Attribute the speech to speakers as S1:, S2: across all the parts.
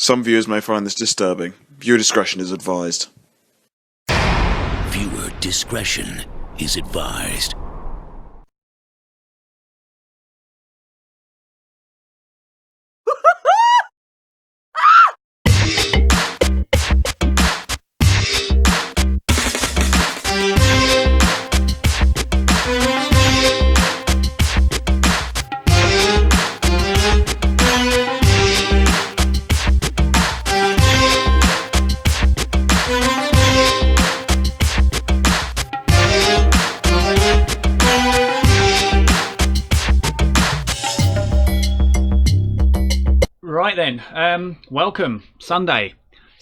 S1: Some viewers may find this disturbing. Viewer discretion is advised.
S2: Viewer discretion is advised.
S3: Right then, welcome. Sunday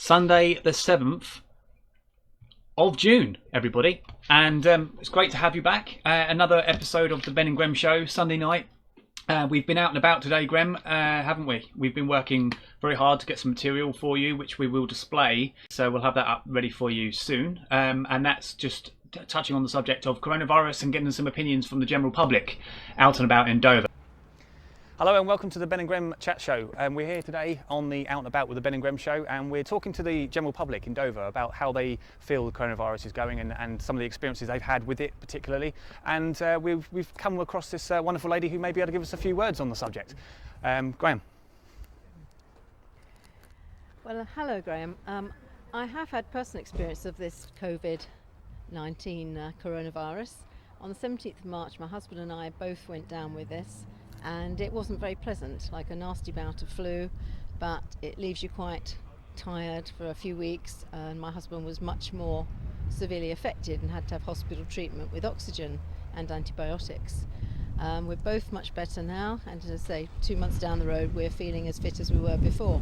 S3: the 7th of June, everybody. And it's great to have you back. Another episode of the Ben and Grem Show, Sunday night. We've been out and about today, Grem, haven't we? We've been working very hard to get some material for you, which we will display. So we'll have that up ready for you soon. And that's just touching on the subject of coronavirus and getting some opinions from the general public out and about in Dover. Hello and welcome to the Ben and Grem chat show. We're here today on the Out and About with the Ben and Grem show, and we're talking to the general public in Dover about how they feel the coronavirus is going and some of the experiences they've had with it particularly. And we've come across this wonderful lady who may be able to give us a few words on the subject. Graham.
S4: Well, hello Graham. I have had personal experience of this COVID-19 coronavirus. On the 17th of March, my husband and I both went down with this. And it wasn't very pleasant, like a nasty bout of flu, but it leaves you quite tired for a few weeks. And my husband was much more severely affected and had to have hospital treatment with oxygen and antibiotics. We're both much better now, and as I say, 2 months down the road we're feeling as fit as we were before.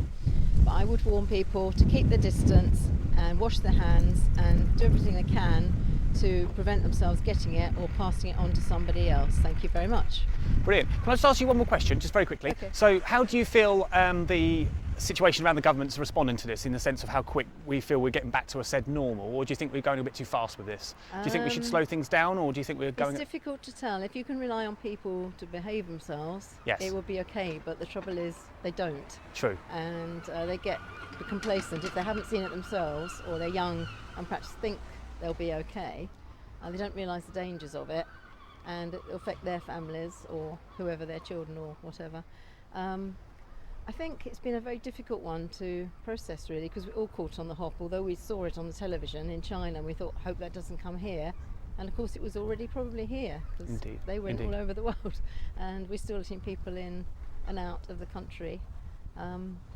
S4: But I would warn people to keep their distance and wash their hands and do everything they can to prevent themselves getting it or passing it on to somebody else. Thank you very much.
S3: Brilliant. Can I just ask you one more question, just very quickly?
S4: Okay.
S3: So how do you feel the situation around the government's responding to this, in the sense of how quick we feel we're getting back to a said normal, or do you think we're going a bit too fast with this? Do you think we should slow things down, or do you think we're going...
S4: It's difficult to tell. If you can rely on people to behave themselves,
S3: yes,
S4: it will be okay, but the trouble is they don't.
S3: True. And
S4: they get complacent if they haven't seen it themselves, or they're young and perhaps think they'll be okay. They don't realise the dangers of it, and it will affect their families or whoever, their children or whatever. I think it's been a very difficult one to process, really, because we're all caught on the hop. Although we saw it on the television in China, we thought, hope that doesn't come here. And of course it was already probably here, because they went all over the world, and we're still letting people in and out of the country.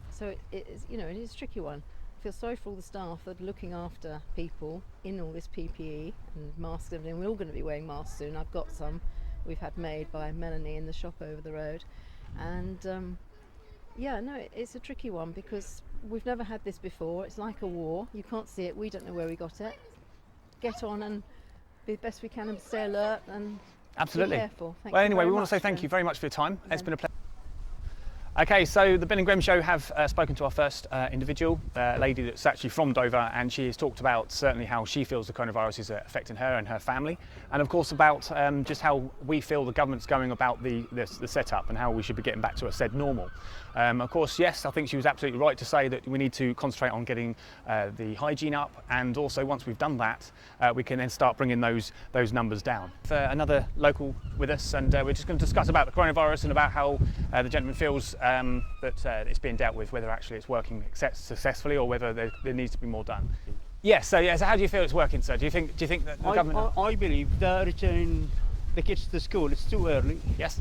S4: So it is, it is a tricky one. I feel sorry for all the staff that are looking after people in all this PPE and masks and everything. We're all going to be wearing masks soon. I've got some we've had made by Melanie in the shop over the road. And it's a tricky one because we've never had this before. It's like a war. You can't see it. We don't know where we got it. Get on and be the best we can and stay alert and
S3: absolutely
S4: be careful.
S3: Well, anyway, we want to say thank you very much for your time. It's been a pleasure. Okay, so the Ben and Grem Show have spoken to our first individual, a lady that's actually from Dover, and she has talked about certainly how she feels the coronavirus is affecting her and her family, and of course about just how we feel the government's going about the setup and how we should be getting back to a said normal. Of course, yes, I think she was absolutely right to say that we need to concentrate on getting the hygiene up, and also once we've done that, we can then start bringing those numbers down. Another local with us, and we're just going to discuss about the coronavirus and about how the gentleman feels that it's being dealt with, whether actually it's working successfully or whether there needs to be more done. Yes, so how do you feel it's working, sir? Do you think that the government...
S5: I believe that return the kids to school, it's too early.
S3: Yes.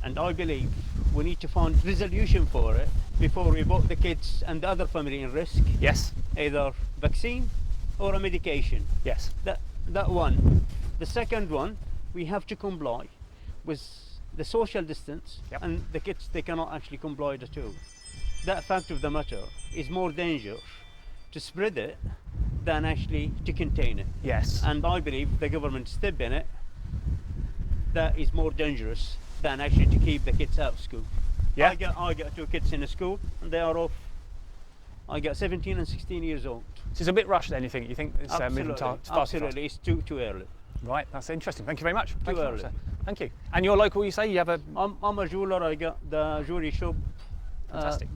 S5: And I believe we need to find resolution for it before we put the kids and the other family in risk.
S3: Yes.
S5: Either vaccine or a medication.
S3: Yes.
S5: That one. The second one, we have to comply with the social distance,
S3: yep,
S5: and the kids, they cannot actually comply at all. That fact of the matter is more dangerous to spread it than actually to contain it.
S3: Yes.
S5: And I believe the government step in it, that is more dangerous than actually to keep the kids out of school.
S3: Yeah.
S5: I got two kids in the school and they are off. I got 17 and 16 years old.
S3: So it's a bit rushed then, you think? You think it's moving fast?
S5: Absolutely, it's too early.
S3: Right, that's interesting. Thank you very much.
S5: Too early.
S3: Thank you. And you're local, you say? You have a...
S5: I'm a jeweler. I got the jewelry shop.
S3: Fantastic.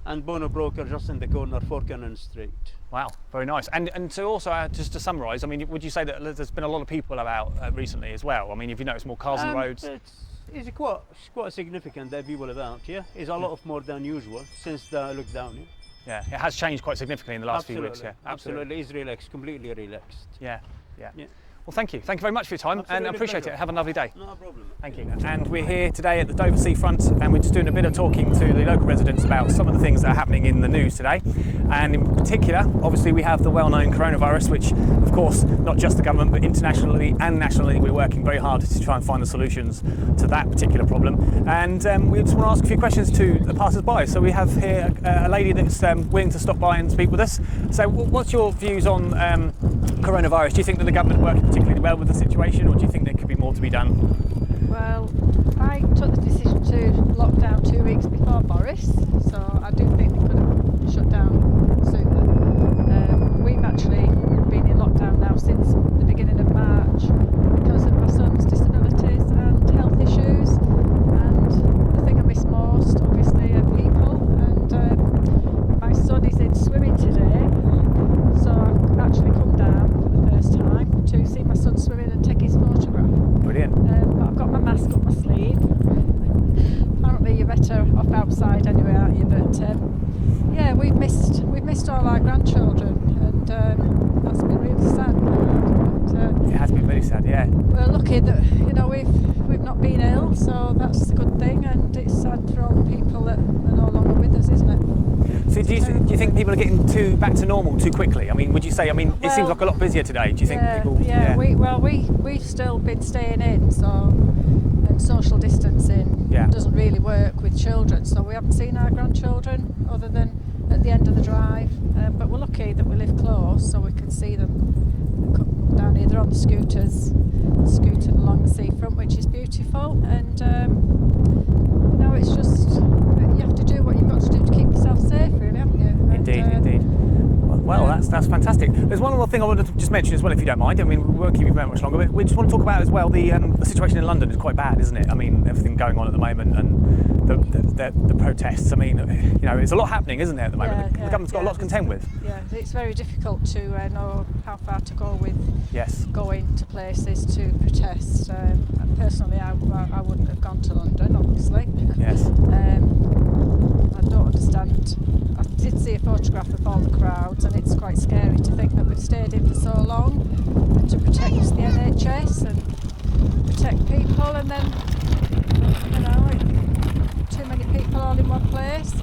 S5: and Bono Broker just in the corner, Forkennon Street.
S3: Wow, very nice. And so also, just to summarise, I mean, would you say that there's been a lot of people about recently as well? I mean, have you noticed more cars on the roads?
S5: It's quite significant that people about, yeah. It's a lot more than usual since the lockdown.
S3: Yeah, it has changed quite significantly in the last few weeks.
S5: Yeah, absolutely. It's relaxed, completely relaxed.
S3: Yeah. Well, thank you very much for your time, and I appreciate it. Have a lovely day.
S5: No problem.
S3: Thank you. And we're here today at the Dover seafront, and we're just doing a bit of talking to the local residents about some of the things that are happening in the news today. And in particular, obviously, we have the well-known coronavirus, which, of course, not just the government, but internationally and nationally, we're working very hard to try and find the solutions to that particular problem. And we just want to ask a few questions to the passers-by. So we have here a lady that's willing to stop by and speak with us. So what's your views on coronavirus? Do you think that the government working particularly well with the situation, or do you think there could be more to be done?
S6: Well, I took the decision to lock down 2 weeks before Boris, so I do think they could have shut down sooner. We've actually been in lockdown now since the beginning of March because of my son's disabilities and health issues, and the thing I miss most obviously are people, and my son is in swimming today, so I've actually come down for the first time to see my son swimming and take his photograph.
S3: Brilliant.
S6: But I've got my mask up my sleeve. Apparently you're better off outside anyway, aren't you? But yeah, we've missed all our grandchildren, and that's been really sad. But,
S3: it has been really sad, yeah.
S6: we're lucky that we've not been ill, so that's a good thing, and it's sad for all the people that are no longer with us, isn't it?
S3: So do you think people are getting back to normal too quickly? I mean, would you say? I mean, it seems like a lot busier today. Do you think people?
S6: Yeah. We've still been staying in, so and social distancing doesn't really work with children. So we haven't seen our grandchildren other than at the end of the drive. But we're lucky that we live close, so we can see them come down here. They're on the scooters, scooting along the seafront, which is beautiful. And it's just you have to do what you've got to do to keep yourself safe, really, haven't you?
S3: Indeed. Well, that's fantastic. There's one more thing I wanted to just mention as well, if you don't mind. I mean, we won't keep you very much longer, but we just want to talk about as well the situation in London is quite bad, isn't it? I mean, everything going on at the moment and the protests. I mean, it's a lot happening, isn't there, at the moment? The government's got a lot to contend with.
S6: Yeah, it's very difficult to know how far to go with going to places to protest. Personally, I wouldn't have gone to London, obviously.
S3: Yes.
S6: I don't understand. I did see a photograph of all the crowds, and it's quite scary to think that we've stayed in for so long to protect the NHS and protect people, and then too many people all in one place.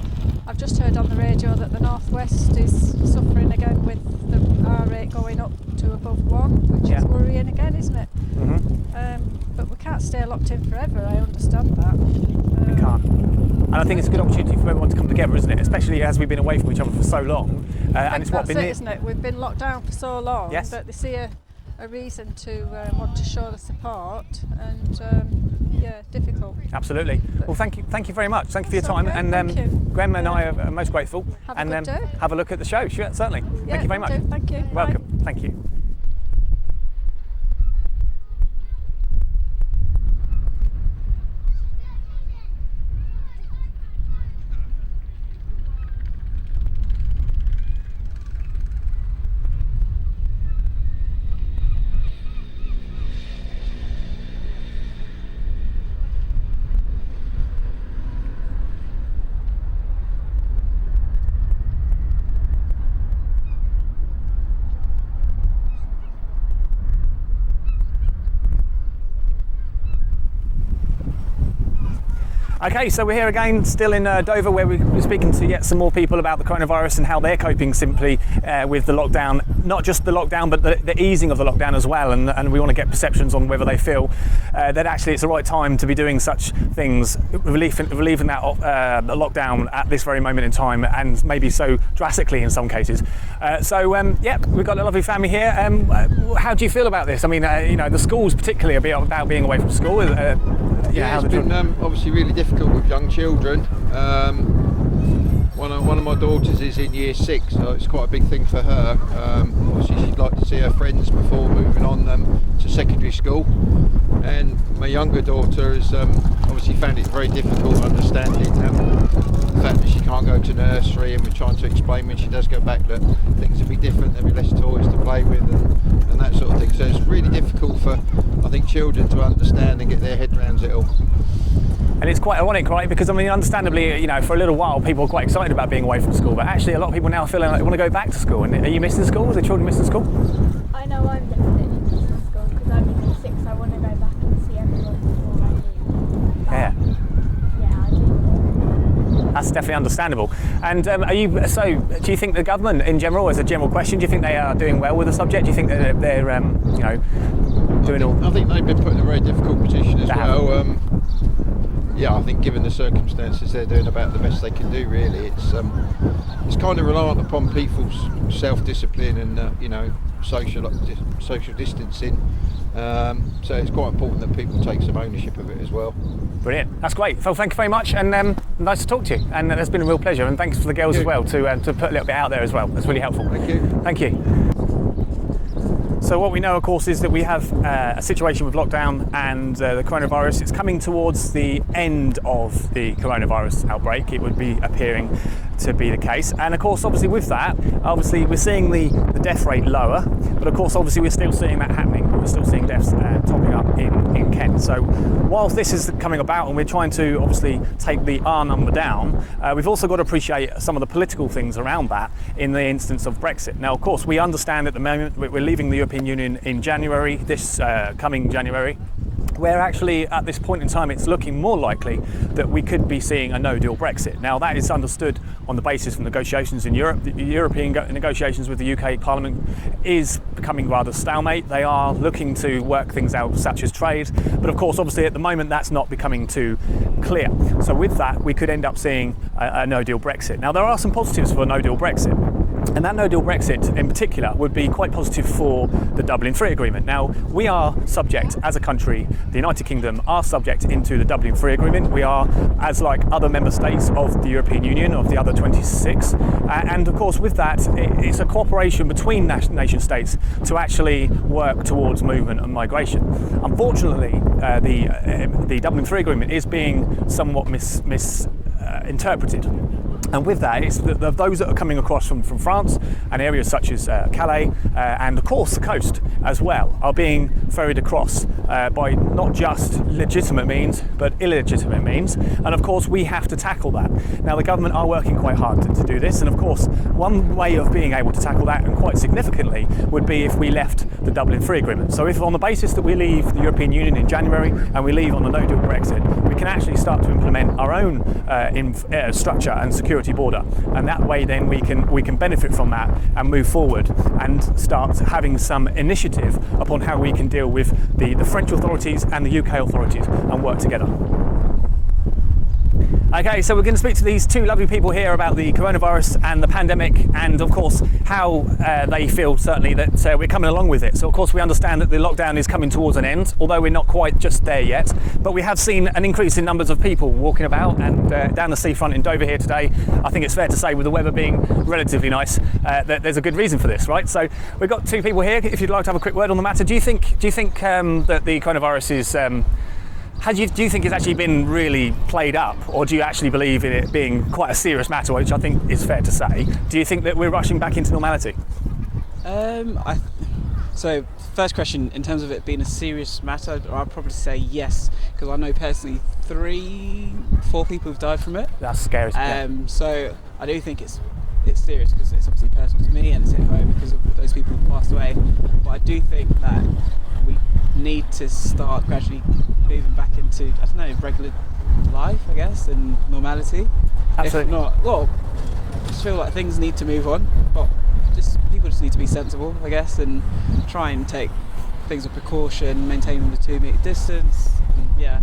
S6: I've just heard on the radio that the Northwest is suffering again with the R rate going up to above 1, which is worrying again, isn't it?
S3: Mm-hmm.
S6: But we can't stay locked in forever, I understand that.
S3: We can't. And I think it's a good opportunity for everyone to come together, isn't it? Especially as we've been away from each other for so long. And it's
S6: that's isn't it? We've been locked down for so long that they see a reason to want to show the support, and difficult.
S3: Absolutely. Well, thank you very much. Thank you for your time.
S6: Okay,
S3: and Grem and I are most grateful.
S6: Have a good day.
S3: Have a look at the show. Sure, certainly.
S6: Yeah,
S3: thank you very much.
S6: Thank you.
S3: Welcome.
S6: Bye.
S3: Thank you. Okay, so we're here again, still in Dover, where we're speaking to yet some more people about the coronavirus and how they're coping simply with the lockdown. Not just the lockdown, but the easing of the lockdown as well. And we want to get perceptions on whether they feel that actually it's the right time to be doing such things, relieving that lockdown at this very moment in time, and maybe so drastically in some cases. We've got a lovely family here. How do you feel about this? I mean, the schools particularly about being away from school.
S7: It's been obviously really difficult with young children. One of my daughters is in year 6, so it's quite a big thing for her. Obviously she'd like to to see her friends before moving on to secondary school. And my younger daughter has obviously found it very difficult understanding the fact that she can't go to nursery, and we're trying to explain when she does go back that things will be different, there'll be less toys to play with and that sort of thing. So it's really difficult for, I think, children to understand and get their head around it all.
S8: And it's quite ironic, right? Because I mean, understandably, you know, for a little while people are quite excited about being away from school, but actually a lot of people now are feeling like they want to go back to school. And are you missing school? Are the children missing school?
S9: I know I'm definitely missing school because I'm in 6. I want to go back and see everyone before I leave.
S8: Yeah.
S9: Yeah, I do.
S8: That's definitely understandable. And do you think the government in general, as a general question, do you think they are doing well with the subject? Do you think that they're you know, doing all?
S7: I think they've been put in a very difficult position as well. Yeah, I think given the circumstances, they're doing about the best they can do. Really, it's kind of reliant upon people's self-discipline and you know, social distancing. So it's quite important that people take some ownership of it as well.
S8: Brilliant, that's great. Phil, thank you very much, and nice to talk to you. And it's been a real pleasure. And thanks for the girls as well to put a little bit out there as well. That's really helpful.
S7: Thank you.
S8: Thank you. So what we know, of course, is that we have a situation with lockdown and the coronavirus. It's coming towards the end of the coronavirus outbreak. It would be appearing to be the case. And of course, obviously with that, obviously we're seeing the death rate lower, but of course, obviously we're still seeing that happening. We're still seeing deaths topping up in Kent. So whilst this is coming about and we're trying to obviously take the R number down, we've also got to appreciate some of the political things around that in the instance of Brexit. Now, of course, we understand at the moment we're leaving the European Union in January, this coming January, where actually at this point in time it's looking more likely that we could be seeing a no-deal Brexit. Now that is understood on the basis of negotiations in Europe. The European negotiations with the UK Parliament is becoming rather stalemate. They are looking to work things out such as trade, but of course obviously at the moment that's not becoming too clear. So with that we could end up seeing a no-deal Brexit. Now there are some positives for a no-deal Brexit. And that no-deal Brexit in particular would be quite positive for the Dublin Free Agreement. Now, we are subject as a country, the United Kingdom are subject into the Dublin Free Agreement. We are, as like other member states of the European Union, of the other 26. And of course, with that, it's a cooperation between nation states to actually work towards movement and migration. Unfortunately, the Dublin Free Agreement is being somewhat misinterpreted. And with that, it's those that are coming across from France and areas such as Calais and of course the coast as well are being ferried across by not just legitimate means but illegitimate means, and of course we have to tackle that. Now the government are working quite hard to do this, and of course one way of being able to tackle that, and quite significantly, would be if we left the Dublin Free Agreement. So if on the basis that we leave the European Union in January and we leave on a no-deal Brexit, we can actually start to implement our own structure and security border, and that way then we can benefit from that and move forward and start having some initiative upon how we can deal with the French authorities and the UK authorities and work together. Okay, so we're going to speak to these two lovely people here about the coronavirus and the pandemic, and of course how they feel certainly that we're coming along with it. So of course we understand that the lockdown is coming towards an end, although we're not quite just there yet, but we have seen an increase in numbers of people walking about, and down the seafront in Dover here today, I think it's fair to say, with the weather being relatively nice, that there's a good reason for this, right? So we've got two people here. If you'd like to have a quick word on the matter, do you think that the coronavirus is do you think it's actually been really played up, or do you actually believe in it being quite a serious matter, which I think is fair to say? Do you think that we're rushing back into normality?
S10: So first question, in terms of it being a serious matter, I'd probably say yes, because I know personally 3-4 people have died from it.
S8: That's scary.
S10: So I do think it's serious, because it's obviously personal to me and it's hit home because of those people who passed away. But I do think that we need to start gradually moving back into, I don't know, regular life, I guess, and normality.
S8: Absolutely.
S10: If not, well, I just feel like things need to move on, but people just need to be sensible, I guess, and try and take things with precaution, maintaining the 2 metre distance, and, yeah.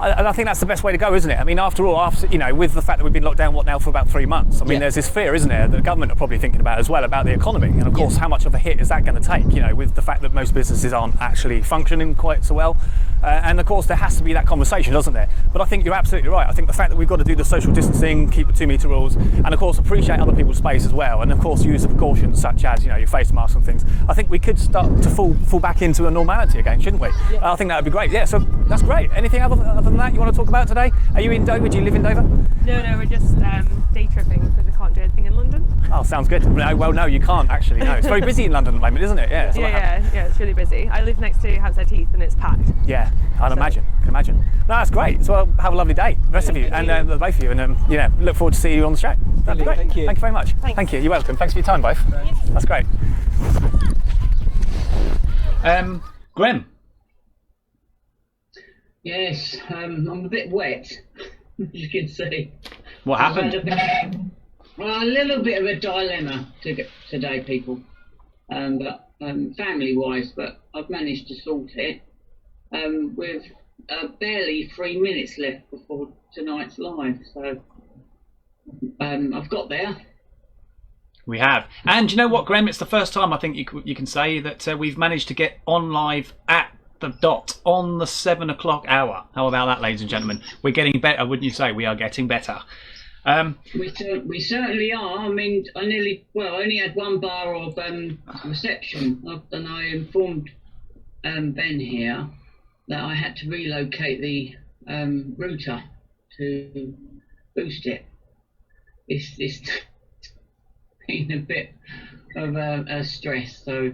S8: I think that's the best way to go, isn't it? I mean, after all, with the fact that we've been locked down, now for about 3 months, I mean, there's this fear, isn't there, that the government are probably thinking about as well, about the economy. And of course, how much of a hit is that going to take, with the fact that most businesses aren't actually functioning quite so well. And of course, there has to be that conversation, doesn't there? But I think you're absolutely right. I think the fact that we've got to do the social distancing, keep the 2 metre rules, and of course, appreciate other people's space as well. And of course, use the precautions such as, your face masks and things. I think we could start to fall back into a normality again, shouldn't we? I think that would be great. Yeah, so that's great. Anything other than that you want to talk about today? Are you in Dover? Do you live in Dover?
S11: No, we're just day tripping because I can't do anything in London.
S8: Oh, sounds good. Well, no, you can't actually. No, it's very busy in London at the moment, isn't it? Yeah.
S11: Yeah, it's really busy. I live next to Hampstead Heath and it's packed.
S8: Yeah, I can imagine. No, that's great. So have a lovely day, the rest of you, and the both of you, and look forward to seeing you on the show. That'd be great.
S10: Thank you.
S8: Thank you very much.
S11: Thanks.
S8: Thank you. You're welcome. Thanks for your time, both. That's great.
S3: Grem.
S12: Yes, I'm a bit wet, as you can see.
S3: What happened?
S12: A little bit of a dilemma today, people, but family-wise, but I've managed to sort it with barely 3 minutes left before tonight's live, so I've got there.
S3: We have. And you know what, Graham? It's the first time I think you can say that we've managed to get on live at the dot on the 7 o'clock hour. How about that, ladies and gentlemen? We're getting better, wouldn't you say? We are getting better.
S12: We certainly are. I mean, I only had one bar of reception, and I informed Ben here that I had to relocate the router to boost it. It's been a bit of a stress, so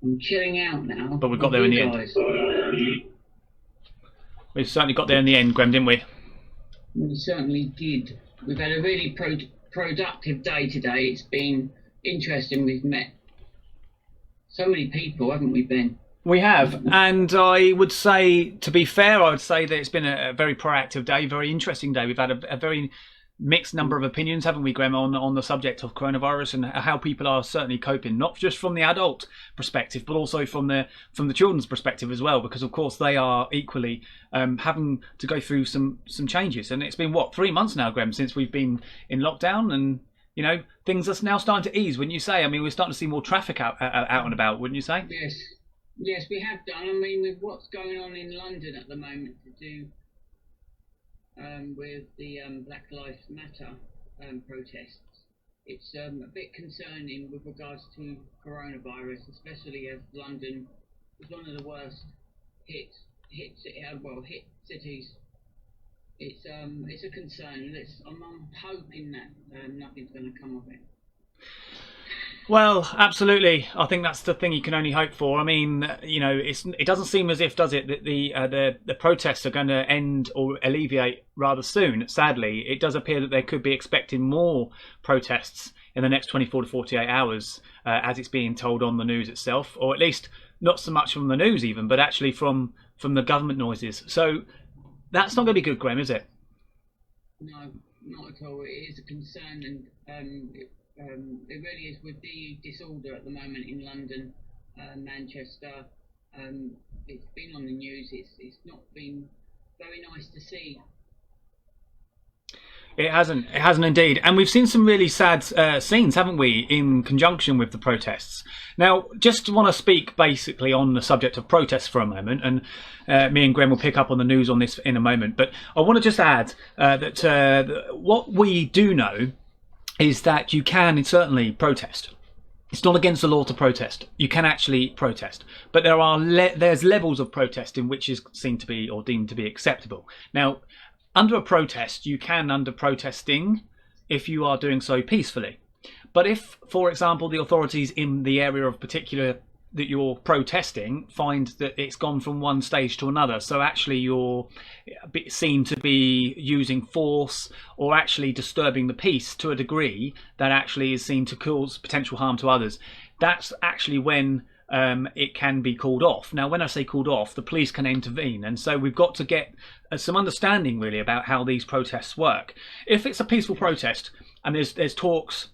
S12: I'm chilling out now.
S3: But we got there in the end. We certainly got there in the end, Graham, didn't we?
S12: We certainly did. We've had a really productive day today. It's been interesting. We've met so many people, haven't we, Ben?
S3: We have, and I would say, to be fair, I would say that it's been a very proactive day, very interesting day. We've had a very mixed number of opinions, haven't we, Graham, on the subject of coronavirus and how people are certainly coping, not just from the adult perspective, but also from the children's perspective as well, because of course they are equally having to go through some changes. And it's been 3 months now, Graham, since we've been in lockdown, and things are now starting to ease, wouldn't you say? I mean, we're starting to see more traffic out and about, wouldn't you say?
S12: Yes, we have done. I mean, with what's going on in London at the moment to do with the Black Lives Matter protests, it's a bit concerning with regards to coronavirus, especially as London is one of the worst hit cities. It's a concern. I'm hoping that nothing's going to come of it.
S3: Well, absolutely. I think that's the thing you can only hope for. I mean, it doesn't seem as if, does it, that the protests are going to end or alleviate rather soon. Sadly, it does appear that they could be expecting more protests in the next 24 to 48 hours, as it's being told on the news itself, or at least not so much from the news even, but actually from the government noises. So that's not going to be good, Graham, is it?
S12: No, not at all. It is a concern, and it really is with the disorder at the moment in London, Manchester. It's been on the news. It's not been very nice to see.
S3: It hasn't indeed. And we've seen some really sad scenes, haven't we, in conjunction with the protests. Now, just want to speak basically on the subject of protests for a moment, and me and Graham will pick up on the news on this in a moment. But I want to just add that what we do know is that you can certainly protest. It's not against the law to protest. You can actually protest. But there's levels of protest in which is seen to be or deemed to be acceptable. Now, under a protest, you can under protesting if you are doing so peacefully. But if, for example, the authorities in the area of particular that you're protesting find that it's gone from one stage to another, so actually you're seen to be using force or actually disturbing the peace to a degree that actually is seen to cause potential harm to others, that's actually when it can be called off. Now, when I say called off, the police can intervene, and so we've got to get some understanding really about how these protests work. If it's a peaceful protest and there's talks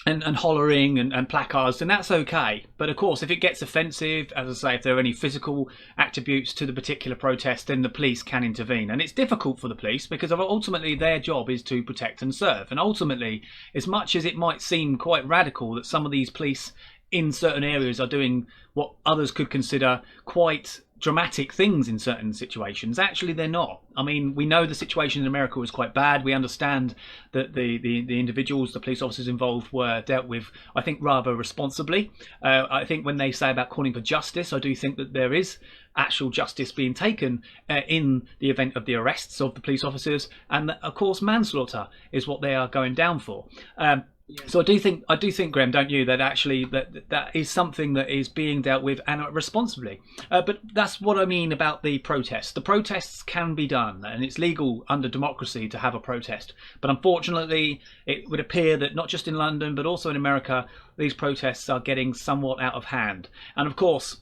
S3: and hollering and placards, then that's okay. But of course, if it gets offensive, as I say, if there are any physical attributes to the particular protest, then the police can intervene. And it's difficult for the police because ultimately their job is to protect and serve. And ultimately, as much as it might seem quite radical that some of these police in certain areas are doing what others could consider quite dramatic things in certain situations, actually they're not. I mean, we know the situation in America was quite bad. We understand that the individuals, the police officers involved, were dealt with, I think, rather responsibly. I think when they say about calling for justice, I do think that there is actual justice being taken in the event of the arrests of the police officers, and that, of course, manslaughter is what they are going down for. So I do think, Graham, don't you, that actually that is something that is being dealt with and responsibly. But that's what I mean about the protests. The protests can be done, and it's legal under democracy to have a protest. But unfortunately, it would appear that not just in London, but also in America, these protests are getting somewhat out of hand. And of course,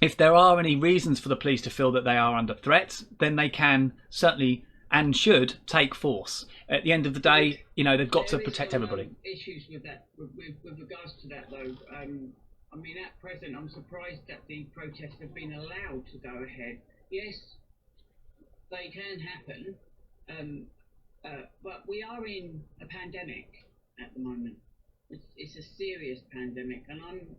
S3: if there are any reasons for the police to feel that they are under threat, then they can certainly and should take force. At the end of the day, they've got to protect everybody.
S12: Issues with that, with regards to that, though. I mean, at present, I'm surprised that the protests have been allowed to go ahead. Yes, they can happen, but we are in a pandemic at the moment. It's a serious pandemic, and I'm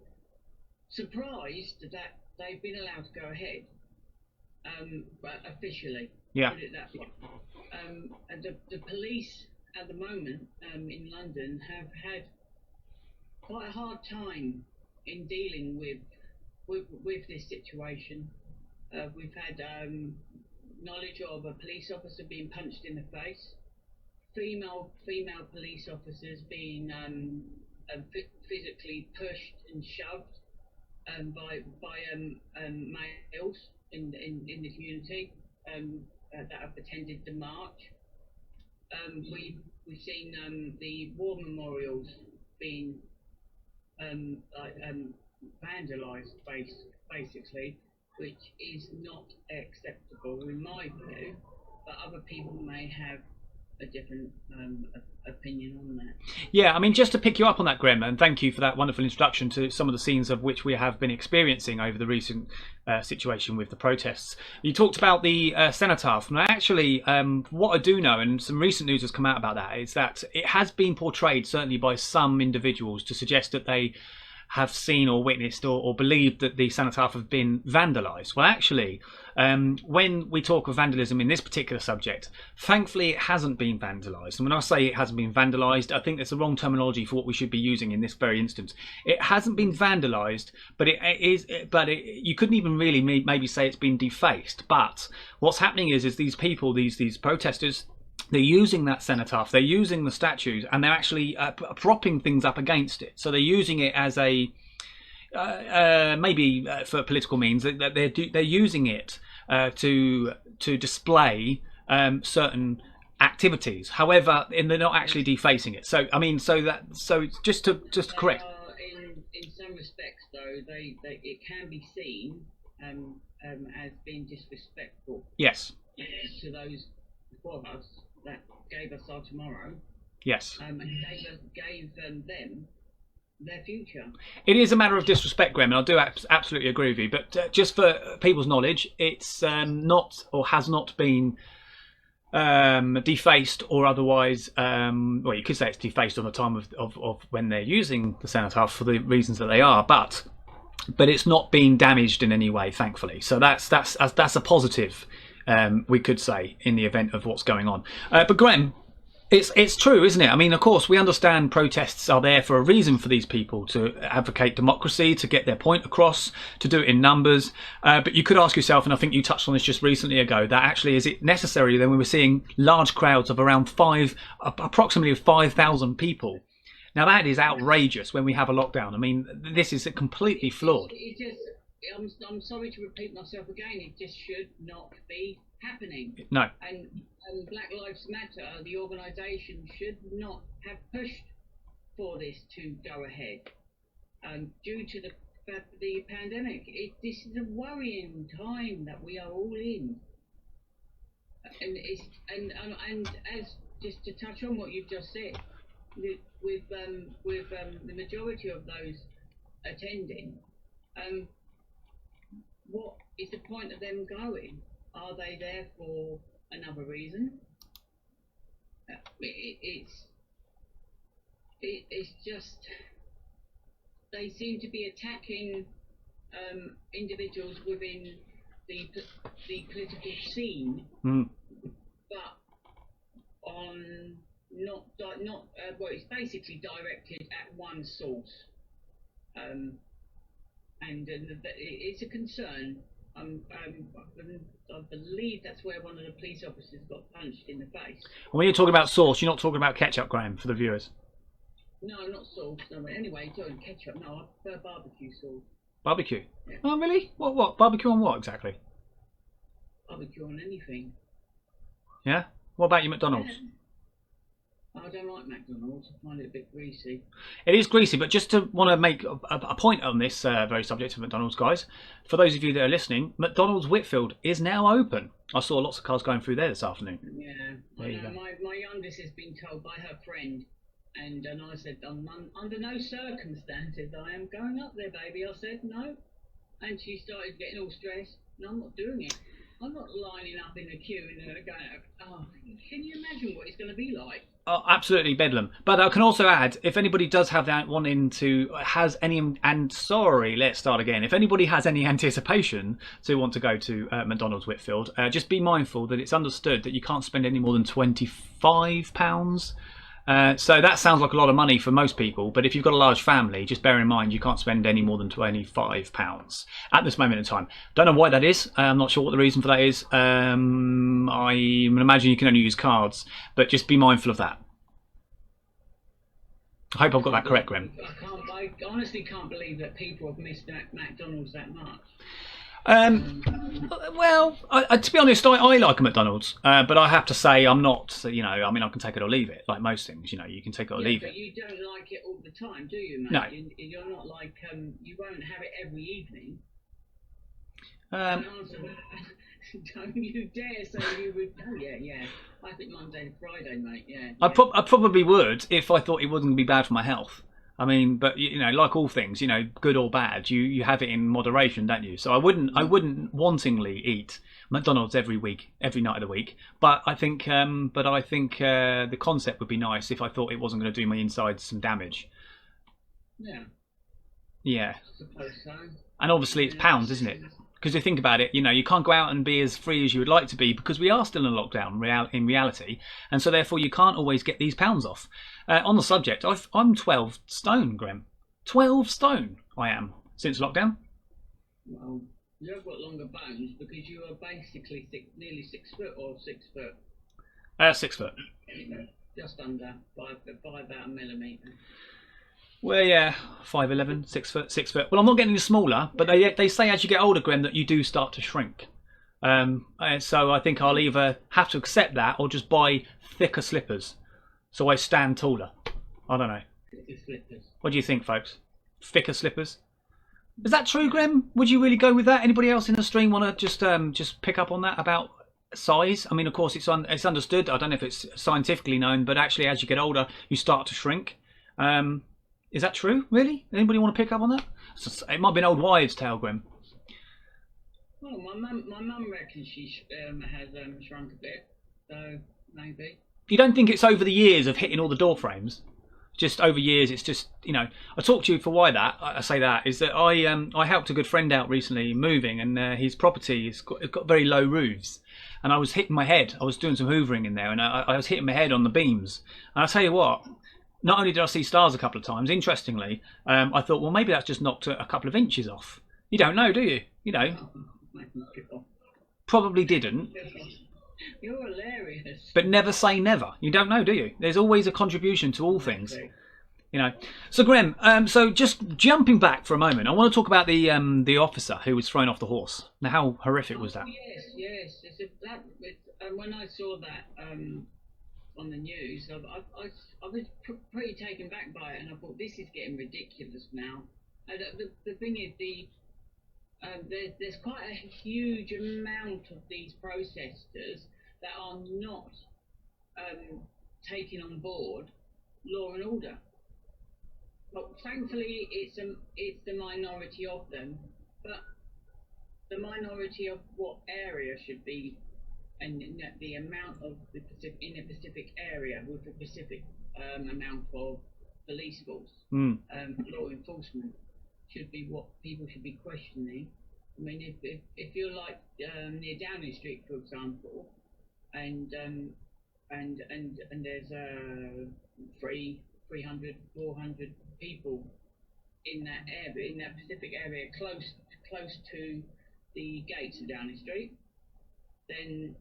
S12: surprised that they've been allowed to go ahead, but officially.
S3: Yeah.
S12: Put it that way. And the police at the moment in London have had quite a hard time in dealing with this situation. We've had knowledge of a police officer being punched in the face, female police officers being physically pushed and shoved by males in the community. That have attended the march. We've seen the war memorials being vandalised, basically, which is not acceptable in my view. But other people may have a different opinion on that.
S3: Yeah, I mean, just to pick you up on that, Graham, and thank you for that wonderful introduction to some of the scenes of which we have been experiencing over the recent situation with the protests. You talked about the cenotaph, and actually, what I do know, and some recent news has come out about that, is that it has been portrayed, certainly by some individuals, to suggest that they have seen or witnessed or believed that the cenotaph have been vandalised. Well, actually, when we talk of vandalism in this particular subject, thankfully it hasn't been vandalised. And when I say it hasn't been vandalised, I think that's the wrong terminology for what we should be using in this very instance. It hasn't been vandalised, but you couldn't even really maybe say it's been defaced. But what's happening is these people, these protesters, they're using that cenotaph, they're using the statues, and they're actually propping things up against it. So they're using it as a maybe for political means. They're using it to display certain activities. However, they're not actually defacing it. So I mean, so just to correct.
S12: In some respects, though, it can be seen as being disrespectful.
S3: Yes.
S12: To those before us that gave us our tomorrow.
S3: Yes.
S12: And gave them their future.
S3: It is a matter of disrespect, Graham, and I do absolutely agree with you. But just for people's knowledge, it's not or has not been defaced or otherwise. Well, you could say it's defaced on the time of when they're using the cenotaph for the reasons that they are, but it's not been damaged in any way, thankfully. So that's a positive. We could say in the event of what's going on. But Graham, it's true, isn't it? I mean, of course, we understand protests are there for a reason for these people to advocate democracy, to get their point across, to do it in numbers. But you could ask yourself, and I think you touched on this just recently ago, that actually is it necessary then when we're seeing large crowds of around approximately 5,000 people? Now that is outrageous when we have a lockdown. I mean, this is completely flawed.
S12: I'm sorry to repeat myself again, it just should not be happening.
S3: No.
S12: And Black Lives Matter, the organisation, should not have pushed for this to go ahead due to the pandemic. This is a worrying time that we are all in. And as just to touch on what you've just said, with the majority of those attending, what is the point of them going? Are they there for another reason? It's just they seem to be attacking individuals within the political scene, but on not well, it's basically directed at one source, and it's a concern. I believe that's where one of the police officers got punched in the face.
S3: When you're talking about sauce, you're not talking about ketchup, Graham, for the viewers.
S12: No, not sauce. No, anyway, doing ketchup. No, I prefer barbecue sauce.
S3: Barbecue?
S12: Yeah.
S3: Oh, really? What? Barbecue on what exactly?
S12: Barbecue on anything.
S3: Yeah? What about your McDonald's?
S12: Yeah. I don't like McDonald's. I find it a bit greasy.
S3: It is greasy, but just to want to make a point on this very subject of McDonald's, guys. For those of you that are listening, McDonald's Whitfield is now open. I saw lots of cars going through there this afternoon.
S12: Yeah,
S3: there you go.
S12: My youngest has been told by her friend, and I said, under no circumstances I am going up there, baby. I said no, and she started getting all stressed. No, I'm not doing it. I'm not lining up in the queue and going, oh, can you imagine what it's going to be like?
S3: Oh, absolutely bedlam. But I can also add, if anybody does have that has any, and sorry, let's start again. If anybody has any anticipation to want to go to McDonald's Whitfield, just be mindful that it's understood that you can't spend any more than £25. So that sounds like a lot of money for most people, but if you've got a large family, just bear in mind you can't spend any more than £25 at this moment in time. Don't know why that is. I'm not sure what the reason for that is. I imagine you can only use cards, but just be mindful of that. I hope I've got that correct, Graham.
S12: I honestly can't believe that people have missed McDonald's that much.
S3: Well, to be honest, I like a McDonald's, but I have to say I'm not, I can take it or leave it, like most things, you can take it or leave it.
S12: But you don't like it all the time, do you, mate?
S3: No.
S12: You're not like, you won't have it every evening. Don't you dare say you would, yeah. I think Monday to Friday, mate, yeah.
S3: I probably would if I thought it wasn't be bad for my health. I mean, but like all things, good or bad, you have it in moderation, don't you? So I wouldn't wantingly eat McDonald's every week, every night of the week. But I think the concept would be nice if I thought it wasn't going to do my insides some damage.
S12: Yeah.
S3: Yeah.
S12: I suppose so.
S3: And obviously it's pounds, isn't it? Because you think about it, you can't go out and be as free as you would like to be because we are still in a lockdown in reality, and so therefore you can't always get these pounds off. On the subject, I'm 12 stone, Graham. 12 stone I am since lockdown.
S12: Well, you've got longer bones because you are basically nearly 6 foot or 6 foot.
S3: 6 foot.
S12: Just under 5 about a millimetre.
S3: Well, yeah, 5'11", 6 foot, 6 foot. Well, I'm not getting any smaller, but they say as you get older, Graham, that you do start to shrink. So I think I'll either have to accept that or just buy thicker slippers, so I stand taller. I don't know.
S12: Thicker slippers.
S3: What do you think, folks? Thicker slippers? Is that true, Graham? Would you really go with that? Anybody else in the stream want to just pick up on that about size? I mean, of course, it's understood. I don't know if it's scientifically known, but actually, as you get older, you start to shrink. Is that true, really? Anybody want to pick up on that? It might be an old wives' tale, Graham.
S12: Well, my mum reckons she has shrunk a bit, so maybe.
S3: You don't think it's over the years of hitting all the door frames? Just over years, it's just, I talked to you for why that, I say that, is that I helped a good friend out recently moving, and his property has got very low roofs. And I was hitting my head, I was doing some hoovering in there, and I was hitting my head on the beams. And I'll tell you what, not only did I see stars a couple of times, interestingly, I thought, well, maybe that's just knocked a couple of inches off. You don't know, do you? Probably didn't.
S12: You're hilarious.
S3: But never say never. You don't know, do you? There's always a contribution to all things. So Graham, so just jumping back for a moment, I want to talk about the officer who was thrown off the horse. Now, how horrific was that?
S12: Yes. When I saw that on the news, I was pretty taken back by it, and I thought, this is getting ridiculous now. The thing is, there's quite a huge amount of these protesters that are not taking on board law and order. But thankfully, it's the minority of them, but the minority of what area should be, and the amount of the Pacific, in a specific area with a specific amount of police force, law enforcement, should be what people should be questioning. I mean, if you're like near Downing Street, for example, and there's 300, 400 people in that area, in that specific area, close to the gates of Downing Street, then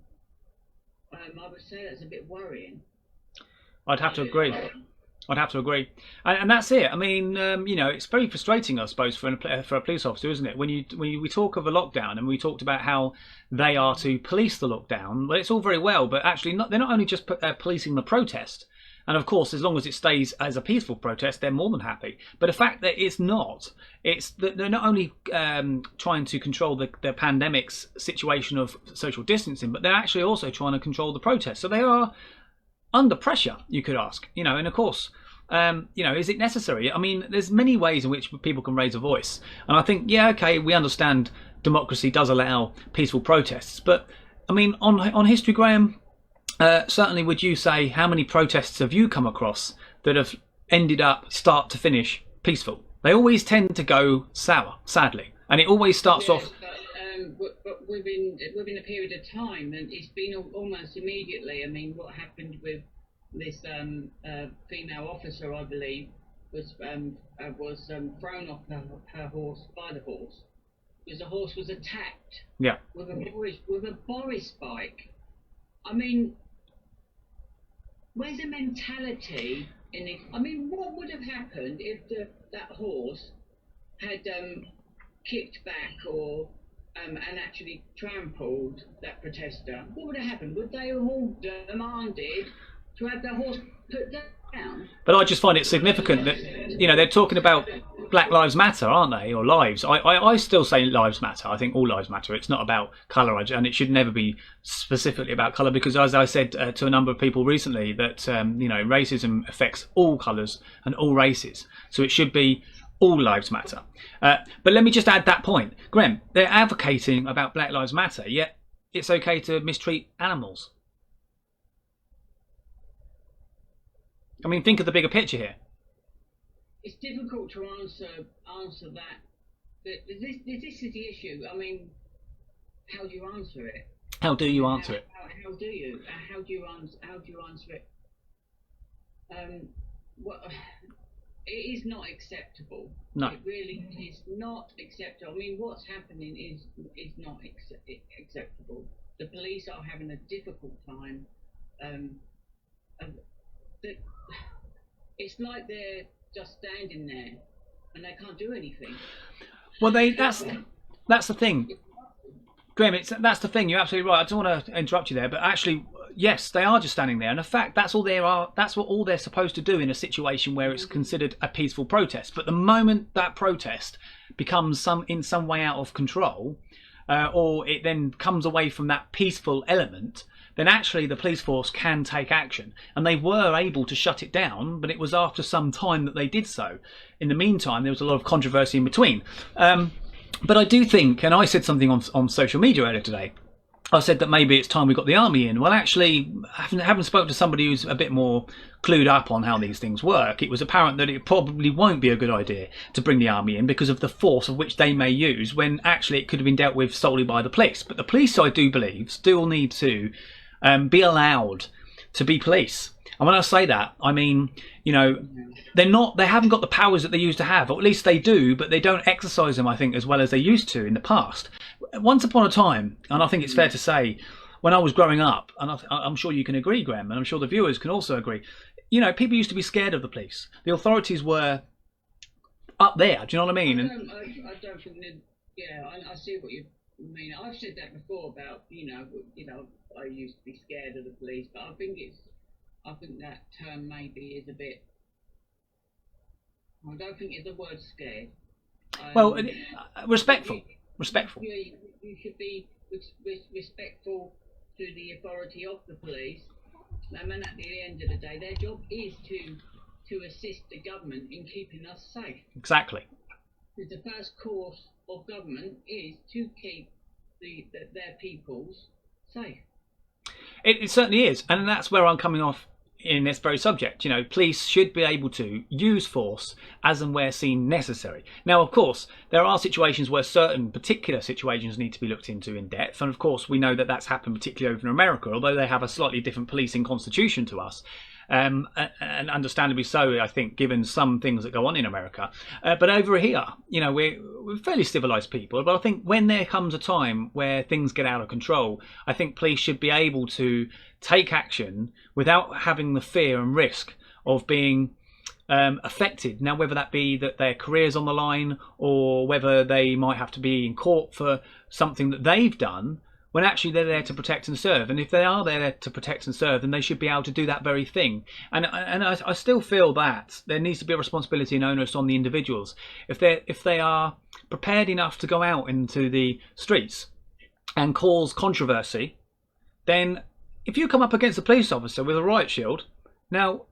S12: I would say that's a bit worrying.
S3: I'd have to agree. And that's it. I mean, it's very frustrating, I suppose, for a police officer, isn't it? When we talk of a lockdown, and we talked about how they are to police the lockdown. Well, it's all very well, but actually, they're not only just policing the protest. And of course, as long as it stays as a peaceful protest, they're more than happy. But the fact that it's that they're not only trying to control the pandemic's situation of social distancing, but they're actually also trying to control the protest. So they are under pressure, you could ask. And of course, is it necessary? I mean, there's many ways in which people can raise a voice. And I think, we understand democracy does allow peaceful protests. But, I mean, on history, Graham, certainly would you say, how many protests have you come across that have ended up, start to finish, peaceful? They always tend to go sour, sadly. And it always starts off...
S12: But within a period of time, and it's been almost immediately. I mean, what happened with this female officer, I believe, was thrown off her horse by the horse, because the horse was attacked with a Boris bike. I mean, where's the mentality in it? I mean, what would have happened if that horse had kicked back or and actually trampled that protester? What would have happened? Would they have all demanded to have their horse put down?
S3: But I just find it significant that, they're talking about Black Lives Matter, aren't they? Or lives. I still say lives matter. I think all lives matter. It's not about colour, and it should never be specifically about colour, because as I said to a number of people recently, that, racism affects all colours and all races. So it should be all lives matter. But let me just add that point. Graham, they're advocating about Black Lives Matter, yet it's okay to mistreat animals. I mean, think of the bigger picture here.
S12: It's difficult to answer that. This is the issue. I mean, how do you answer it?
S3: How do you answer it?
S12: How do you answer it? It is not acceptable.
S3: No.
S12: It really is not acceptable. I mean, what's happening is not acceptable. The police are having a difficult time. It's like they're just standing there and they can't do anything.
S3: Well, that's the thing, Graham. That's the thing. You're absolutely right. I don't want to interrupt you there, but actually, yes, they are just standing there. And in fact, that's all they're supposed to do in a situation where it's considered a peaceful protest. But the moment that protest becomes in some way out of control, or it then comes away from that peaceful element, then actually the police force can take action. And they were able to shut it down, but it was after some time that they did so. In the meantime, there was a lot of controversy in between. But I do think, and I said something on social media earlier today, I said that maybe it's time we got the army in. Well, actually, having spoken to somebody who's a bit more clued up on how these things work, it was apparent that it probably won't be a good idea to bring the army in because of the force of which they may use, when actually it could have been dealt with solely by the police. But the police, I do believe, still need to be allowed to be police. And when I say that, I mean, they haven't got the powers that they used to have, or at least they do, but they don't exercise them, I think, as well as they used to in the past. Once upon a time, and I think it's fair to say, when I was growing up, and I'm sure you can agree, Graham, and I'm sure the viewers can also agree, people used to be scared of the police. The authorities were up there, do you know what I mean?
S12: I don't think that, I see what you mean. I've said that before about, I used to be scared of the police, but I think that term maybe is a bit. I don't think it's the word scared.
S3: Well, respectful.
S12: You should be respectful to the authority of the police. And at the end of the day, their job is to to assist the government in keeping us safe.
S3: Exactly.
S12: Because the first course of government is to keep their peoples safe.
S3: It certainly is, and that's where I'm coming off in this very subject. You know, police should be able to use force as and where seen necessary. Now, of course, there are situations where certain particular situations need to be looked into in depth, and of course we know that that's happened particularly over in America, although they have a slightly different policing constitution to us. And understandably so, I think, given some things that go on in America. But over here, you know, we're fairly civilized people. But I think when there comes a time where things get out of control, I think police should be able to take action without having the fear and risk of being affected. Now, whether that be that their career's on the line or whether they might have to be in court for something that they've done, when actually they're there to protect and serve. And if they are there to protect and serve, then they should be able to do that very thing. And I still feel that there needs to be a responsibility and onus on the individuals. If they are prepared enough to go out into the streets and cause controversy, then if you come up against a police officer with a riot shield, now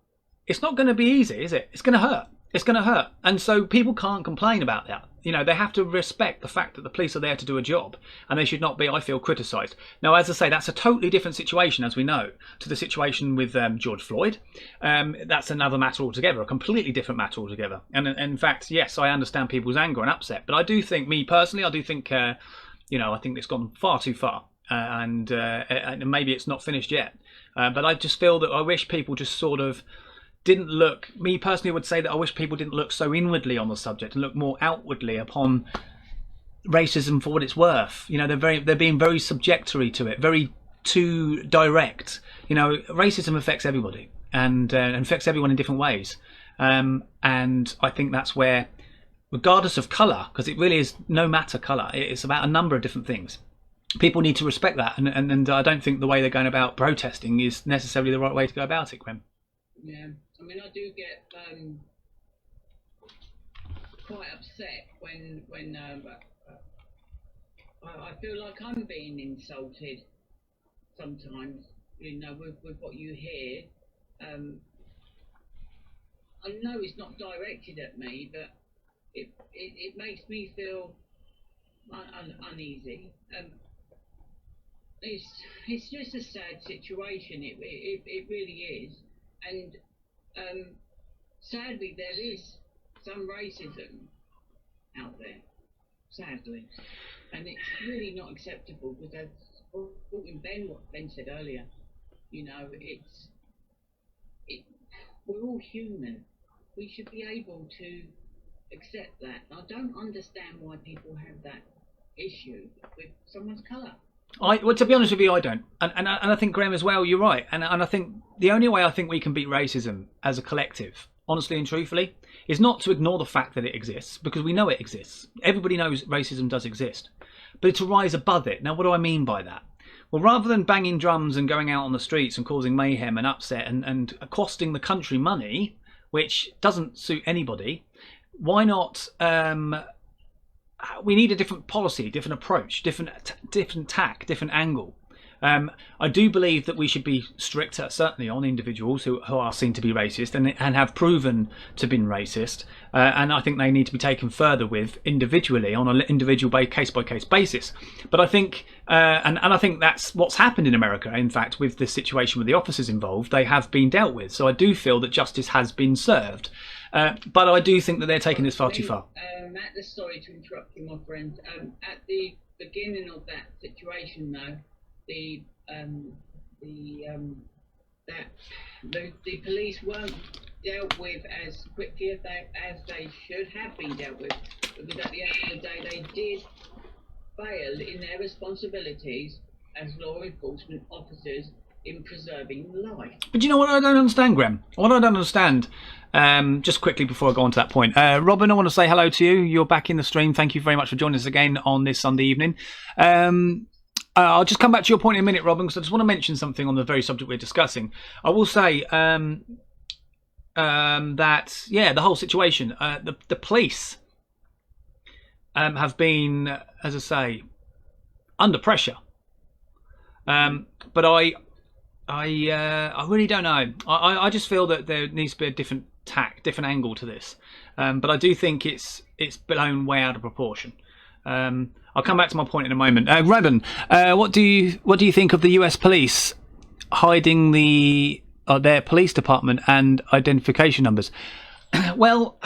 S3: it's not going to be easy, is it? It's going to hurt. It's going to hurt. And so people can't complain about that. You know, they have to respect the fact that the police are there to do a job, and they should not be, I feel, criticised. Now, as I say, that's a totally different situation, as we know, to the situation with George Floyd. That's another matter altogether, a completely different matter altogether. And in fact, yes, I understand people's anger and upset, but I do think, me personally, I do think, you know, I think it's gone far too far. And maybe it's not finished yet. But I just feel that I wish people just sort of didn't look, me personally would say that I wish people didn't look so inwardly on the subject and look more outwardly upon racism for what it's worth. You know, they're being very subjectory to it, very too direct. You know, racism affects everybody and affects everyone in different ways. And I think that's where, regardless of colour, because it really is no matter colour, it's about a number of different things. People need to respect that, and I don't think the way they're going about protesting is necessarily the right way to go about it, Grem.
S12: Yeah, I mean, I do get quite upset when I feel like I'm being insulted sometimes, you know, with what you hear. I know it's not directed at me, but it makes me feel uneasy. It's just a sad situation. It really is. And sadly, there is some racism out there, sadly, and it's really not acceptable, because what Ben said earlier, you know, we're all human. We should be able to accept that. I don't understand why people have that issue with someone's colour.
S3: Well, to be honest with you, I don't, and I think, Graham, as well, you're right, and I think the only way I think we can beat racism as a collective, honestly and truthfully, is not to ignore the fact that it exists, because we know it exists. Everybody knows racism does exist, but to rise above it. Now, what do I mean by that? Well, rather than banging drums and going out on the streets and causing mayhem and upset and costing the country money, which doesn't suit anybody, why not? We need a different policy, different approach, different tack, different angle. I do believe that we should be stricter, certainly, on individuals who are seen to be racist and have proven to have been racist. And I think they need to be taken further with individually on an individual case-by-case basis. But I think, and I think that's what's happened in America. In fact, with this situation with the officers involved, they have been dealt with. So I do feel that justice has been served. But I do think that they're taking this far too far.
S12: Sorry to interrupt you, my friend. At the beginning of that situation, though, the police weren't dealt with as quickly as they should have been dealt with, because at the end of the day they did fail in their responsibilities as law enforcement officers in preserving life.
S3: But you know what I don't understand, Graham? What I don't understand, just quickly before I go on to that point, Robin, I want to say hello to you. You're back in the stream. Thank you very much for joining us again on this Sunday evening. I'll just come back to your point in a minute, Robin, because I just want to mention something on the very subject we're discussing. I will say that, yeah, the whole situation, the police have been, as I say, under pressure. But I really don't know. I just feel that there needs to be a different tack, different angle to this. But I do think it's blown way out of proportion. I'll come back to my point in a moment. Reben, what do you think of the US police hiding their police department and identification numbers? Well,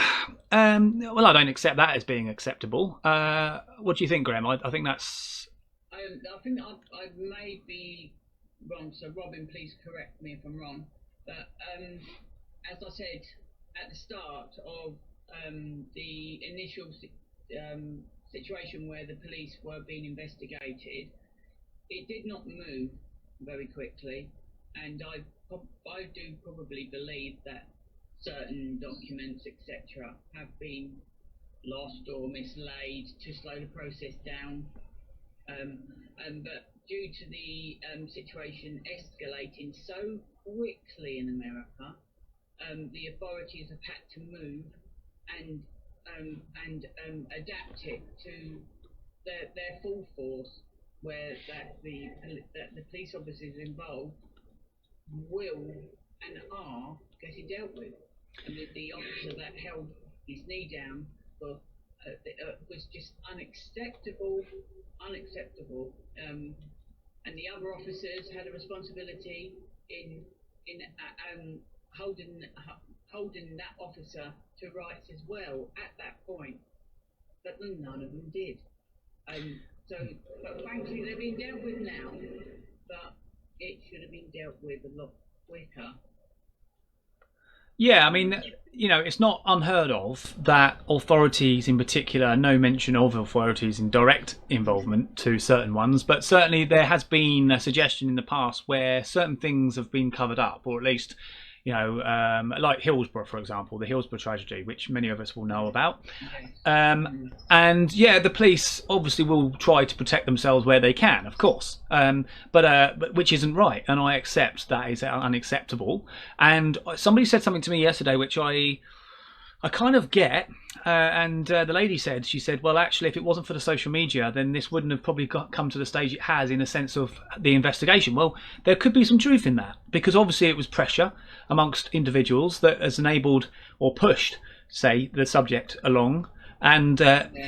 S3: I don't accept that as being acceptable. What do you think, Graham? I think that's.
S12: I think I may be wrong. So, Robin, please correct me if I'm wrong. But as I said at the start of the initial situation where the police were being investigated, it did not move very quickly, and I do probably believe that certain documents, etc., have been lost or mislaid to slow the process down. But due to the situation escalating so quickly in America, the authorities have had to move and adapt it to their full force, where that the police officers involved will and are getting dealt with. And the officer that held his knee down was just unacceptable. And the other officers had a responsibility in holding that officer to rights as well at that point, but none of them did. But frankly, they're being dealt with now, but it should have been dealt with a lot quicker.
S3: Yeah, I mean, it's not unheard of that authorities in particular, no mention of authorities in direct involvement to certain ones, but certainly there has been a suggestion in the past where certain things have been covered up, or at least, like Hillsborough, for example, the Hillsborough tragedy, which many of us will know about. And yeah, the police obviously will try to protect themselves where they can, of course, but which isn't right, and I accept that is unacceptable. And somebody said something to me yesterday, which I kind of get, and the lady said, well, actually, if it wasn't for the social media, then this wouldn't have probably come to the stage it has in a sense of the investigation. Well, there could be some truth in that, because obviously it was pressure amongst individuals that has enabled or pushed, say, the subject along and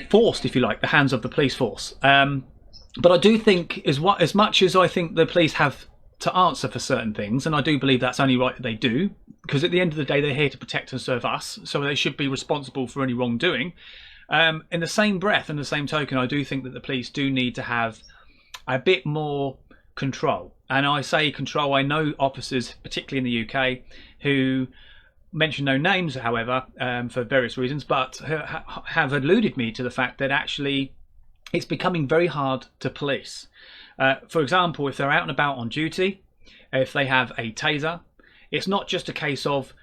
S3: forced, if you like, the hands of the police force. But I do think, as much as I think the police have to answer for certain things, and I do believe that's only right that they do, because at the end of the day they're here to protect and serve us, so they should be responsible for any wrongdoing. In the same breath and the same token, I do think that the police do need to have a bit more control. And I say control, I know officers, particularly in the UK, who mention no names, however, for various reasons, but have alluded me to the fact that actually it's becoming very hard to police. For example, if they're out and about on duty, if they have a taser, it's not just a case of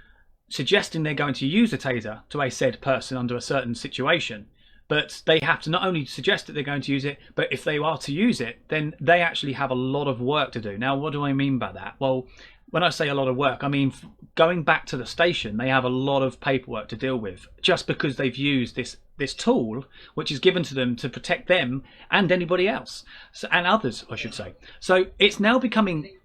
S3: suggesting they're going to use a taser to a said person under a certain situation, but they have to not only suggest that they're going to use it, but if they are to use it, then they actually have a lot of work to do. Now, what do I mean by that? Well, when I say a lot of work, I mean going back to the station, they have a lot of paperwork to deal with, just because they've used this tool, which is given to them to protect them and anybody else, and others, I should say. So it's now becoming.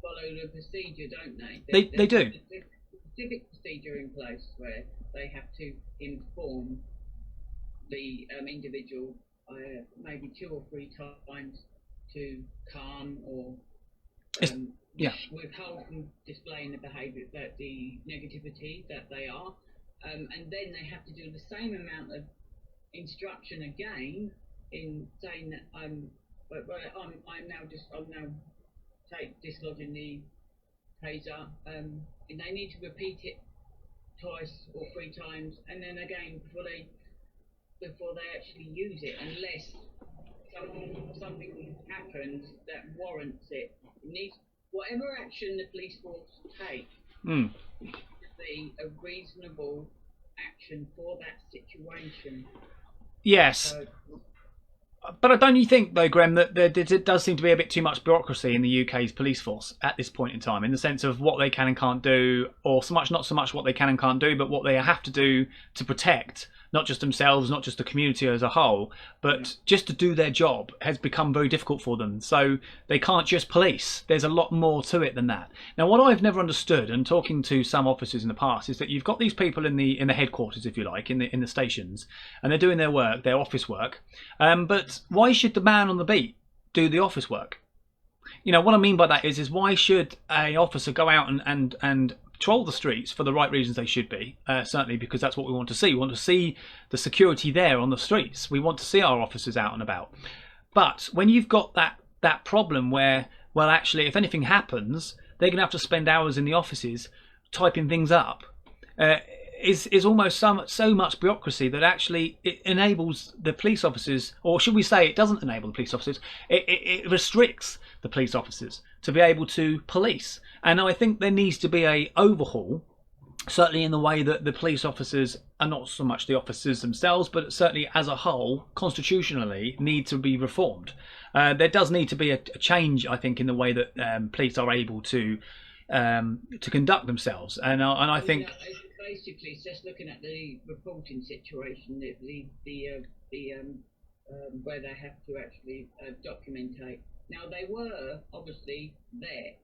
S12: Follow the procedure, don't they?
S3: They do.
S12: There's a specific procedure in place where they have to inform the individual maybe 2 or 3 times to calm or withhold from displaying the behaviour, that the negativity that they are, and then they have to do the same amount of instruction again in saying that I'm now dislodging the taser, and they need to repeat it 2 or 3 times, and then again before they actually use it, unless something happens that warrants it. It needs, whatever action the police force take to be a reasonable action for that situation.
S3: Yes. But don't you think, though, Graham, that there does seem to be a bit too much bureaucracy in the UK's police force at this point in time, in the sense of what they can and can't do, or not so much what they can and can't do, but what they have to do to protect not just themselves, not just the community as a whole, but just to do their job has become very difficult for them. So they can't just police. There's a lot more to it than that. Now, what I've never understood, and talking to some officers in the past, is that you've got these people in the headquarters, if you like, in the stations, and they're doing their work, their office work. But why should the man on the beat do the office work? You know, what I mean by that is why should a officer go out and patrol the streets for the right reasons they should be, certainly because that's what we want to see. We want to see the security there on the streets. We want to see our officers out and about. But when you've got that problem where, well, actually, if anything happens, they're going to have to spend hours in the offices typing things up, is almost so much bureaucracy that actually it enables the police officers, or should we say it doesn't enable the police officers, it restricts the police officers to be able to police. And I think there needs to be a overhaul, certainly in the way that the police officers are not so much the officers themselves, but certainly as a whole, constitutionally, need to be reformed. There does need to be a change, I think, in the way that police are able to conduct themselves. And I think
S12: basically it's just looking at the reporting situation, where they have to actually documentate. Now they were obviously there,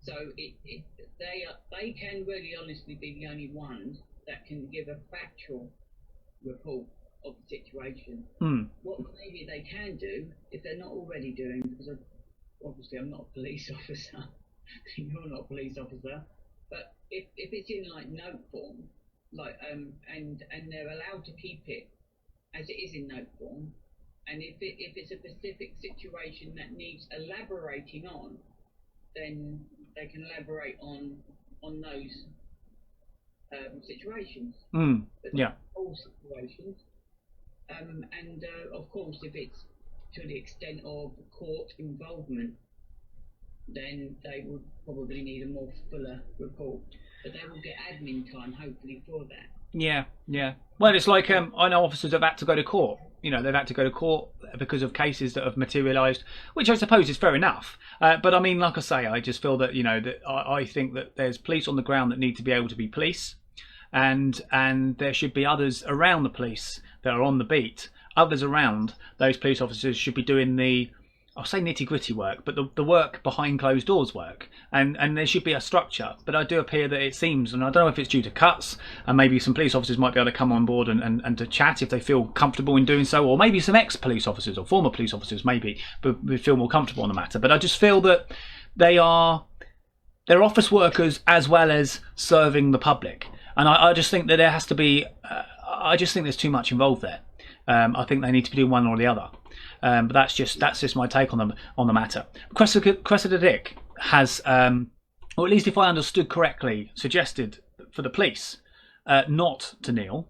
S12: so they can really honestly be the only ones that can give a factual report of the situation. What maybe they can do, if they're not already doing, because obviously I'm not a police officer, you're not a police officer, but if it's in like note form, like and they're allowed to keep it as it is in note form, and if it's a specific situation that needs elaborating on, then they can elaborate on those situations.
S3: Yeah.
S12: All situations. And of course, if it's to the extent of court involvement, then they would probably need a more fuller report. But they will get admin time, hopefully, for that.
S3: Yeah. Well, it's like I know officers have had to go to court. You know, they've had to go to court because of cases that have materialised, which I suppose is fair enough. But I mean, like I say, I just feel that, you know, that I think that there's police on the ground that need to be able to be police, and there should be others around the police that are on the beat. Others around those police officers should be doing the, I'll say nitty-gritty work, but the work behind closed doors work, and there should be a structure. But I do appear that it seems, and I don't know if it's due to cuts, and maybe some police officers might be able to come on board and to chat if they feel comfortable in doing so, or maybe some ex-police officers or former police officers maybe but we feel more comfortable on the matter. But I just feel that they're office workers as well as serving the public, and I just think that there has to be. I just think there's too much involved there. I think they need to be doing one or the other. But that's just my take on the matter. Cressida Dick has, or at least if I understood correctly, suggested for the police not to kneel.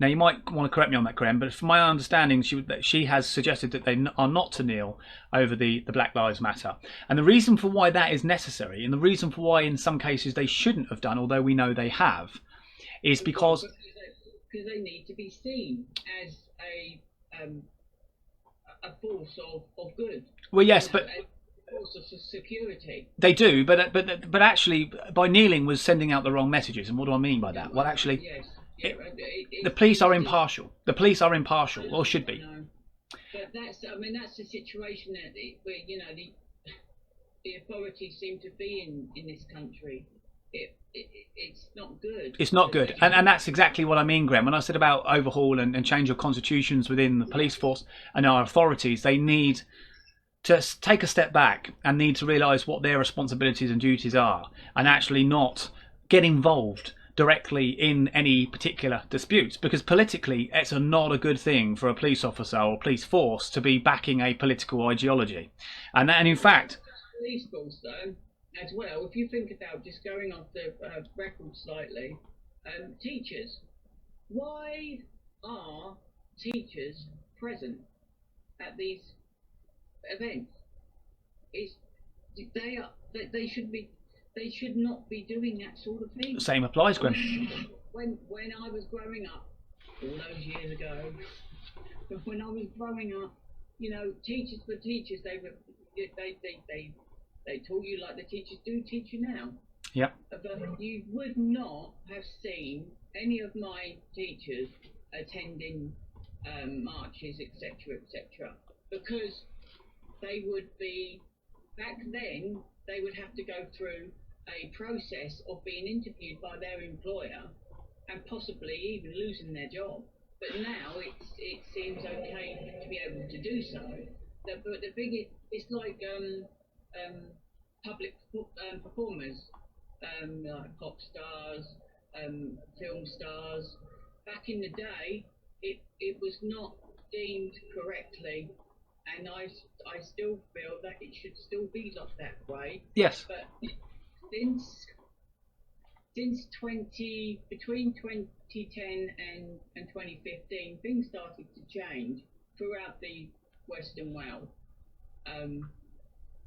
S3: Now you might want to correct me on that, Graham, but from my understanding, she has suggested that they are not to kneel over the Black Lives Matter. And the reason for why that is necessary, and the reason for why in some cases they shouldn't have done, although we know they have, is because
S12: they need to be seen as a force of good.
S3: Well, yes, but
S12: a force of security.
S3: They do, but actually, by kneeling was sending out the wrong messages. And what do I mean by that? Well, actually,
S12: yes.
S3: The police are impartial. The police are impartial, or should be.
S12: But that's the situation that where the authorities seem to be in this country. It's not good.
S3: It's not good, and that's exactly what I mean, Graham. When I said about overhaul and change of constitutions within the police force and our authorities, they need to take a step back and need to realise what their responsibilities and duties are, and actually not get involved directly in any particular disputes, because politically it's not a good thing for a police officer or police force to be backing a political ideology, and in fact,
S12: police force though. As well, if you think about, just going off the record slightly, teachers. Why are teachers present at these events? They should not be doing that sort of thing.
S3: Same applies, Graham.
S12: When I was growing up, all those years ago, when I was growing up, teachers were teachers. They taught you like the teachers do teach you now.
S3: Yep.
S12: But you would not have seen any of my teachers attending marches, etc., etc. Because they would be, back then, they would have to go through a process of being interviewed by their employer and possibly even losing their job. But now it seems okay to be able to do so. But the biggest, it's like public performers, like pop stars, film stars. Back in the day, it was not deemed correctly, and I still feel that it should still be like that way.
S3: Yes.
S12: But since between 2010 and 2015, things started to change throughout the Western world.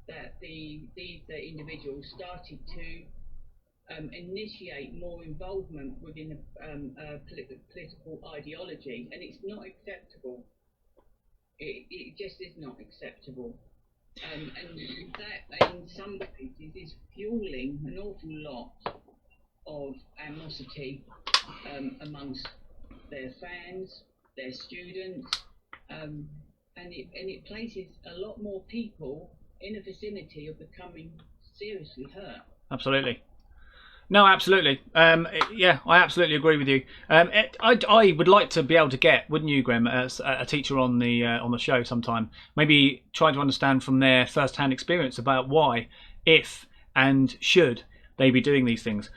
S12: That these individuals started to initiate more involvement within a political ideology, and it's not acceptable. It just is not acceptable. And that, in some cases, is fueling an awful lot of animosity amongst their fans, their students, and it places a lot more people in the vicinity of becoming seriously hurt.
S3: Absolutely. No, absolutely. Yeah, I absolutely agree with you. I would like to be able to get, wouldn't you, Grem, a teacher on the show sometime? Maybe try to understand from their first-hand experience about why, if, and should they be doing these things.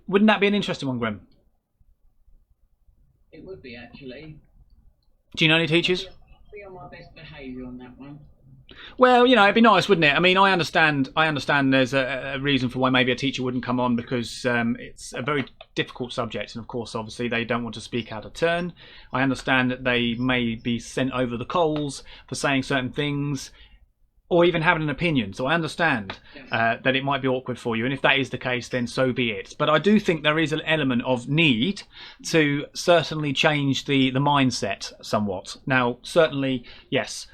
S3: Wouldn't that be an interesting one, Grem?
S12: It would be, actually.
S3: Do you know any teachers?
S12: I'll be on my best behaviour on that one.
S3: Well, it'd be nice, wouldn't it? I mean, I understand there's a reason for why maybe a teacher wouldn't come on, because it's a very difficult subject, and of course, obviously, they don't want to speak out of turn. I understand that they may be sent over the coals for saying certain things, or even having an opinion. So I understand that it might be awkward for you, and if that is the case, then so be it. But I do think there is an element of need to certainly change the mindset somewhat. Now, certainly, yes,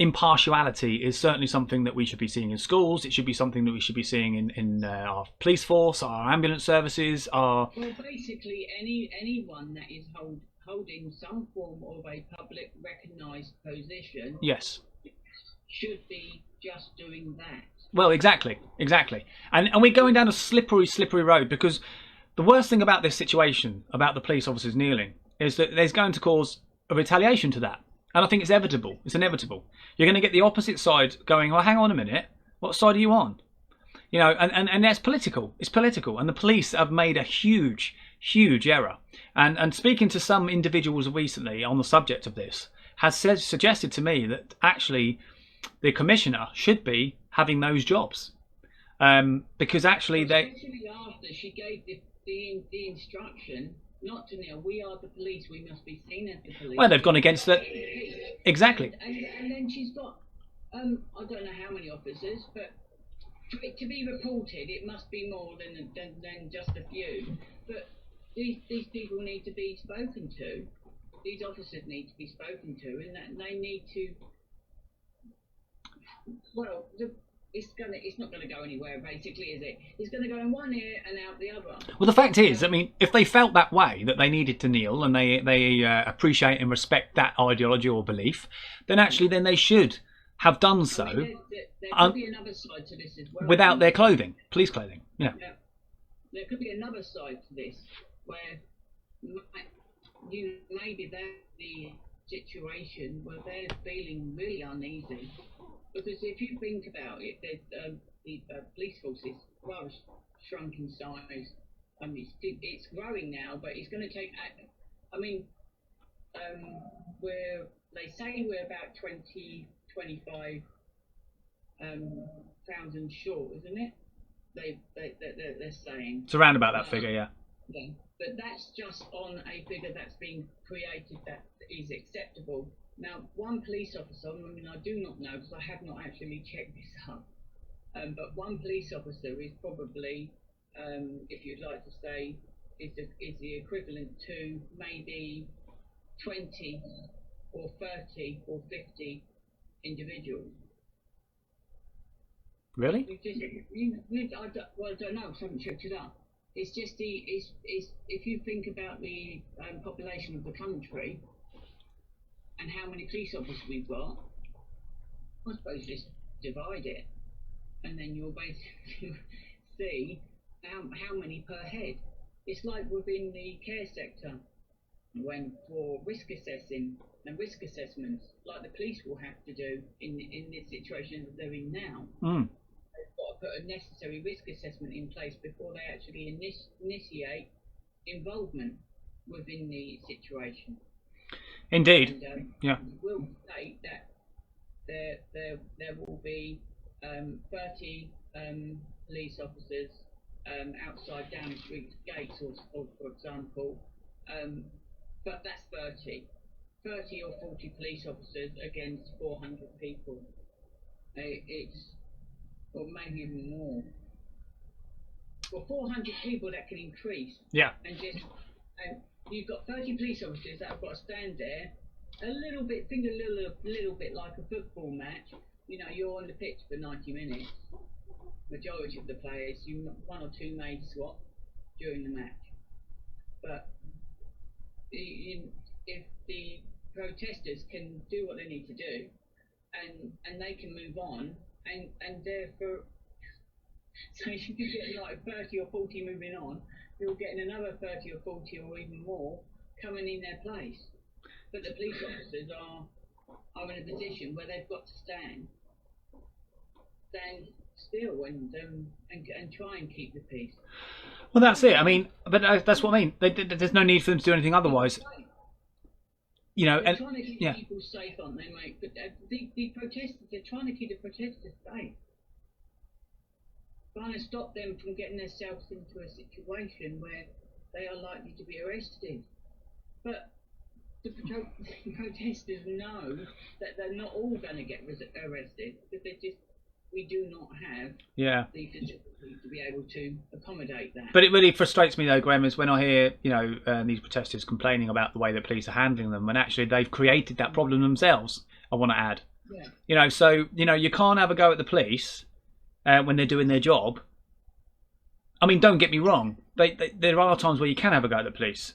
S3: impartiality is certainly something that we should be seeing in schools. It should be something that we should be seeing in our police force, our ambulance services, our...
S12: Well, basically, anyone that is holding some form of a public recognised position...
S3: Yes.
S12: ...should be just doing that.
S3: Well, exactly. And we're going down a slippery road, because the worst thing about this situation, about the police officers kneeling, is that there's going to cause a retaliation to that. And I think it's inevitable. You're going to get the opposite side going, well, hang on a minute, what side are you on? And that's political. It's political. And the police have made a huge error. And speaking to some individuals recently on the subject of this, has suggested to me that actually the commissioner should be having those jobs. Because actually
S12: Especially after she gave the instruction not to kneel. We are the police. We must be seen as the police.
S3: Well, they've gone against that. Exactly.
S12: And then she's got, I don't know how many officers, but for it to be reported, it must be more than just a few. But these people need to be spoken to. These officers need to be spoken to, and that they need to. Well, it's not going to go anywhere, basically, is it? It's going to go in one ear and out the other.
S3: Well, the fact is, I mean, if they felt that way, that they needed to kneel, and they appreciate and respect that ideology or belief, then they should have done so.
S12: I mean, there could be another side to this as well.
S3: Without their clothing, police clothing. Yeah.
S12: There could be another side to this, where maybe that's the situation where they're feeling really uneasy. Because if you think about it, the police force is rather shrunk in size. I mean, it's growing now, but it's going to take. I mean, they say we're about 25,000 short, isn't it? They're saying.
S3: It's around about that figure, yeah.
S12: Yeah, but that's just on a figure that's been created that is acceptable. Now, one police officer, I mean, I do not know because I have not actually checked this up, but one police officer is probably, if you'd like to say, is the equivalent to maybe 20 or 30 or 50 individuals.
S3: Really?
S12: I don't know, I haven't checked it up. It's just it's if you think about the population of the country and how many police officers we've got, I suppose just divide it, and then you'll basically see how many per head. It's like within the care sector, when for risk assessing and risk assessments, like the police will have to do in this situation that they're in now. They've got to put a necessary risk assessment in place before they actually initiate involvement within the situation.
S3: Indeed.
S12: And,
S3: yeah.
S12: We'll state that there will be 30 police officers outside Downing Street gates, or for example, but that's 30 or 40 police officers against 400 people. It's, or maybe even more. Well, 400 people that can increase.
S3: Yeah.
S12: And you've got 30 police officers that have got to stand there a little bit, think a little bit like a football match. You know, you're on the pitch for 90 minutes. Majority of the players, one or two may swap during the match. But if the protesters can do what they need to do, and they can move on, and therefore, so if you get like 30 or 40 moving on, you're getting another 30 or 40 or even more coming in their place. But the police officers are in a position where they've got to stand still and try and keep the peace.
S3: Well, that's it. I mean, but that's what I mean. There's no need for them to do anything otherwise. You know,
S12: they're trying to keep people safe, aren't they, mate? But the protesters, they're trying to keep the protesters safe. Trying to stop them from getting themselves into a situation where they are likely to be arrested. But the protesters know that they're not all going to get arrested, because we do not have the facility to be able to accommodate that.
S3: But it really frustrates me though, Graham, is when I hear, you know, these protesters complaining about the way the police are handling them, when actually they've created that problem themselves, I want to add.
S12: Yeah.
S3: You know, so, you know, you can't have a go at the police when they're doing their job. I mean, don't get me wrong. There are times where you can have a go at the police.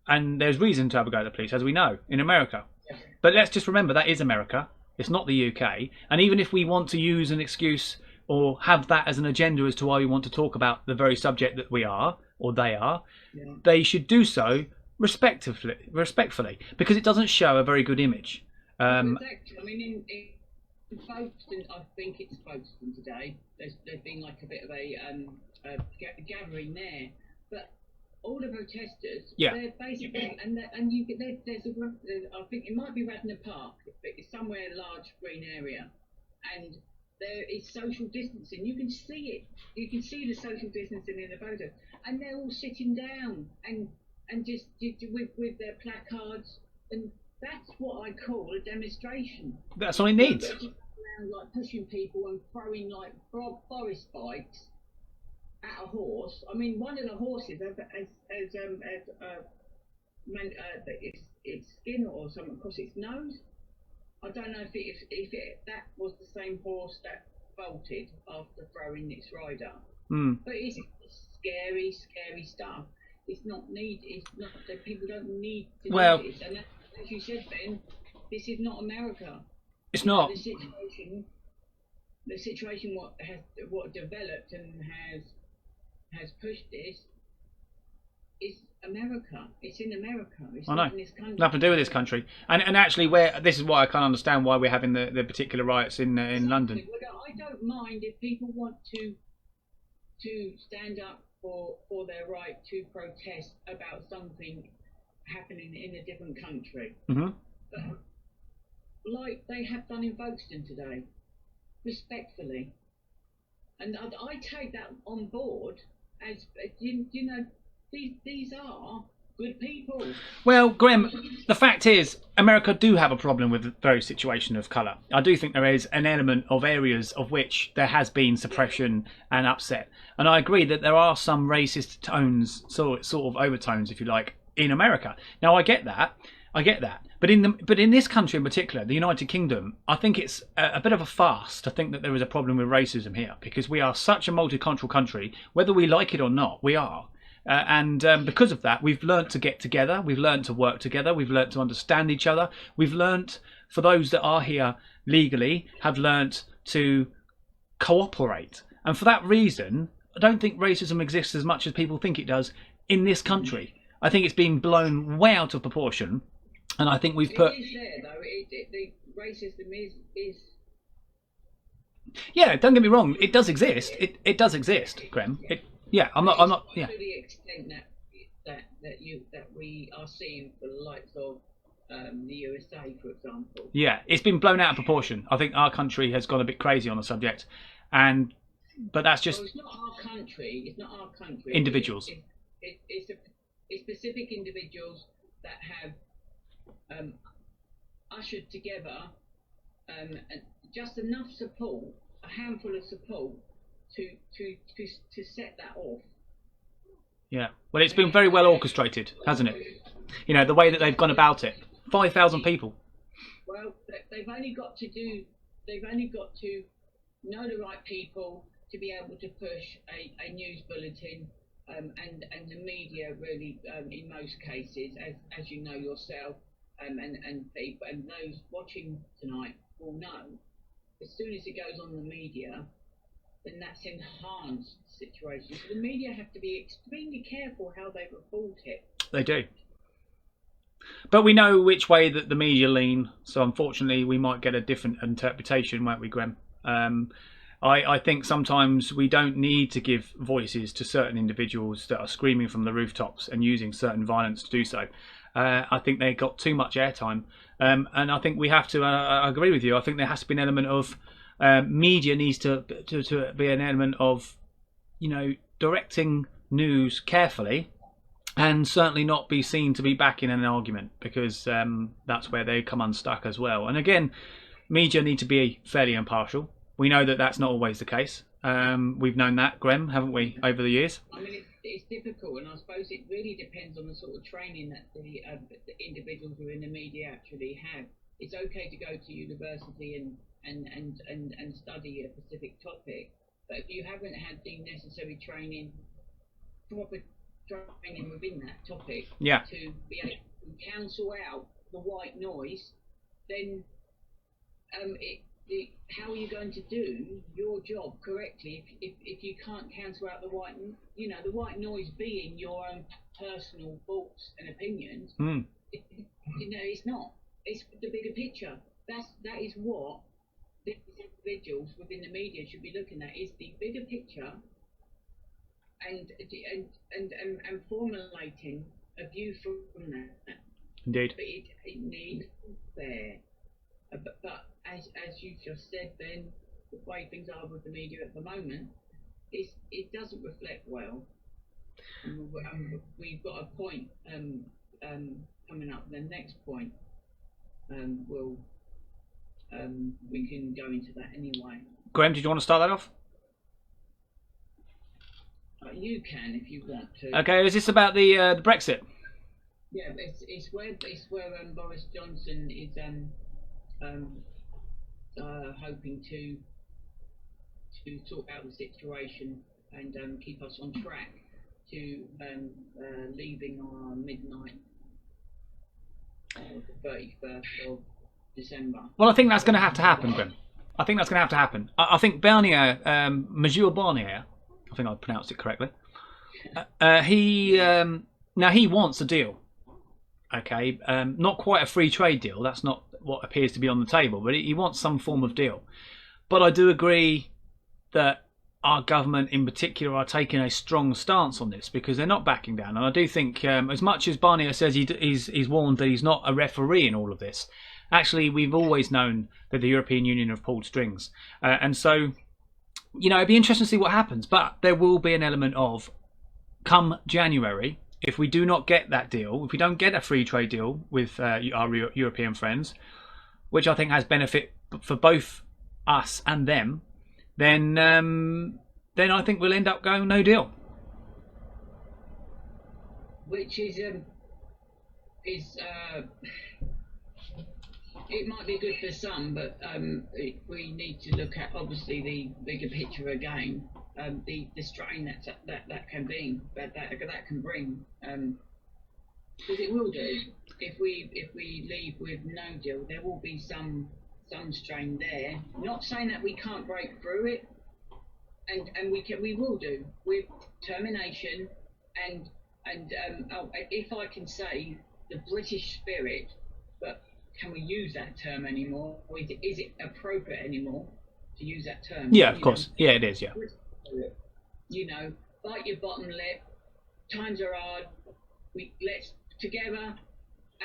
S3: And there's reason to have a go at the police, as we know, in America. Yeah. But let's just remember, that is America. It's not the UK. And even if we want to use an excuse or have that as an agenda as to why we want to talk about the very subject that we are, or they are, they should do so respectfully, because it doesn't show a very good image.
S12: Exactly. I mean, in Folkestone, I think it's Folkestone today, there's been like a bit of a gathering there. But all the protesters, they're basically, and you get there's I think it might be Radnor Park, but it's somewhere large green area, and there is social distancing. You can see it. You can see the social distancing in the photo, and they're all sitting down and just with their placards, and that's what I call a demonstration.
S3: That's what it needs.
S12: Around, like pushing people and throwing like forest spikes at a horse. I mean, one of the horses has its skin or something across its nose. I don't know if that was the same horse that bolted after throwing its rider. But it's scary stuff. It's not that people don't need to do this. And as you said, Ben, this is not America.
S3: It's not.
S12: The situation what developed and has pushed this is America. It's in America. It's not in this country.
S3: Nothing to do with this country. And actually, where this is why I can't understand why we're having the particular riots in London.
S12: I don't mind if people want to stand up for their right to protest about something happening in a different country.
S3: Mm-hmm.
S12: But, like they have done in Folkestone today, respectfully. And I take that on board as, you know, these are good people.
S3: Well, Graham, the fact is, America do have a problem with the very situation of colour. I do think there is an element of areas of which there has been suppression and upset. And I agree that there are some racist tones, sort of overtones, if you like, in America. Now, I get that. But in this country in particular, the United Kingdom, I think it's a bit of a farce to think that there is a problem with racism here, because we are such a multicultural country, whether we like it or not, we are. And because of that, we've learnt to get together, we've learnt to work together, we've learnt to understand each other, we've learnt, for those that are here legally, have learnt to cooperate. And for that reason, I don't think racism exists as much as people think it does in this country. I think it's been blown way out of proportion, and I think we've put...
S12: It is there, though. The racism is...
S3: Yeah, don't get me wrong, it does exist. It does exist, Grem. I'm not. Yeah.
S12: To the extent that we are seeing for the likes of the USA, for example.
S3: Yeah, it's been blown out of proportion. I think our country has gone a bit crazy on the subject, but that's just.
S12: Well, it's not our country. It's not our country.
S3: Individuals.
S12: It's specific individuals that have ushered together just enough support, a handful of support, to set that off.
S3: Yeah, well, it's been very well orchestrated, hasn't it? You know, the way that they've gone about it. 5,000 people.
S12: Well, they've only got to know the right people to be able to push a news bulletin, and the media really, in most cases, as you know yourself, and those watching tonight will know. As soon as it goes on the media, then that's enhanced the situation. So the media have to be extremely careful how they report it.
S3: They do. But we know which way that the media lean, so unfortunately we might get a different interpretation, won't we, Grem? I think sometimes we don't need to give voices to certain individuals that are screaming from the rooftops and using certain violence to do so. I think they got too much airtime, and I think we have to. I agree with you. I think there has to be an element of media needs to be an element of, you know, directing news carefully, and certainly not be seen to be backing an argument, because that's where they come unstuck as well. And again, media need to be fairly impartial. We know that that's not always the case. We've known that, Grem, haven't we, over the years?
S12: I mean, it's difficult, and I suppose it really depends on the sort of training that the individuals who are in the media actually have. It's okay to go to university and study a specific topic, but if you haven't had the necessary training, proper training within that topic,
S3: yeah,
S12: to be able to cancel out the white noise, then how are you going to do your job correctly if you can't cancel out the white noise being your own personal thoughts and opinions? It's not. It's the bigger picture. That is what the individuals within the media should be looking at, is the bigger picture, and formulating a view from that.
S3: Indeed.
S12: But it needs fair. But as you just said, Ben, the way things are with the media at the moment, it doesn't reflect well. And we've got a point coming up. The next point, we can go into that anyway.
S3: Graham, did you want to start that off?
S12: You can if you want to.
S3: Okay, is this about the Brexit?
S12: Yeah, it's where Boris Johnson is hoping to sort out the situation and keep us on track to leaving on midnight the 31st of December.
S3: Well, I think that's going to have to happen, Grim. I think that's going to have to happen. I think Barnier, Monsieur Barnier, I think I pronounced it correctly. Now he wants a deal. Okay, not quite a free trade deal. That's not what appears to be on the table, but he wants some form of deal. But I do agree that our government in particular are taking a strong stance on this, because they're not backing down. And I do think, as much as Barnier says he's warned that he's not a referee in all of this, actually we've always known that the European Union have pulled strings. And so, you know, it'd be interesting to see what happens. But there will be an element of, come January, if we do not get that deal, if we don't get a free trade deal with our European friends, which I think has benefit for both us and them, then I think we'll end up going no deal.
S12: Which is it might be good for some, but we need to look at obviously the bigger picture again. the strain that can bring, that can bring, because it will do. If we leave with no deal, there will be some strain there. Not saying that we can't break through it, and we will do with determination and if I can say the British spirit, but can we use that term anymore? Or is it appropriate anymore to use that term?
S3: Yeah, of course. Yeah, it is. Yeah.
S12: You know, bite your bottom lip. Times are hard. Let's together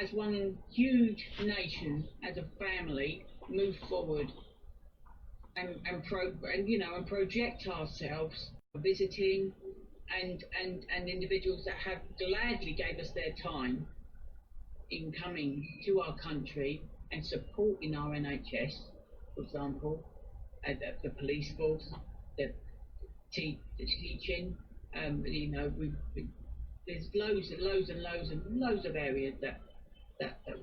S12: as one huge nation, as a family, move forward and project ourselves, visiting and individuals that have gladly gave us their time in coming to our country and supporting our NHS, for example, the police force, the teaching. There's loads of areas that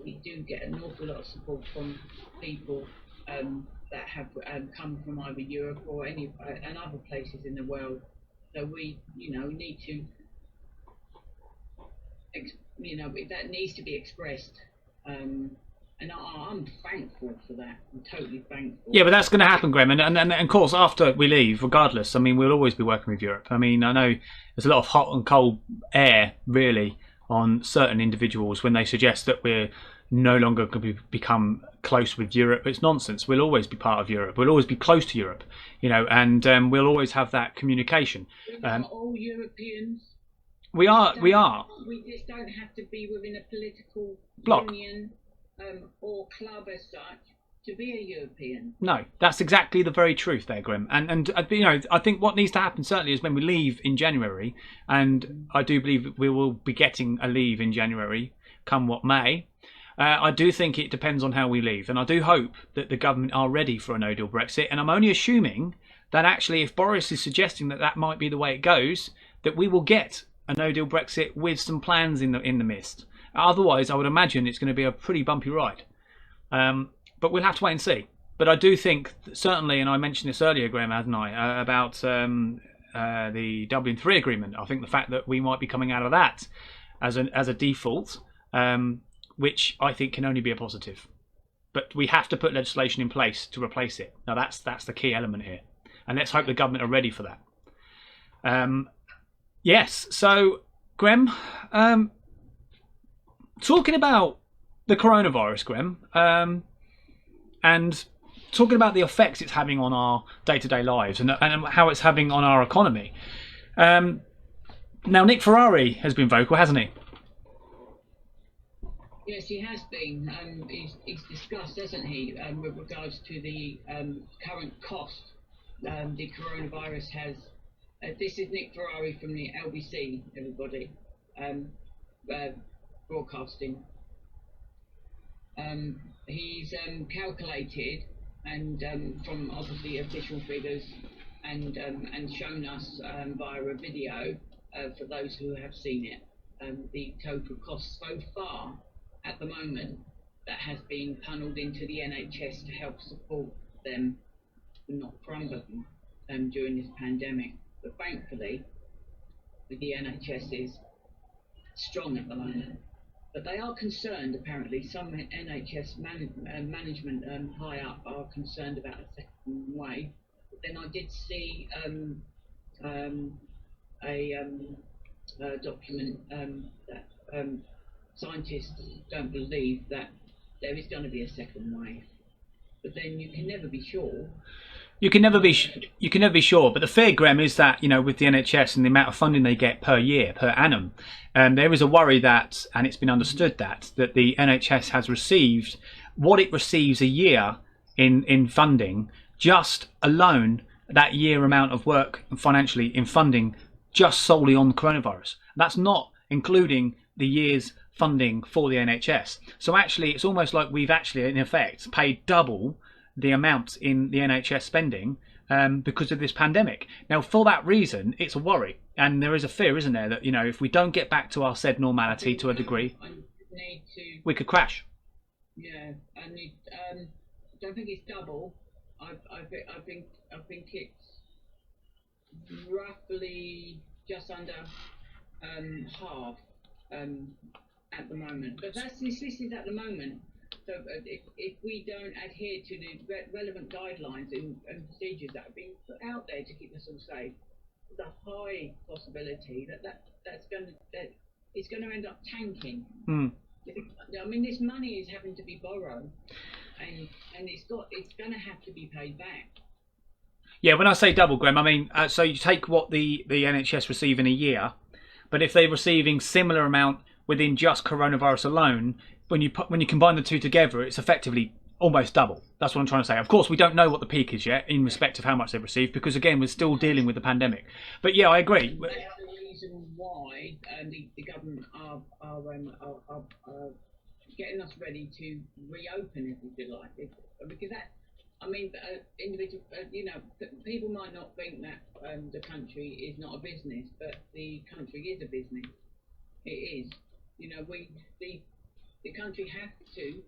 S12: we do get an awful lot of support from people that have come from either Europe or and other places in the world. So we, need to, that needs to be expressed. And I'm thankful for that. I'm totally thankful.
S3: Yeah, but that's going to happen, Graham. And of course, after we leave, regardless, I mean, we'll always be working with Europe. I mean, I know there's a lot of hot and cold air, really, on certain individuals when they suggest that we're no longer going to become close with Europe. It's nonsense. We'll always be part of Europe. We'll always be close to Europe, and we'll always have that communication.
S12: We're all Europeans.
S3: We are.
S12: We just don't have to be within a political
S3: bloc.
S12: Union or club as such to be a European.
S3: No, that's exactly the very truth there, Graham. And I think what needs to happen certainly is when we leave in January, and I do believe we will be getting a leave in January, come what may. I do think it depends on how we leave, and I do hope that the government are ready for a no-deal Brexit. And I'm only assuming that actually, if Boris is suggesting that might be the way it goes, that we will get a no-deal Brexit with some plans in the midst. Otherwise, I would imagine it's going to be a pretty bumpy ride. But we'll have to wait and see. But I do think, certainly, and I mentioned this earlier, Graham, hadn't I, about the Dublin 3 agreement. I think the fact that we might be coming out of that as a default, which I think can only be a positive. But we have to put legislation in place to replace it. Now, that's the key element here. And let's hope the government are ready for that. Yes, so, Graham, talking about the coronavirus, Graham, and talking about the effects it's having on our day-to-day lives and how it's having on our economy. Now, Nick Ferrari has been vocal, hasn't he?
S12: Yes, he has been. He's discussed, hasn't he, with regards to the current cost the coronavirus has. This is Nick Ferrari from the LBC, everybody, broadcasting. He's calculated and from obviously official figures and shown us via a video for those who have seen it, the total cost so far at the moment that has been funneled into the NHS to help support them not crumble during this pandemic. But thankfully, the NHS is strong at the moment. But they are concerned, apparently, some NHS management high up are concerned about a second wave. But then I did see a document that scientists don't believe that there is going to be a second wave. But then you can never be sure.
S3: You can never be sure, but the fear, Graham, is that with the NHS and the amount of funding they get per year, per annum, there is a worry that, and it's been understood that the NHS has received what it receives a year in funding, just alone that year amount of work financially in funding, just solely on the coronavirus. That's not including the year's funding for the NHS. So actually, it's almost like we've actually, in effect, paid double the amount in the NHS spending because of this pandemic. Now, for that reason, it's a worry, and there is a fear, isn't there, that if we don't get back to our said normality to a degree, we could crash.
S12: Yeah, I don't think it's double. I think it's roughly just under half at the moment. But this is at the moment. So if we don't adhere to the relevant guidelines and procedures that have been put out there to keep us all safe, there's a high possibility that it's going to end up tanking. I mean, this money is having to be borrowed, and it's going to have to be paid back.
S3: Yeah, when I say double, Grem, I mean so you take what the NHS receive in a year, but if they're receiving similar amount within just coronavirus alone, when you combine the two together, it's effectively almost double. That's what I'm trying to say. Of course, we don't know what the peak is yet in respect of how much they've received, because again, we're still dealing with the pandemic. But yeah, I agree.
S12: That's the reason why the government are getting us ready to reopen it, if you like, because that. I mean, individual. People might not think that the country is not a business, but the country is a business. It is. The country has to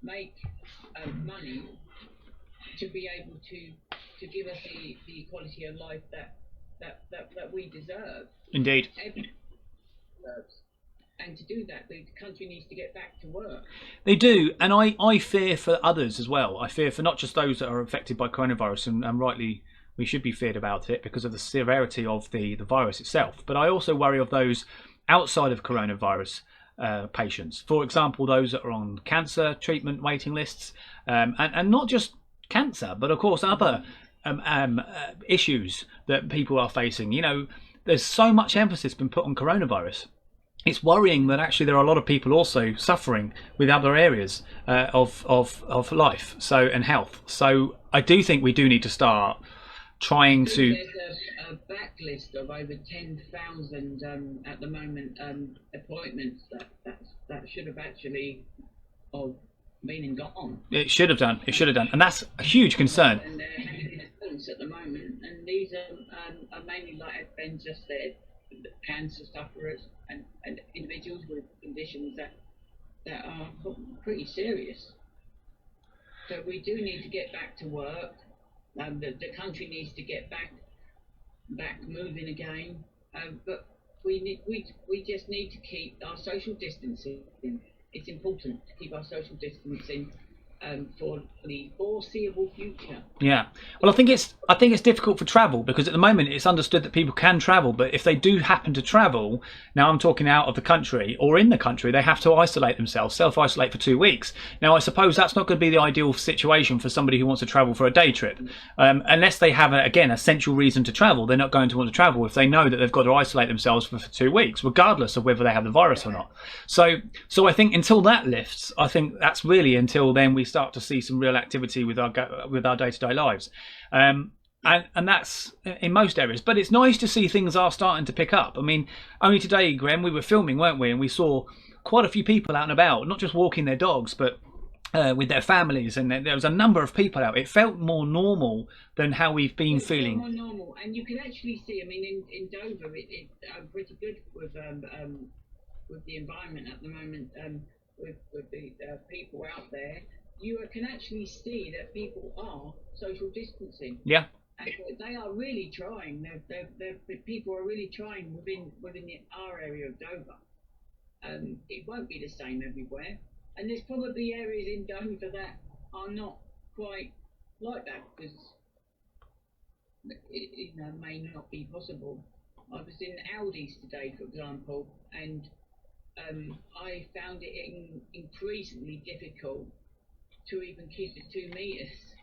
S12: make money to be able to give us the quality of life that we deserve.
S3: Indeed.
S12: Everyone deserves. And to do that, the country needs to get back to work.
S3: They do, and I fear for others as well. I fear for not just those that are affected by coronavirus, and rightly we should be feared about it because of the severity of the virus itself. But I also worry of those outside of coronavirus patients. For example, those that are on cancer treatment waiting lists, and not just cancer, but of course other issues that people are facing. There's so much emphasis been put on coronavirus. It's worrying that actually there are a lot of people also suffering with other areas of life, and health. So I do think we do need to start trying to.
S12: There's a backlist of over 10,000 at the moment appointments that should have actually been and gone.
S3: It should have done, and that's a huge concern.
S12: And they're having appointments at the moment, and these are mainly, like Ben just said, cancer sufferers and individuals with conditions that are pretty serious. So we do need to get back to work. The country needs to get back moving again. But we just need to keep our social distancing. It's important to keep our social distancing for the foreseeable future.
S3: Yeah, well, I think it's difficult for travel, because at the moment it's understood that people can travel, but if they do happen to travel, now I'm talking out of the country or in the country, they have to isolate themselves, self-isolate for 2 weeks. Now, I suppose that's not going to be the ideal situation for somebody who wants to travel for a day trip, unless they have an essential reason to travel. They're not going to want to travel if they know that they've got to isolate themselves for 2 weeks, regardless of whether they have the virus or not. So I think until that lifts, I think that's really until then we start to see some real activity with our day-to-day lives, and that's in most areas. But it's nice to see things are starting to pick up. I mean, only today, Graham, we were filming, weren't we, and we saw quite a few people out and about, not just walking their dogs, but with their families, and there was a number of people out. It felt more normal than how we've been feeling.
S12: More normal, and you can actually see. I mean, in Dover, it's pretty good with the environment at the moment. With the people out there, you can actually see that people are social distancing.
S3: Yeah.
S12: And they are really trying. People are really trying within our area of Dover. It won't be the same everywhere, and there's probably areas in Dover that are not quite like that, because it may not be possible. I was in Aldi's today, for example, and I found it increasingly difficult to even keep the 2 meters.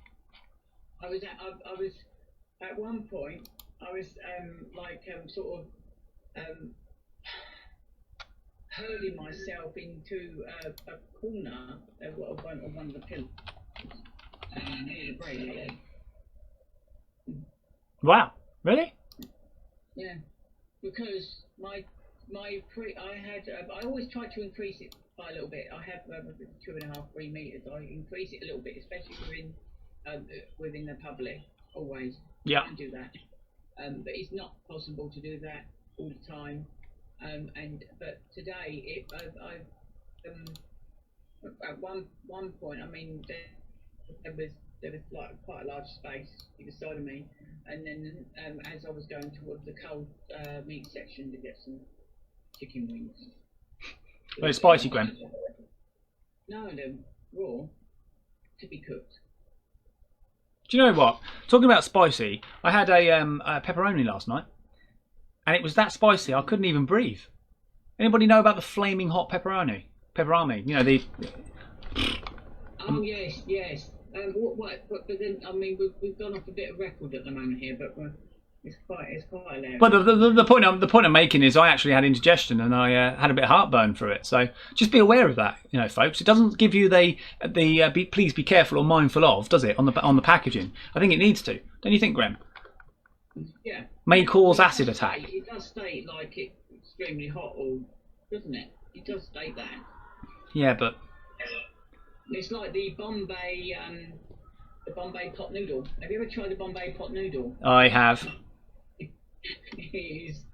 S12: I was at one point sort of hurling myself into a corner of one of the pillars. Near the break.
S3: Wow, really?
S12: Yeah, because I always try to increase it by a little bit. I have 2.5-3 meters. I increase it a little bit, especially within the public. Always.
S3: Yeah.
S12: I can do that. But it's not possible to do that all the time. But today, at one point, I mean, there there was like quite a large space either side of me, and then as I was going towards the cold meat section to get some chicken wings.
S3: Very spicy, Graham.
S12: No, they're raw, to be cooked.
S3: Do you know what? Talking about spicy, I had a pepperoni last night, and it was that spicy I couldn't even breathe. Anybody know about the flaming hot pepperoni? Pepperami, you know the.
S12: Oh yes. But then I mean we've gone off a bit of record at the moment here, but it's quite hilarious.
S3: But the point I'm making is I actually had indigestion and I had a bit of heartburn through it. So just be aware of that, you know, folks. It doesn't give you the please be careful or mindful of, does it? On the packaging, I think it needs to. Don't you think, Graham?
S12: Yeah.
S3: May cause acid attack.
S12: It does state like it's extremely hot, or doesn't it? It does state that.
S3: Yeah, but.
S12: It's like the Bombay pot noodle. Have you ever tried the Bombay pot noodle?
S3: I have.
S12: It is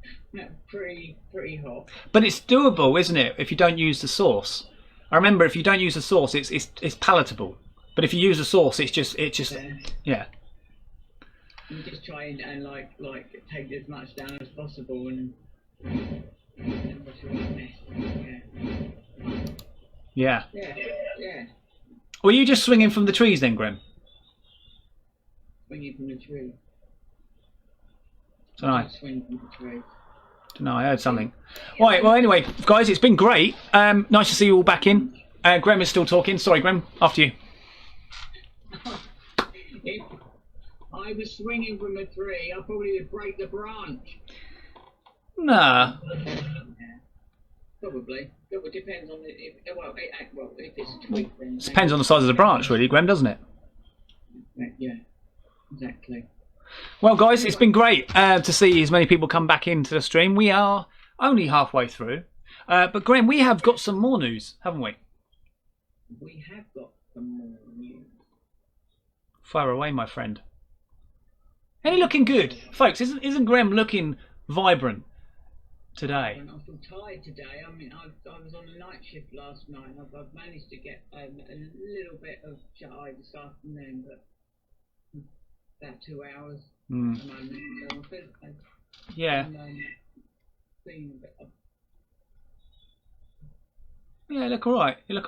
S12: pretty hot.
S3: But it's doable, isn't it? If you don't use the sauce. I remember if you don't use the sauce, it's palatable. But if you use the sauce, it's just yeah.
S12: You just try and like take as much down as possible and what's your mess?
S3: Yeah.
S12: Yeah.
S3: Were you just swinging from the trees then, Graham?
S12: Swinging from the tree.
S3: Tonight.
S12: Swinging from the tree.
S3: No, I heard something. Right, well, anyway, guys, it's been great. Nice to see you all back in. Graham is still talking. Sorry, Graham, after you.
S12: If I was swinging from a tree, I probably would break the branch.
S3: Nah.
S12: Probably. It depends on if it's a twig, then.
S3: It depends on the size of the branch, really, Graham, doesn't it?
S12: Yeah, exactly.
S3: Well, guys, it's been great to see as many people come back into the stream. We are only halfway through. But, Graham, we have got some more news, haven't we?
S12: We have got some more news.
S3: Fire away, my friend. Ain't he looking good? Folks, isn't Graham looking vibrant today?
S12: I feel tired today. I mean, I was on a night shift last night. I've managed to get a little bit of shut-eye this afternoon, but about 2 hours at the moment. So
S3: Yeah.
S12: Feeling a bit of...
S3: Yeah, you look all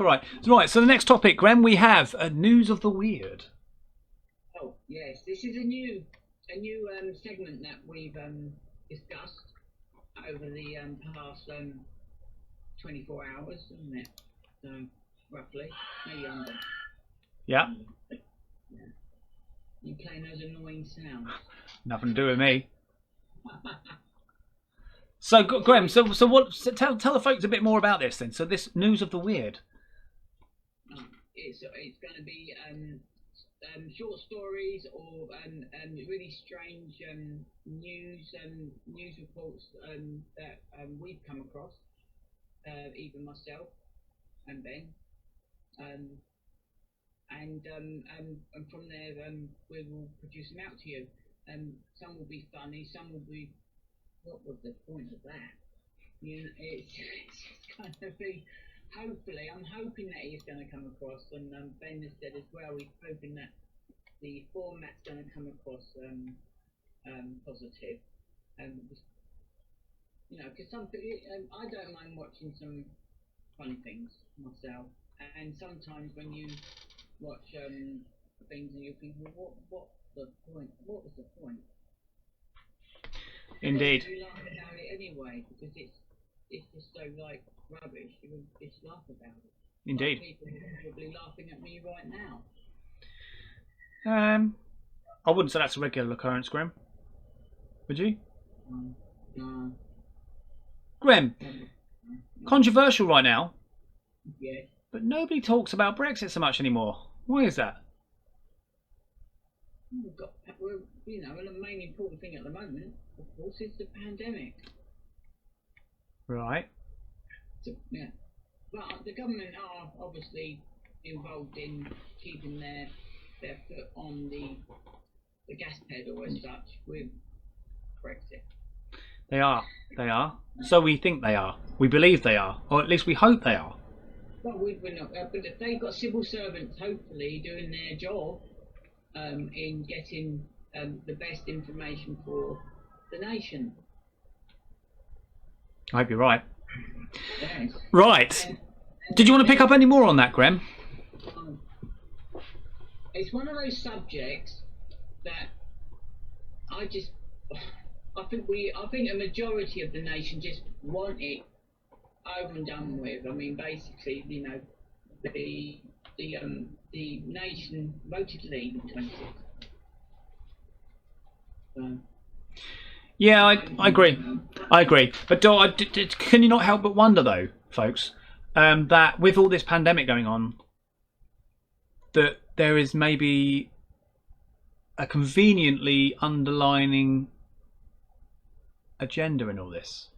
S3: right. Right, so the next topic, Graham, we have news of the weird.
S12: Oh, yes. This is a new segment that we've discussed over the past 24 hours, isn't it? So, roughly, maybe under.
S3: Yeah.
S12: You playing those annoying sounds.
S3: Nothing to do with me. So, Graham, so what? So tell the folks a bit more about this then. So, this news of the weird.
S12: It's going to be short stories or really strange news reports that we've come across, even myself and Ben, and from there we will produce them out to you. Some will be funny, some will be. What was the point of that? You know, it's going to be. Hopefully, I'm hoping that he's going to come across, and Ben has said as well. He's hoping that the format's going to come across positive, you know, because I don't mind watching some funny things myself, and sometimes when you watch things and you think, well, what's the point? What was the point?
S3: Indeed.
S12: You laugh about it anyway because it's just so like rubbish. You would just laugh about it.
S3: Indeed.
S12: Like people are probably laughing at me right now.
S3: I wouldn't say that's a regular occurrence, Graham. Would you?
S12: No.
S3: Graham, controversial right now.
S12: Yeah.
S3: But nobody talks about Brexit so much anymore. Why is that?
S12: Well, you know, the main important thing at the moment, of course, is the pandemic.
S3: Right.
S12: So, yeah. But the government are obviously involved in keeping their foot on the gas pedal as such with Brexit.
S3: They are. So we think they are. We believe they are. Or at least we hope they are.
S12: Well, we're not. But if they've got civil servants, hopefully, doing their job, in getting the best information for the nation.
S3: I hope you're right.
S12: Yes.
S3: Right. Did you want to pick up any more on that, Grem?
S12: It's one of those subjects that I think a majority of the nation just want it over and done with. I mean, basically, you know, the nation voted to leave in 26. So.
S3: Yeah, I agree. I agree. But can you not help but wonder, though, folks, that with all this pandemic going on, that there is maybe a conveniently underlining agenda in all this?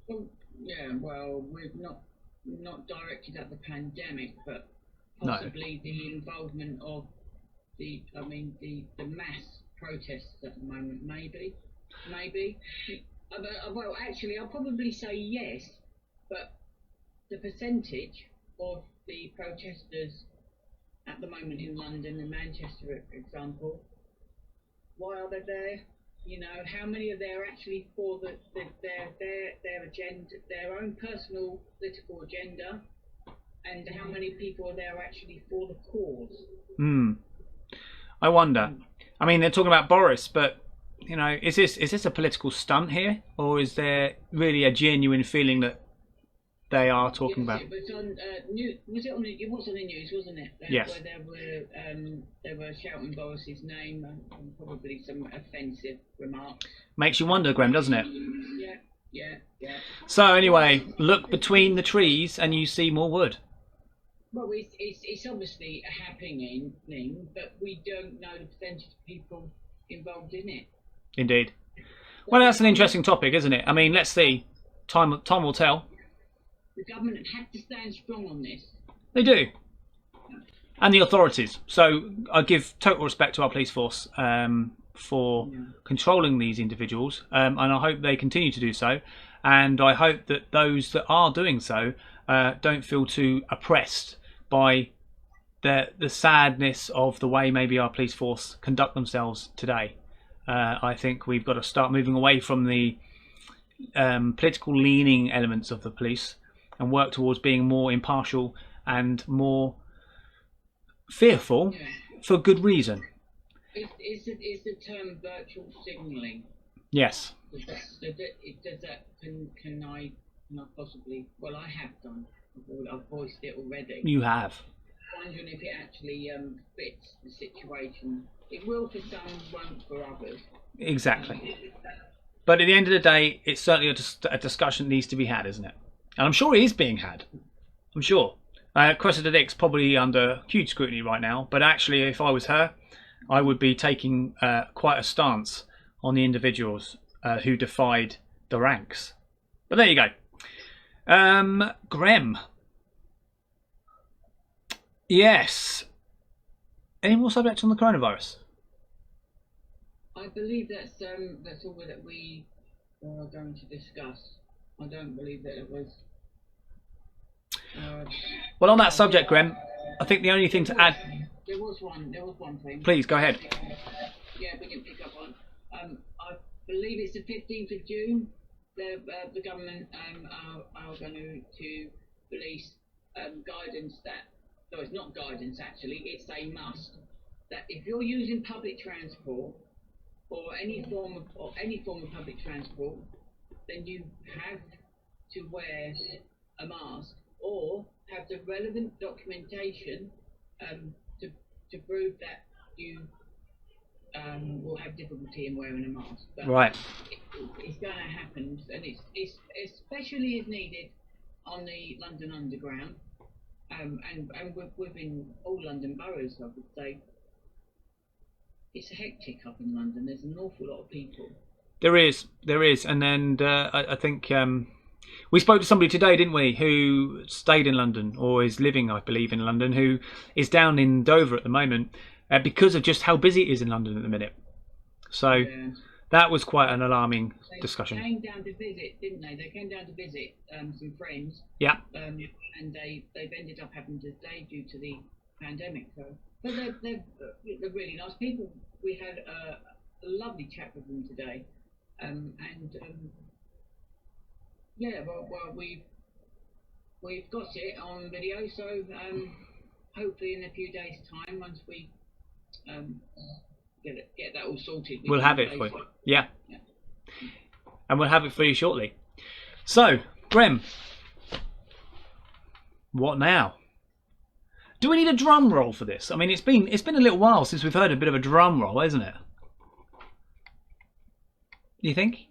S12: Well, yeah, well, we're not directed at the pandemic, but possibly the involvement of the mass protests at the moment, maybe. Well, actually, I'll probably say yes, but the percentage of the protesters at the moment in London and Manchester, for example, why are they there? You know, how many are there actually for their agenda, their own personal political agenda, and how many people are there actually for the cause?
S3: I wonder. I mean, they're talking about Boris, but you know, is this a political stunt here, or is there really a genuine feeling that they are talking about?
S12: It was on it was on the news, wasn't it?
S3: Yes.
S12: Where they were shouting Boris's name and probably some offensive remarks.
S3: Makes you wonder, Graham, doesn't it?
S12: Yeah.
S3: So anyway, look between the trees and you see more wood.
S12: Well, it's obviously a happening thing, but we don't know the percentage of people involved in it.
S3: Indeed. Well, that's an interesting topic, isn't it? I mean, let's see. Time will tell.
S12: The government have to stand strong on this.
S3: They do. And the authorities. So I give total respect to our police force for controlling these individuals, and I hope they continue to do so. And I hope that those that are doing so don't feel too oppressed by the sadness of the way maybe our police force conduct themselves today. I think we've got to start moving away from the political leaning elements of the police and work towards being more impartial and more fearful for good reason.
S12: Is the term virtual signalling?
S3: Yes.
S12: Can I possibly? Well, I have done. I've voiced it already.
S3: You have.
S12: Wondering if it actually fits the situation. It will for some, won't for others.
S3: Exactly. But at the end of the day, it's certainly a discussion that needs to be had, isn't it? And I'm sure it is being had. I'm sure. Cressida Dick's probably under huge scrutiny right now, but actually, if I was her, I would be taking quite a stance on the individuals who defied the ranks. But there you go. Grem. Yes. Any more subjects on the coronavirus?
S12: I believe that's all that we are going to discuss. I don't believe that it was.
S3: Well, on that subject, Grem, I think the only thing to add.
S12: There was one thing.
S3: Please go ahead.
S12: Yeah, we can pick up on. I believe it's the 15th of June. The government are going to release guidance that. No, it's not guidance actually. It's a must that if you're using public transport or any form of public transport, then you have to wear a mask or have the relevant documentation to prove that you will have difficulty in wearing a mask. But
S3: right.
S12: It's going to happen, and it's especially is needed on the London Underground, and within all London boroughs, I would say. It's hectic up in London. There's an awful lot of people.
S3: There is, and then I think we spoke to somebody today, didn't we, who stayed in London or is living, I believe, in London, who is down in Dover at the moment because of just how busy it is in London at the minute. So that was quite an alarming discussion.
S12: They came down to visit, didn't they? They came down to visit some friends.
S3: Yeah.
S12: And they've ended up having to stay due to the pandemic. So But they're really nice people. We had a lovely chat with them today, yeah. Well, we've got it on video, so hopefully in a few days' time, once we get that all sorted,
S3: we'll have it for you. Yeah. And we'll have it for you shortly. So, Grem, what now? Do we need a drum roll for this? I mean, it's been a little while since we've heard a bit of a drum roll, isn't it? Do you think?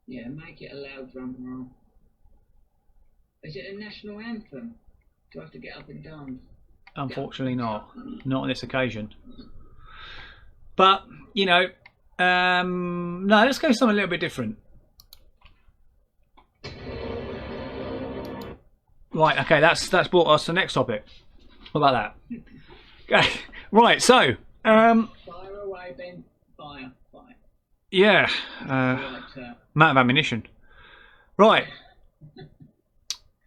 S12: Yeah, make it a loud drum roll. Is it a national anthem? Do I have to get up and dance?
S3: Unfortunately not. Not on this occasion. But, you know, no, let's go something a little bit different. Right, okay, that's brought us to the next topic. What about that? Okay, right, so...
S12: fire away, Ben. Fire.
S3: Yeah, amount of ammunition. Right.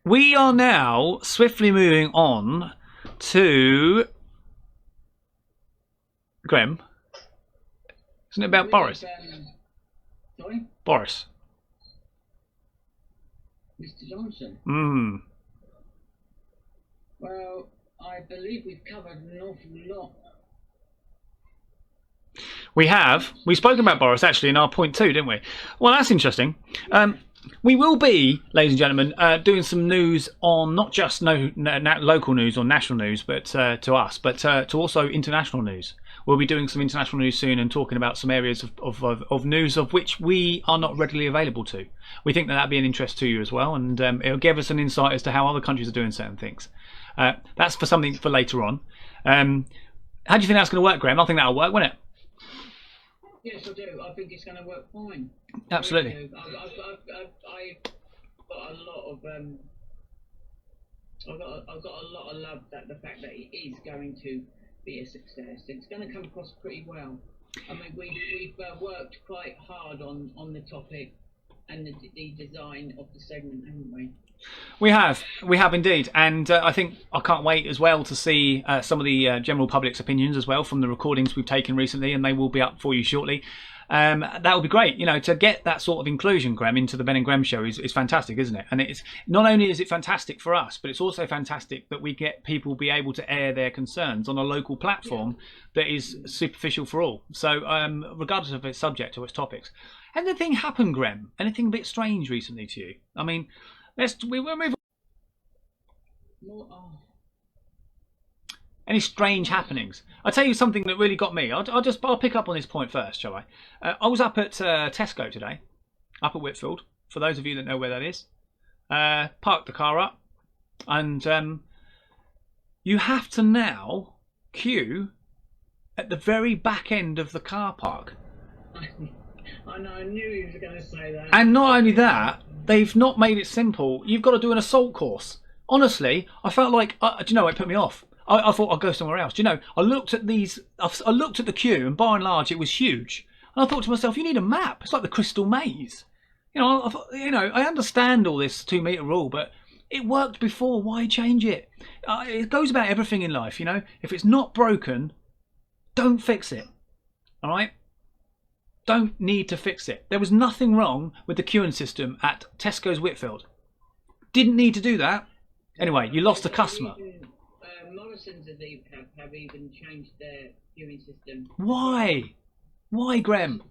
S3: We are now swiftly moving on to... Grem. Isn't it about Boris?
S12: Sorry?
S3: Boris.
S12: Mr. Johnson. Well, I believe we've covered an awful lot.
S3: We have. We've spoken about Boris actually in our point 2, didn't we? Well, that's interesting. We will be, ladies and gentlemen, doing some news on not just local news or national news, but to us, but to also international news. We'll be doing some international news soon and talking about some areas of news of which we are not readily available to. We think that that'd be an interest to you as well, and it'll give us an insight as to how other countries are doing certain things. That's for something for later on. How do you think that's going to work, Graham? I think that'll work, won't it?
S12: Yes, I do. I think it's going to work fine.
S3: Absolutely.
S12: I've got a lot of I've got a lot of love that the fact that it is going to be a success. It's going to come across pretty well. I mean, we've worked quite hard on the topic and the design of the segment, haven't we?
S3: We have indeed, and I think I can't wait as well to see some of the general public's opinions as well from the recordings we've taken recently, and they will be up for you shortly. That would be great, you know, to get that sort of inclusion, Graham, into the Ben and Grem show is fantastic, isn't it? And it's not only is it fantastic for us, but it's also fantastic that we get people be able to air their concerns on a local platform that is superficial for all. So regardless of its subject or its topics. Anything happened, Graham? Anything a bit strange recently to you? I mean, we'll move on. Any strange happenings? I'll tell you something that really got me. I'll pick up on this point first, shall I? I was up at Tesco today, up at Whitfield. For those of you that know where that is, parked the car up, and you have to now queue at the very back end of the car park.
S12: I know. I knew he was going to say that.
S3: And not only that, they've not made it simple. You've got to do an assault course. Honestly, I felt like, do you know, it put me off. I thought I'd go somewhere else. Do you know, I looked at the queue, and by and large, it was huge. And I thought to myself, you need a map. It's like the Crystal Maze. You know, I thought, you know, I understand all this 2 metre rule, but it worked before. Why change it? It goes about everything in life. You know, if it's not broken, don't fix it. All right. Don't need to fix it. There was nothing wrong with the queuing system at Tesco's Whitfield. Didn't need to do that. Anyway, you lost a customer.
S12: Morrison's have even changed their queuing system.
S3: Why? Why, Graham?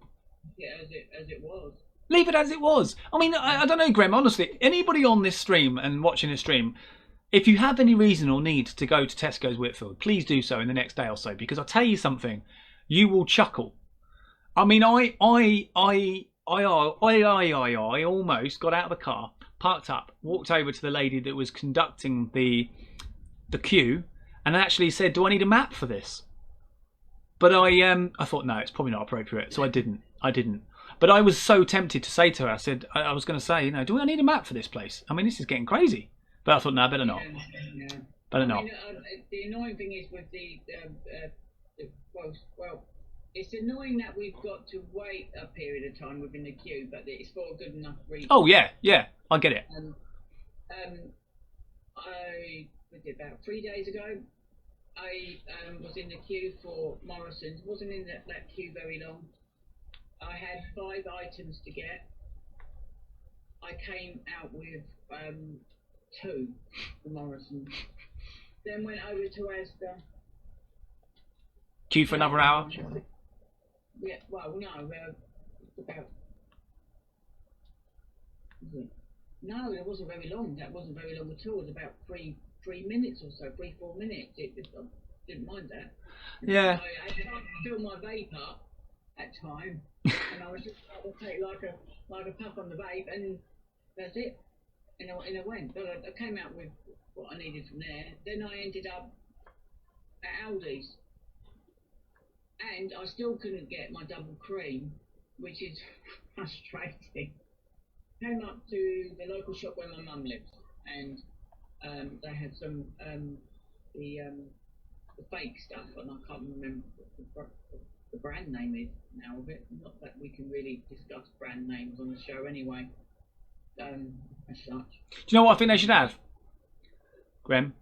S12: Yeah, as it was.
S3: Leave it as it was. I mean, I don't know, Graham, honestly. Anybody on this stream and watching this stream, if you have any reason or need to go to Tesco's Whitfield, please do so in the next day or so, because I'll tell you something, you will chuckle. I mean, I almost got out of the car, parked up, walked over to the lady that was conducting the queue, and actually said, "Do I need a map for this?" But I thought, no, it's probably not appropriate, so I didn't. But I was so tempted to say to her, I was going to say, you know, do I need a map for this place? I mean, this is getting crazy. But I thought, no, better not.
S12: Yeah.
S3: Better not.
S12: The annoying thing is with well, it's annoying that we've got to wait a period of time within the queue, but it's for a good enough reason.
S3: Oh yeah, I get it.
S12: I was it about 3 days ago. I was in the queue for Morrison's. Wasn't in that queue very long. I had 5 items to get. I came out with 2 for Morrison's. Then went over to Asda.
S3: Queue for another hour?
S12: Yeah, well, no, about... No, it wasn't very long. That wasn't very long at all. It was about 3 minutes or so, 3-4 minutes. I didn't mind that.
S3: Yeah.
S12: I had time to fill my vape up at time, and I was just about to take like a puff on the vape, and that's it. And I went. But I came out with what I needed from there. Then I ended up at Aldi's, and I still couldn't get my double cream, which is frustrating. Came up to the local shop where my mum lives, and they had some the fake stuff, and I can't remember what the brand name is now of it. Not that we can really discuss brand names on the show anyway, as such.
S3: Do you know what I think they should have, Grem?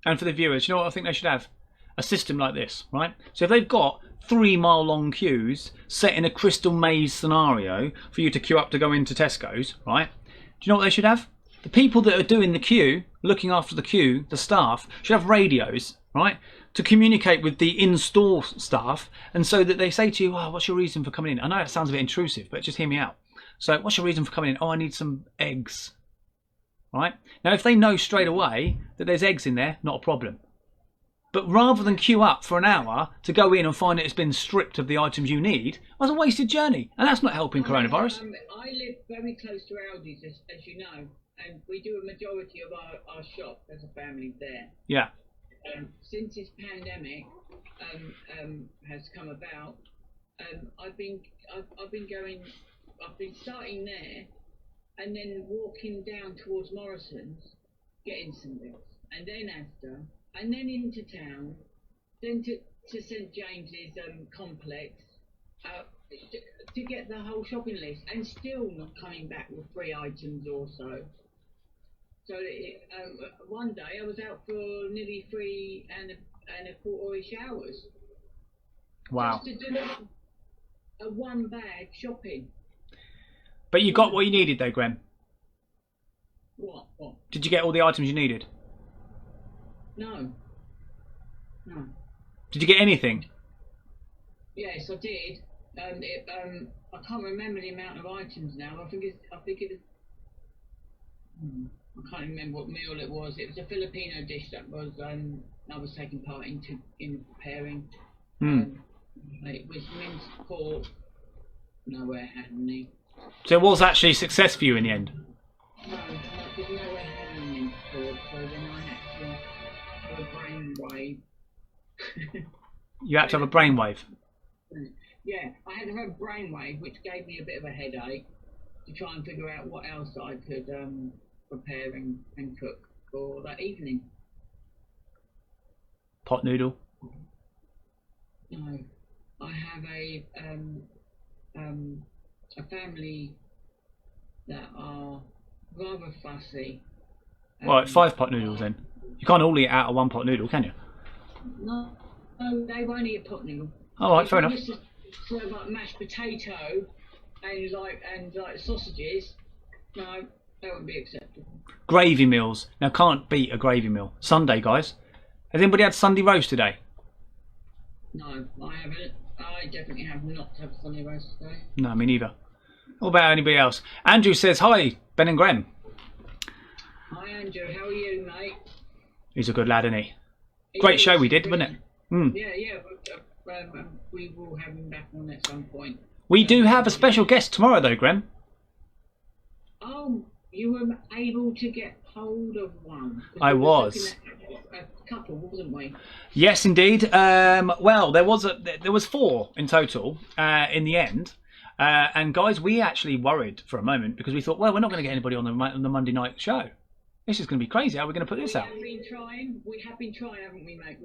S3: And for the viewers, do you know what I think they should have? A system like this, right? So if they've got 3-mile long queues set in a crystal maze scenario for you to queue up to go into Tesco's, right? Do you know what they should have? The people that are doing the queue, looking after the queue, the staff, should have radios, right? To communicate with the in-store staff, and so that they say to you, oh, what's your reason for coming in? I know it sounds a bit intrusive, but just hear me out. So what's your reason for coming in? Oh, I need some eggs, right? Now, if they know straight away that there's eggs in there, not a problem. But rather than queue up for an hour to go in and find that it's been stripped of the items you need, was a wasted journey. And that's not helping coronavirus.
S12: I live very close to Aldi's, as you know, and we do a majority of our shop as a family there.
S3: Yeah.
S12: Since this pandemic has come about, I've been starting there, and then walking down towards Morrison's, getting some bits, and then Asda, and then into town, then to St James's complex, to get the whole shopping list, and still not coming back with 3 items or so. So one day I was out for nearly 3 and a quarter-ish hours.
S3: Wow.
S12: Just to do a 1-bag shopping.
S3: But you got what you needed though, Grem.
S12: What?
S3: Did you get all the items you needed?
S12: No.
S3: Did you get anything?
S12: Yes, I did. I can't remember the amount of items now. I think it was. I can't remember what meal it was. It was a Filipino dish that was I was taking part in preparing. It was minced pork. Nowhere had any.
S3: So it was actually a success for you in the end?
S12: No, because nowhere had any minced pork. So then I had to have a brainwave.
S3: You had to have a brainwave?
S12: Yeah, I had to have a brainwave, which gave me a bit of a headache to try and figure out what else I could prepare and cook for that evening.
S3: Pot noodle?
S12: No, I have a family that are rather fussy.
S3: Right, 5 pot noodles then. You can't all eat out of 1 pot noodle, can you?
S12: No, they won't eat a pot noodle.
S3: All right, fair enough.
S12: If I was to serve like mashed potato and like sausages, no, that wouldn't be acceptable.
S3: Gravy meals. Now, can't beat a gravy meal. Sunday, guys. Has anybody had Sunday roast today?
S12: No, I haven't. I definitely have not had Sunday roast today.
S3: No, me neither. What about anybody else? Andrew says, hi, Ben and Grem.
S12: Hi, Andrew. How are you, mate?
S3: He's a good lad, isn't he? Great show we did, wasn't it?
S12: Yeah. We will have him back on at some point.
S3: We do have a special guest tomorrow, though, Grem.
S12: Oh, you were able to get hold of one.
S3: I was.
S12: A couple, wasn't we?
S3: Yes, indeed. Well, there was 4 in total in the end. And guys, we actually worried for a moment because we thought, well, we're not going to get anybody on the Monday night show. This is going to be crazy. How are we going to put this out?
S12: We have been trying, haven't we, mate?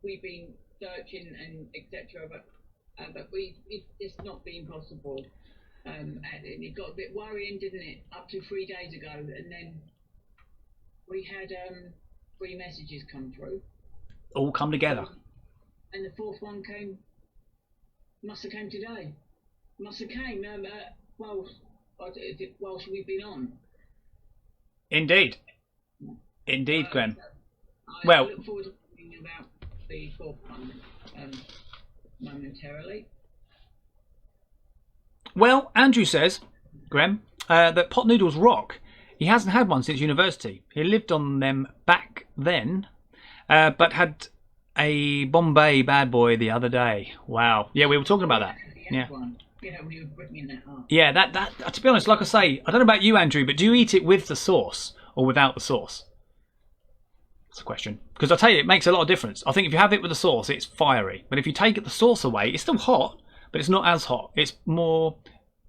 S12: We've been searching and etc. But it's not been possible. And it got a bit worrying, didn't it? Up to 3 days ago, and then we had 3 messages come through.
S3: all come together.
S12: And the fourth one must have came today. Must have came whilst we've been on.
S3: Indeed, Grem.
S12: I look forward to talking about the fourth one momentarily.
S3: Well, Andrew says, Grem, that pot noodles rock. He hasn't had one since university. He lived on them back then, but had a Bombay bad boy the other day. Wow. Yeah, we were talking about that. Yeah.
S12: Yeah, we were bringing that up.
S3: Yeah, that. To be honest, like I say, I don't know about you, Andrew, but do you eat it with the sauce or without the sauce? That's a question. Because I tell you, it makes a lot of difference. I think if you have it with the sauce, it's fiery. But if you take the sauce away, it's still hot, but it's not as hot. It's more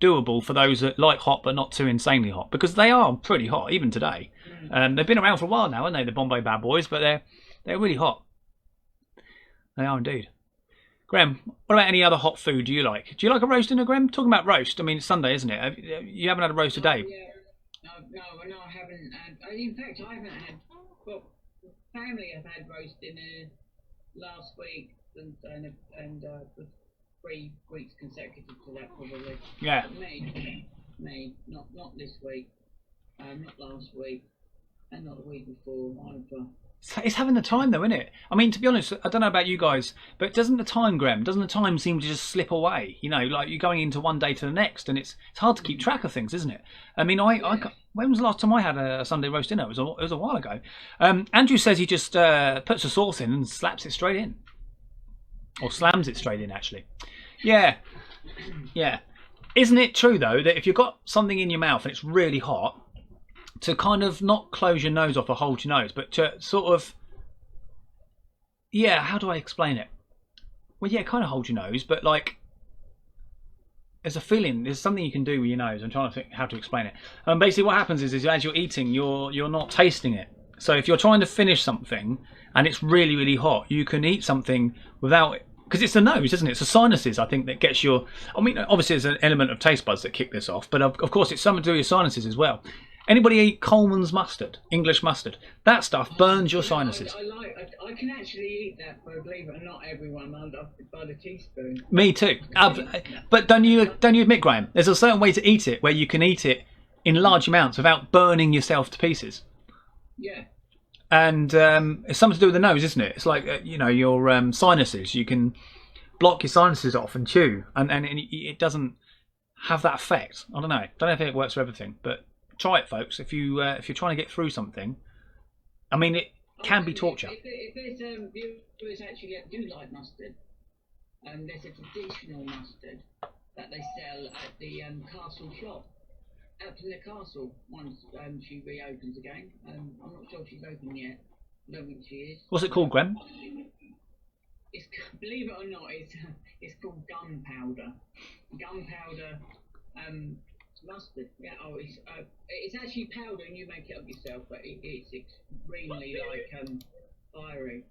S3: doable for those that like hot but not too insanely hot, because they are pretty hot even today. They've been around for a while now, haven't they, the Bombay bad boys? But they're really hot. They are indeed. Grem, what about any other hot food do you like? Do you like a roast dinner, Grem? Talking about roast, I mean, it's Sunday, isn't it? You haven't had a roast today?
S12: Yeah. No, I haven't had. In fact, I haven't had. Well, family have had roast dinner last week and 3 weeks consecutive to that, probably.
S3: Yeah.
S12: But me, not this week, not last week, and not the week before either.
S3: It's having the time though, isn't it? I mean, to be honest, I don't know about you guys, but doesn't the time seem to just slip away? You know, like you're going into one day to the next, and it's hard to keep track of things, isn't it? I mean, when was the last time I had a Sunday roast dinner? It was a while ago. Andrew says he just puts the sauce in and slaps it straight in. Or slams it straight in, actually. Yeah. Isn't it true, though, that if you've got something in your mouth and it's really hot, to kind of not close your nose off or hold your nose, but to sort of, how do I explain it? Well, kind of hold your nose, but like, there's a feeling, there's something you can do with your nose. I'm trying to think how to explain it. Basically what happens is as you're eating, you're not tasting it. So if you're trying to finish something and it's really, really hot, you can eat something without it. Because it's the nose, isn't it? It's the sinuses, I think, that gets your... I mean, obviously there's an element of taste buds that kick this off, but of course it's something to do with your sinuses as well. Anybody eat Coleman's mustard, English mustard? That stuff burns your sinuses.
S12: I can actually eat that, but believe it or not, everyone, by the teaspoon.
S3: Me too. But don't you admit, Graham, there's a certain way to eat it where you can eat it in large amounts without burning yourself to pieces.
S12: Yeah.
S3: And it's something to do with the nose, isn't it? It's like, your sinuses. You can block your sinuses off and chew, and it doesn't have that effect. I don't know. Don't know if it works for everything, but try it, folks. If you're trying to get through something, I mean, it can be torture.
S12: If there's viewers actually that do like mustard, there's a traditional mustard that they sell at the castle shop. Out in the castle once she reopens again. I'm not sure if she's open yet. I don't think she is.
S3: What's it called, Graham?
S12: It's, believe it or not, it's called gunpowder. Gunpowder mustard. Yeah. It's actually powder and you make it up yourself, but it's extremely fiery.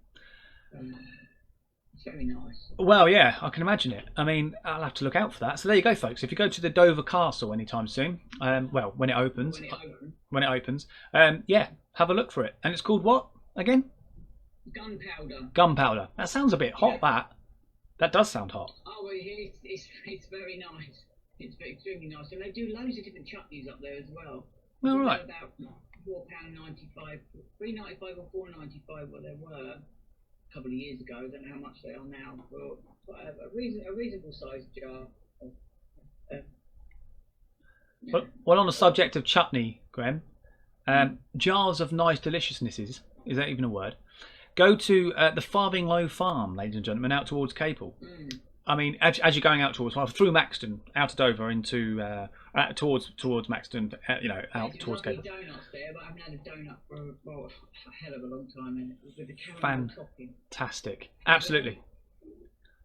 S12: It's very nice.
S3: Well, yeah, I can imagine it. I mean, I'll have to look out for that. So there you go, folks. If you go to the Dover Castle anytime soon, when it opens, have a look for it. And it's called what again?
S12: Gunpowder.
S3: Gunpowder. That sounds a bit hot. That does sound hot.
S12: Oh, well, it's very nice. It's extremely nice, and they do loads of different chutneys up there as well.
S3: All right.
S12: About £4.95, £3.95 or £4.95 what they were. Couple of years ago. I don't know how much they are now, but a reasonable sized jar.
S3: Well, on the subject of chutney, Graham, jars of nice deliciousnesses, is that even a word? Go to the Farthing Low Farm, ladies and gentlemen, out towards Capel. I mean, as you're going out towards, through Maxton, out of Dover into towards Maxton, out towards Capel.
S12: Donuts there, but I haven't had a donut for a hell of a long time, with the caramel topping.
S3: Fantastic, absolutely.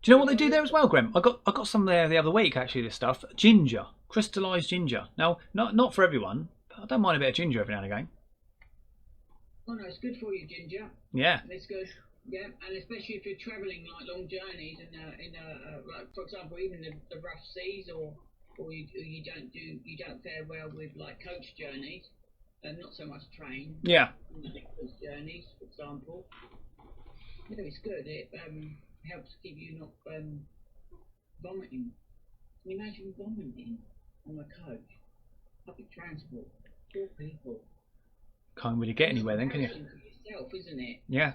S3: Do you know what they do there as well, Graham? I got some there the other week actually. This stuff, ginger, crystallised ginger. Now, not for everyone, but I don't mind a bit of ginger every now and again.
S12: Oh no, it's good for you, ginger.
S3: Yeah.
S12: It's good. Yeah, and especially if you're travelling like long journeys, and like, for example, even the rough seas, or you don't fare well with like coach journeys, and not so much train.
S3: Yeah.
S12: Journeys, for example. You know, it's good. It helps keep you not vomiting. Can you imagine vomiting on a coach? Public transport, 4 people.
S3: Can't really get anywhere then, can you?
S12: For yourself, isn't it?
S3: Yeah.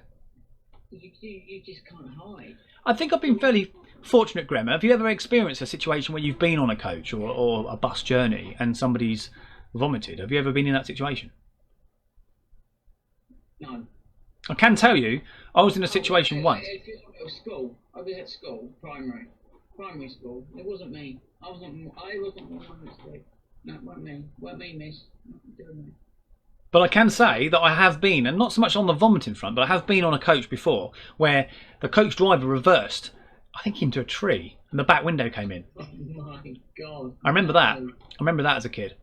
S12: You just can't hide.
S3: I think I've been fairly fortunate, Graham. Have you ever experienced a situation where you've been on a coach or a bus journey and somebody's vomited? Have you ever been in that situation?
S12: No.
S3: I can tell you, I was in a situation once.
S12: School. I was at school, primary school. It wasn't me. I wasn't the one that's sick. No, it wasn't me. Weren't me, miss. Nothing to do with me.
S3: But I can say that I have been, and not so much on the vomiting front, but I have been on a coach before where the coach driver reversed, I think, into a tree, and the back window came in.
S12: Oh my God.
S3: I remember that. I remember that as a kid.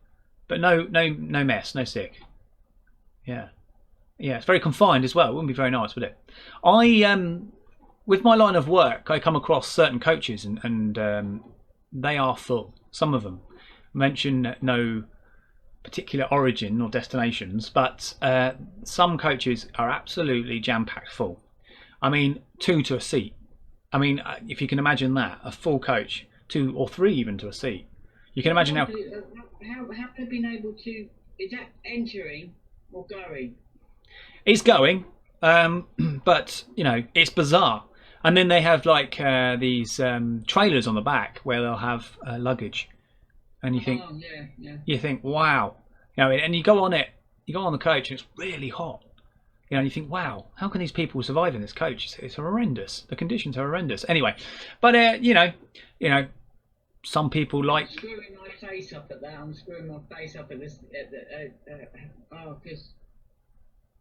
S3: But no mess, no sick. Yeah. Yeah, it's very confined as well. It wouldn't be very nice, would it? With my line of work, I come across certain coaches and they are full. Some of them mention no particular origin or destinations, but some coaches are absolutely jam-packed full. I mean, 2 to a seat. I mean, if you can imagine that, a full coach, 2 or 3 even to a seat. You can imagine how
S12: have they been able to? Is that entering or going?
S3: it's going, but you know, it's bizarre. And then they have like these trailers on the back where they'll have luggage, and you think, you think, wow, you know, and you go on it, you go on the coach, and it's really hot. You know, and you think, wow, how can these people survive in this coach? It's horrendous. The conditions are horrendous. Anyway, but you know, some people like.
S12: I'm screwing my face up at that. I'm screwing my face up at this. Because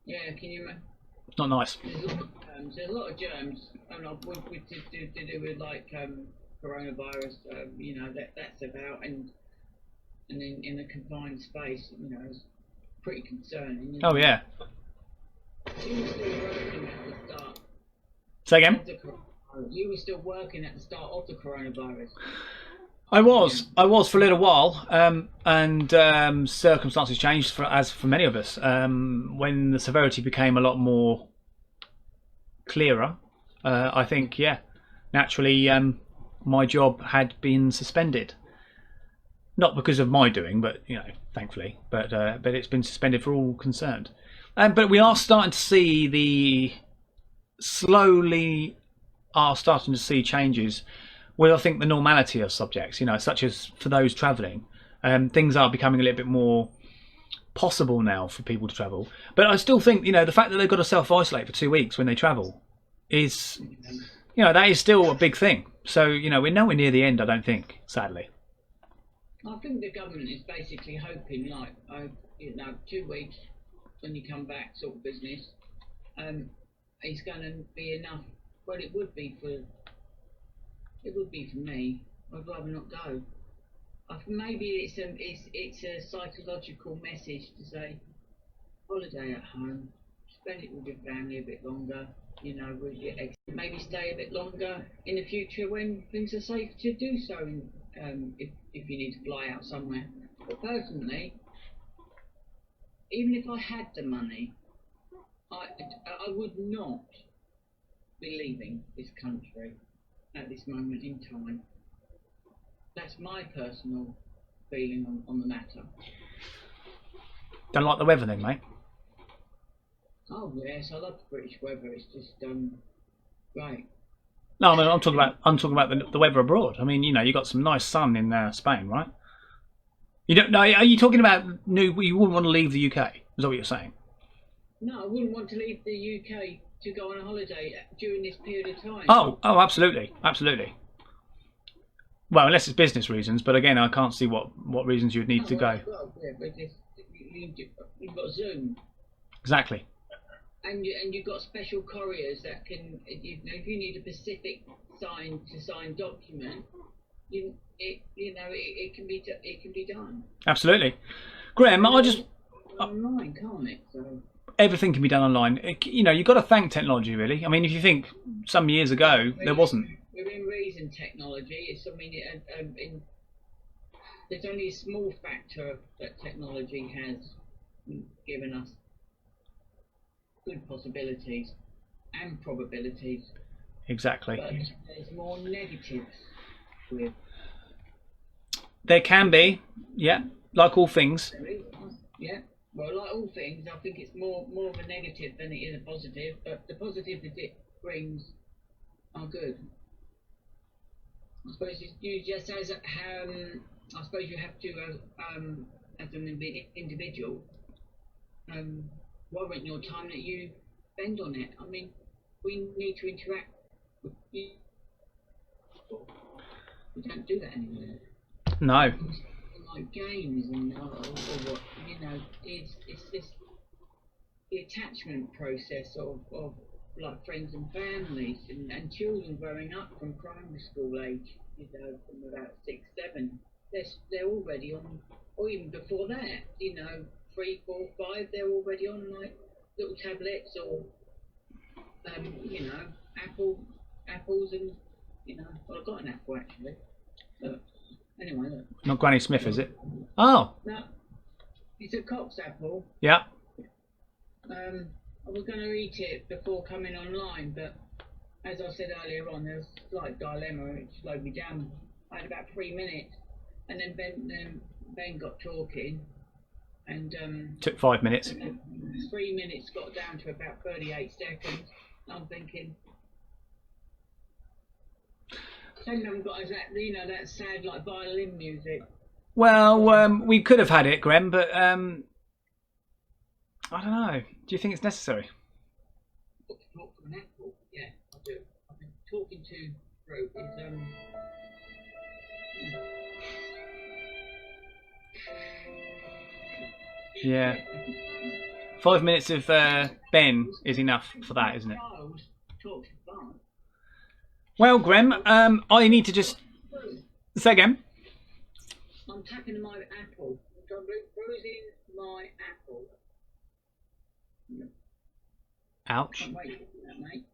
S12: can you?
S3: It's not nice.
S12: There's a lot of germs, and to do with like coronavirus. You know that's about, and in a confined space, you know, it's pretty concerning. You know?
S3: Oh yeah.
S12: You were still working at the start.
S3: Say again?
S12: You were still working at the start of the coronavirus.
S3: I was for a little while, and circumstances changed as for many of us when the severity became a lot more clearer. I think, naturally, my job had been suspended, not because of my doing, but you know, thankfully, but it's been suspended for all concerned. But we are starting to see slowly starting to see changes with, I think, the normality of subjects, you know, such as for those travelling. Things are becoming a little bit more possible now for people to travel. But I still think, you know, the fact that they've got to self-isolate for 2 weeks when they travel is, you know, that is still a big thing. So, you know, we're nowhere near the end, I don't think, sadly.
S12: I think the government is basically hoping, like, 2 weeks when you come back, sort of business, it's going to be enough. Well, it would be for me. I'd rather not go. Maybe it's a psychological message to say, holiday at home, spend it with your family a bit longer. You know, with your maybe stay a bit longer in the future when things are safe to do so. If you need to fly out somewhere. But personally, even if I had the money, I would not be leaving this country at this moment in time. That's my personal feeling on the matter.
S3: Don't like the weather then, mate?
S12: Oh yes, I love the British weather. It's just great.
S3: No, I mean, I'm talking about the weather abroad. I mean, you know, you got some nice sun in Spain, right? You don't know? Are you talking about you wouldn't want to leave the UK? Is that what you're saying?
S12: No, I wouldn't want to leave the UK to go on a holiday during this period of time.
S3: Oh, absolutely. Well, unless it's business reasons, but again, I can't see what reasons you'd need to go.
S12: Well, yeah, but you've got Zoom.
S3: Exactly.
S12: And you've got special couriers that can, if you need a specific signed document, it can be done.
S3: Absolutely, Graham.
S12: Online, can't it? So.
S3: Everything can be done online. You know, you've got to thank technology, really. I mean, if you think some years ago there wasn't.
S12: Within reason, technology is. I mean, there's only a small factor that technology has given us good possibilities, and probabilities.
S3: Exactly.
S12: But there's more negatives with.
S3: There can be, yeah, like all things.
S12: Yeah. Well, like all things, I think it's more of a negative than it is a positive. But the positive that it brings are good. I suppose you just as I suppose you have to as an individual warrant your time that you spend on it. I mean, we need to interact with people. We don't do that anymore.
S3: No.
S12: Like games and or what, you know, it's this the attachment process of like friends and families and children growing up from primary school age, you know, from about 6, 7. They're already on, or even before that, you know, 3, 4, 5. They're already on like little tablets or you know, apples and you know. Well, I've got an apple actually. But anyway, look.
S3: Not Granny Smith, is it? Oh.
S12: No, it's a Cox apple.
S3: Yeah.
S12: I was going to eat it before coming online, but as I said earlier on, there was a slight dilemma. It slowed me down. I had about 3 minutes, and then Ben got talking, and
S3: took 5 minutes.
S12: 3 minutes got down to about 38 seconds. I'm thinking, shame we haven't got that, you know, that sad like violin music.
S3: Well, we could have had it, Grem, but I don't know. Do you think it's necessary?
S12: Talk from an apple? Yeah, I do. I've been talking to Ro is
S3: Yeah. 5 minutes of Ben is enough for that, isn't it? Well, Grem, I need to just say again.
S12: I'm tapping my apple. I'm bruising my apple.
S3: Ouch.
S12: Can't wait for that, mate.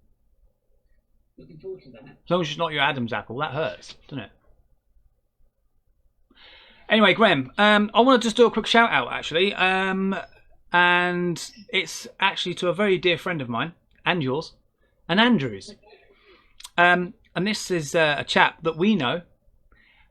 S12: Looking forward to that.
S3: As long as it's not your Adam's apple, that hurts, doesn't it? Anyway, Grem, I want to just do a quick shout out actually, and it's actually to a very dear friend of mine and yours, and Andrew's. And this is a chap that we know.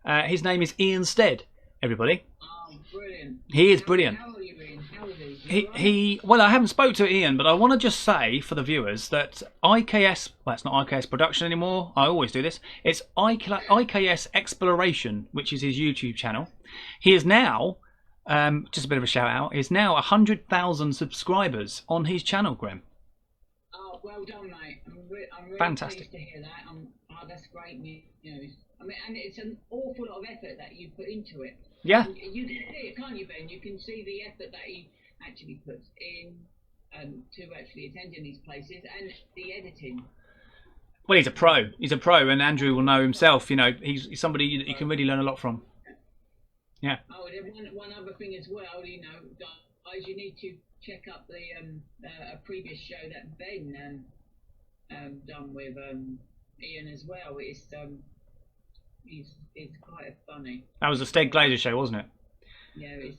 S3: His name is Ian Stead. Everybody.
S12: Oh, brilliant.
S3: He is brilliant.
S12: How are you, Ian? How is he?
S3: He well, I haven't spoke to Ian, but I want to just say for the viewers that IKS, well, it's not IKS Production anymore. I always do this. It's IKS Exploration, which is his YouTube channel. He is now, just a bit of a shout out, is now 100,000 subscribers on his channel, Grem.
S12: Oh, well done, mate. I'm really
S3: Fantastic.
S12: pleased to hear that. Oh, that's great news. I mean, and it's an awful lot of effort that you put into it.
S3: Yeah.
S12: And you can see it, can't you, Ben? You can see the effort that he actually puts in to actually attending these places and the editing.
S3: Well, he's a pro. He's a pro, and Andrew will know himself. You know, he's somebody that you can really learn a lot from. Yeah.
S12: Oh, and one other thing as well, you know, guys, you need to check up the a previous show that Ben done with Ian as well. It's quite funny.
S3: That was the Stead Glazer show, wasn't it?
S12: Yeah, it's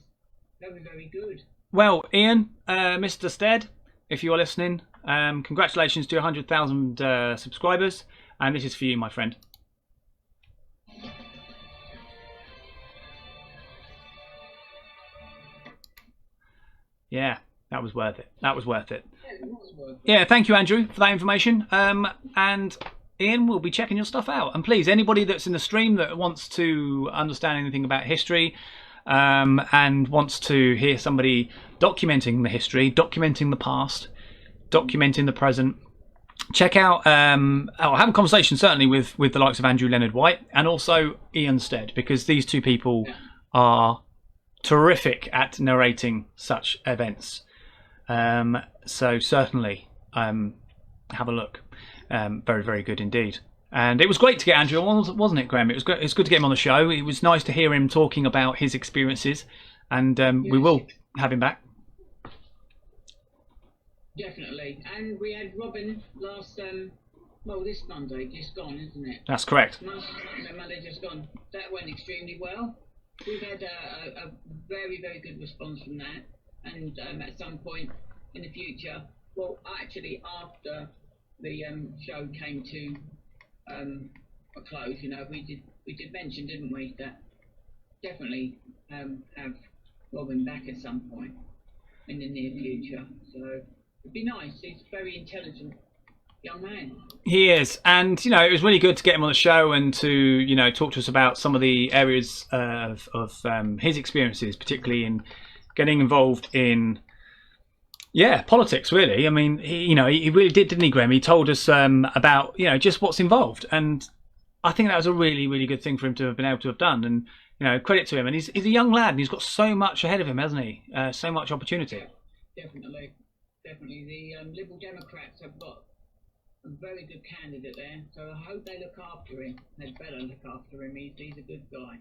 S12: very, very good.
S3: Well, Ian, Mr. Stead, if you are listening, congratulations to 100,000 subscribers, and this is for you, my friend. Yeah, that was worth it. That was worth it.
S12: Yeah, it was worth it.
S3: Yeah, thank you, Andrew, for that information. And Ian will be checking your stuff out. And please, anybody that's in the stream that wants to understand anything about history and wants to hear somebody documenting the history, documenting the past, documenting the present, check out, I'll have a conversation certainly with the likes of Andrew Leonard White and also Ian Stead, because these two people are terrific at narrating such events. So certainly have a look. Very, very good indeed. And it was great to get Andrew on, wasn't it, Graham? It's good to get him on the show. It was nice to hear him talking about his experiences, and we will have him back.
S12: Definitely. And we had Robin last, this Monday, just gone, isn't it?
S3: That's correct.
S12: Monday just gone. That went extremely well. We've had a very, very good response from that. And at some point in the future, well, actually after the show came to a close, we did mention, didn't we, that definitely have Robin back at some point in the near future. So it'd be nice. He's a very intelligent young man.
S3: He is, and it was really good to get him on the show and to talk to us about some of the areas of his experiences, particularly in getting involved in politics. Really, I mean, he really did, didn't he, Graham? He told us about just what's involved, and I think that was a really, really good thing for him to have been able to have done. And credit to him. And he's a young lad, and he's got so much ahead of him, hasn't he? So much opportunity.
S12: Definitely. The Liberal Democrats have got a very good candidate there, so I hope they look after him. They better look after him. He's a good guy.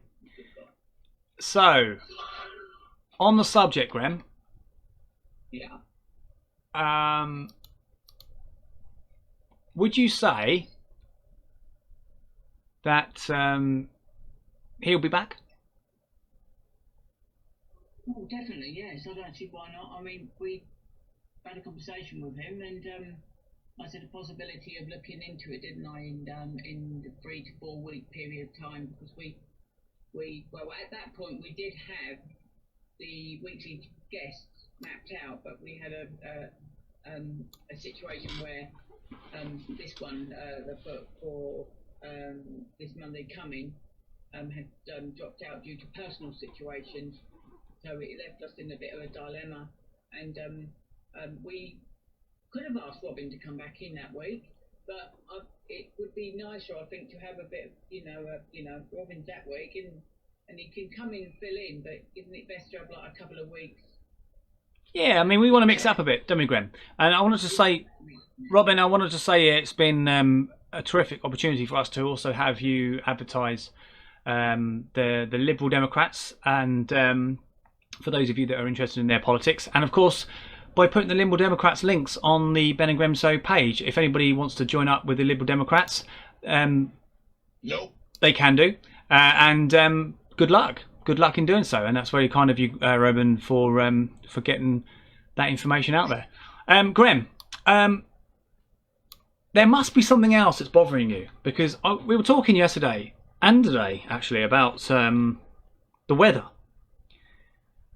S3: So, on the subject, Graham.
S12: Yeah.
S3: Would you say that he'll be back?
S12: Oh, definitely, yes. I don't see why not. I mean, we had a conversation with him, and I said a possibility of looking into it, didn't I? In the 3 to 4 week period of time, because we at that point we did have the weekly guests mapped out, but we had a situation where this one, the book for this Monday coming, had dropped out due to personal situations, so it left us in a bit of a dilemma, and we could have asked Robin to come back in that week, but it would be nicer, I think, to have a bit of, Robin's that week, and he can come in and fill in, but isn't it best to have like a couple of weeks?
S3: Yeah, I mean, we want to mix it up a bit, don't we, Graham? And I wanted to say, Robin, it's been a terrific opportunity for us to also have you advertise the Liberal Democrats, and for those of you that are interested in their politics, and of course by putting the Liberal Democrats links on the Ben and Grem Show page. If anybody wants to join up with the Liberal Democrats, they can do, and good luck in doing so. And that's very kind of you, Robin, for getting that information out there. Graham, there must be something else that's bothering you, because we were talking yesterday and today actually about the weather.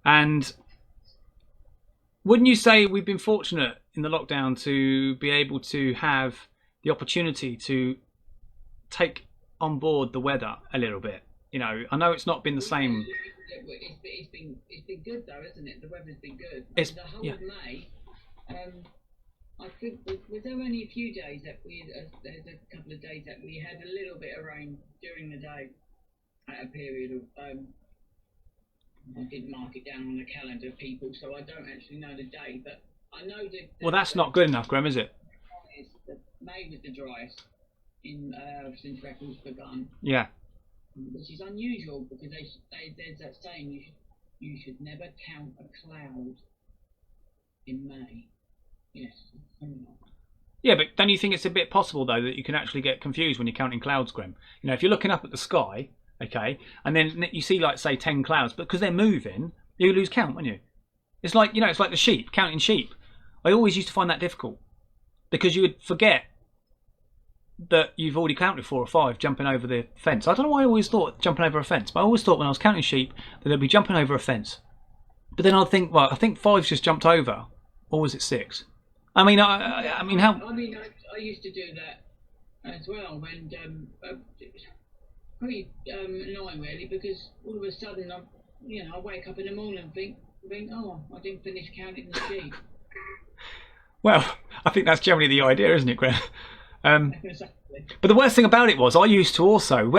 S3: And wouldn't you say we've been fortunate in the lockdown to be able to have the opportunity to take on board the weather a little bit? I know it's not been the same.
S12: It's been good though, isn't it? The weather's been good.
S3: It's,
S12: the whole of May. I think was there only a few days that there's a couple of days that we had a little bit of rain during the day at a period of. I didn't mark it down on the calendar, people, so I don't actually know the day, but I know that.
S3: Well, that's not good enough, Graham, is it?
S12: May was the driest since records begun.
S3: Yeah.
S12: Which is unusual, because there's that saying you should never count a cloud in May. Yes.
S3: Yeah, but don't you think it's a bit possible though that you can actually get confused when you're counting clouds, Graham? If you're looking up at the sky. Okay, and then you see, like, say 10 clouds, but because they're moving, you lose count, won't you? It's like it's like the sheep, counting sheep. I always used to find that difficult, because you would forget that you've already counted 4 or 5 jumping over the fence. I don't know why I always thought jumping over a fence, but I always thought when I was counting sheep that they'd be jumping over a fence. But then I'd think, well, I think 5's just jumped over, or was it 6? I mean, I mean, how?
S12: I mean, I used to do that as well, when. Pretty annoying really, because all of a sudden I wake up in the morning and think, oh, I didn't finish counting the sheep.
S3: Well, I think that's generally the idea, isn't it, Graham?
S12: Exactly.
S3: But the worst thing about it was I used to also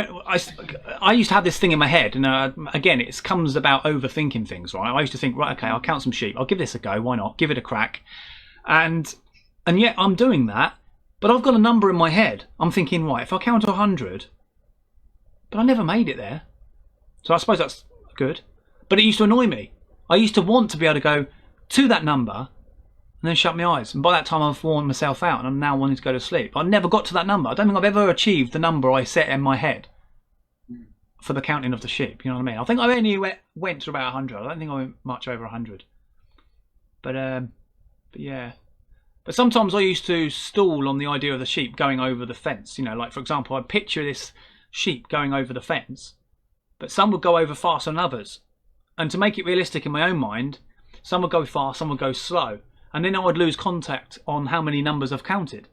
S3: I used to have this thing in my head, and again it comes about overthinking things, right? I used to think, right, okay, I'll count some sheep, I'll give this a go, why not, give it a crack, and yet I'm doing that, but I've got a number in my head. I'm thinking, right, if I count to 100. But I never made it there. So I suppose that's good. But it used to annoy me. I used to want to be able to go to that number and then shut my eyes. And by that time I've worn myself out and I'm now wanting to go to sleep. I never got to that number. I don't think I've ever achieved the number I set in my head for the counting of the sheep. You know what I mean? I think I only went to about 100. I don't think I went much over 100. But yeah. But sometimes I used to stall on the idea of the sheep going over the fence. You know, like for example, I'd picture this sheep going over the fence, but some would go over faster than others. And to make it realistic in my own mind, some would go fast, some would go slow. And then I would lose contact on how many numbers I've counted.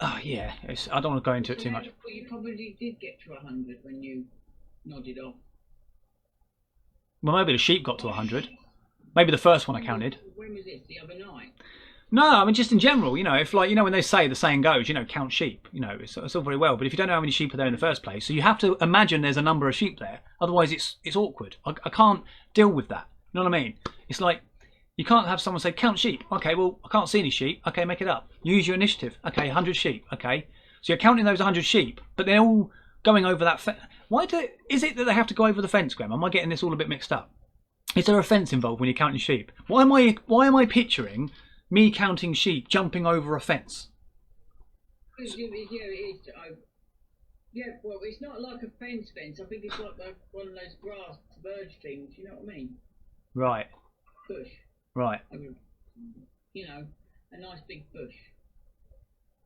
S3: Oh, yeah, I don't want to go into it too much.
S12: Well, you probably did get to 100 when you nodded off.
S3: Well, maybe the sheep got to 100. Maybe the first one I counted.
S12: When was this? The other night?
S3: No, I mean, just in general, you know, if like, you know, when they say, the saying goes, you know, count sheep, you know, it's all very well. But if you don't know how many sheep are there in the first place, so you have to imagine there's a number of sheep there. Otherwise, it's awkward. I can't deal with that. You know what I mean? It's like, you can't have someone say, count sheep. Okay, well, I can't see any sheep. Okay, make it up. Use your initiative. Okay, 100 sheep. Okay. So you're counting those 100 sheep, but they're all going over that fence. Is it that they have to go over the fence, Graham? Am I getting this all a bit mixed up? Is there a fence involved when you're counting sheep? Why am I picturing me counting sheep jumping over a fence?
S12: Yeah, well, it's not like a fence. I think it's like one of those grass verge things. You know what I mean?
S3: Right.
S12: Bush.
S3: Right.
S12: You know, a nice big bush.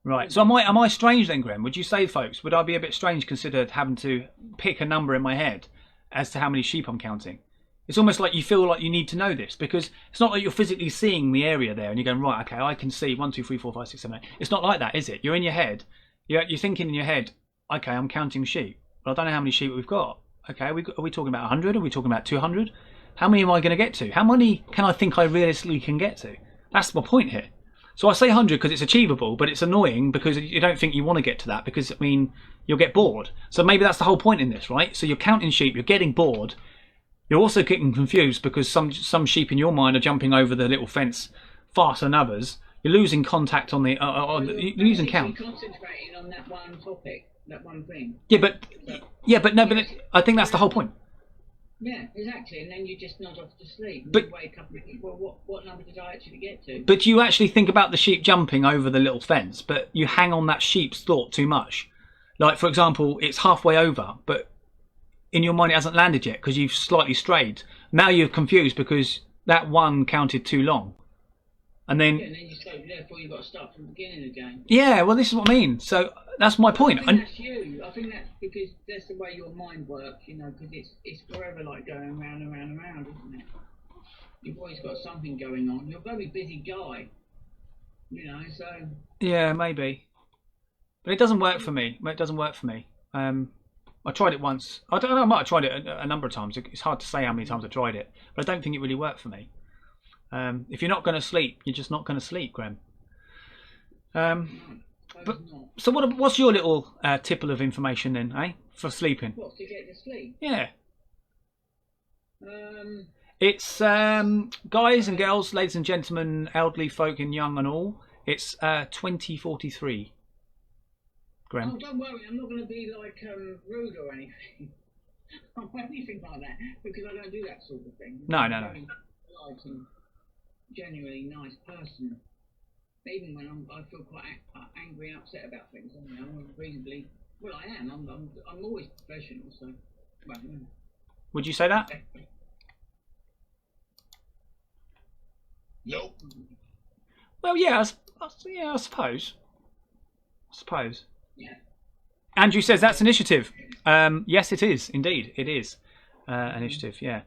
S3: Right. So am I strange then, Graham? Would you say, folks, would I be a bit strange considered having to pick a number in my head as to how many sheep I'm counting? It's almost like you feel like you need to know this, because it's not like you're physically seeing the area there and you're going, right, okay, I can see 1, 2, 3, 4, 5, 6, 7, 8. It's not like that, is it? You're in your head. You're thinking in your head, okay, I'm counting sheep, but I don't know how many sheep we've got. Okay, are we talking about 100? Are we talking about 200? How many am I going to get to? How many can I think I realistically can get to? That's my point here. So I say 100 because it's achievable, but it's annoying because you don't think you want to get to that because, I mean, you'll get bored. So maybe that's the whole point in this, right? So you're counting sheep, you're getting bored. You're also getting confused because some sheep in your mind are jumping over the little fence faster than others. You're losing contact on the you're losing count.
S12: You're concentrating on that one topic, that one thing.
S3: Yeah, but I think that's the whole point.
S12: Yeah, exactly. And then you just nod off to sleep.
S3: But
S12: you wake up and think, well, what number did I actually get to?
S3: But you actually think about the sheep jumping over the little fence, but you hang on that sheep's thought too much. Like, for example, it's halfway over, but in your mind it hasn't landed yet because you've slightly strayed. Now you're confused because that one counted too long. And then
S12: you say, therefore you've got to start from the beginning again.
S3: Yeah, well, this is what I mean. So that's my point.
S12: I think that's you. I think that's because that's the way your mind works, you know, because it's forever like going round and round and round, isn't it? You've always got something going on. You're a very busy guy, you know, so...
S3: Yeah, maybe. But it doesn't work for me. It doesn't work for me. I tried it once. I don't know, I might have tried it a number of times. It's hard to say how many times I tried it. But I don't think it really worked for me. If you're not going to sleep, you're just not going to sleep, Graham. So what's your little tipple of information then, eh? For sleeping?
S12: What, to get to sleep?
S3: Yeah. It's guys and girls, ladies and gentlemen, elderly folk and young and all. It's 20:43. Graham.
S12: Oh, don't worry, I'm not going to be like rude or anything. or anything like that, because I don't do that sort of thing.
S3: No.
S12: Very polite and genuinely nice person. Even when I feel quite angry and upset about things, I'm reasonably... Well, I am. I'm always professional, so... Well, yeah.
S3: Would you say that?
S12: Nope.
S3: Well, yeah, I suppose.
S12: Yeah.
S3: Andrew says that's initiative. Yes, it is. Indeed, it is initiative, yeah.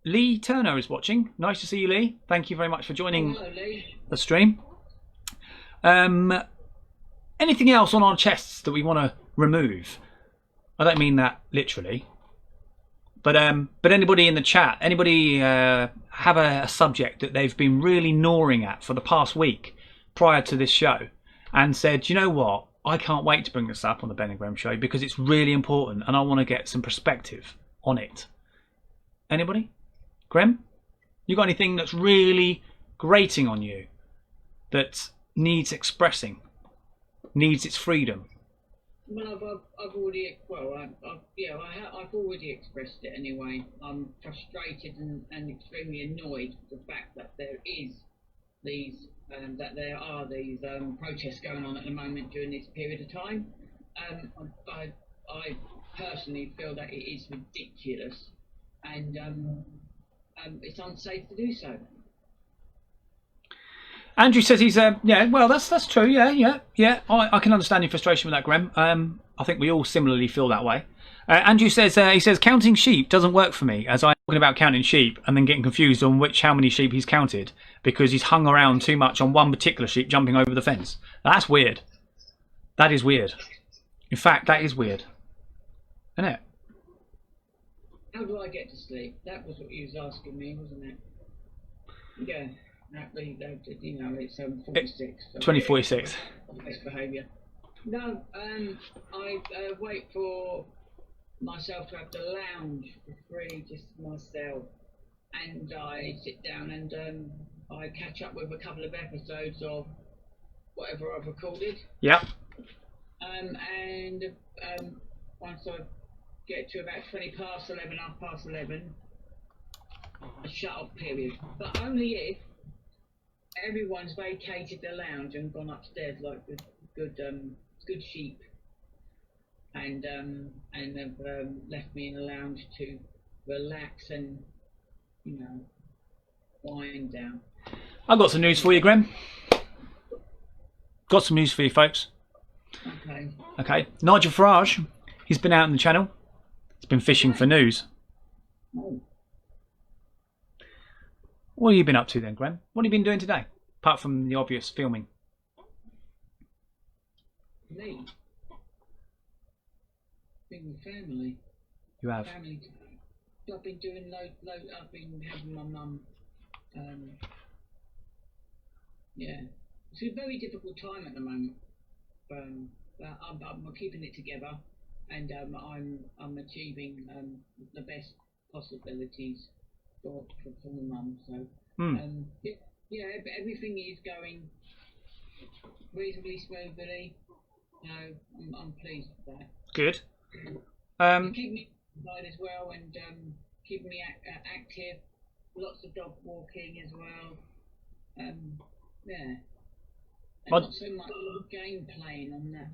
S3: Lee Turner is watching. Nice to see you, Lee. Thank you very much for joining the stream. Anything else on our chests that we want to remove? I don't mean that literally. But anybody in the chat, anybody have a subject that they've been really gnawing at for the past week prior to this show and said, you know what, I can't wait to bring this up on the Ben and Grem show because it's really important and I want to get some perspective on it. Anybody? Grem? You got anything that's really grating on you that needs expressing, needs its freedom?
S12: Well, I've already, I've already expressed it anyway. I'm frustrated and extremely annoyed with the fact that there are these protests going on at the moment during this period of time. I personally feel that it is ridiculous and it's unsafe to do so.
S3: Andrew says he's yeah. Well, that's true. Yeah. I can understand your frustration with that, Grem. I think we all similarly feel that way. Andrew says he says counting sheep doesn't work for me, as I'm talking about counting sheep and then getting confused on how many sheep he's counted because he's hung around too much on one particular sheep jumping over the fence. That's weird. That is weird. In fact, that is weird, isn't it?
S12: How do I get to sleep? That was what he was asking me, wasn't it? Yeah. You know, it's 46.
S3: 2046.
S12: Best behaviour. No, I wait for myself to have the lounge for free, just myself, and I sit down and I catch up with a couple of episodes of whatever I've recorded.
S3: Yep.
S12: And once I get to about 20 past 11, half past 11, a shut-off period, but only if everyone's vacated the lounge and gone upstairs like good sheep, and have left me in the lounge to relax and, you know, wind down.
S3: I've got some news for you, Grem. Got some news for you, folks. Okay. Nigel Farage, he's been out in the channel. He's been fishing for news.
S12: Oh.
S3: What have you been up to then, Graham? What have you been doing today, apart from the obvious filming?
S12: Me? Being with family.
S3: You have?
S12: Family. I've been doing I've been having my mum. Yeah. It's a very difficult time at the moment. But I'm keeping it together, and I'm achieving the best possibilities for my mum. So yeah, everything is going reasonably smoothly. So I'm pleased with that.
S3: Good.
S12: Keep me occupied as well, and keep me active. Lots of dog walking as well. Yeah. And not so much game playing on that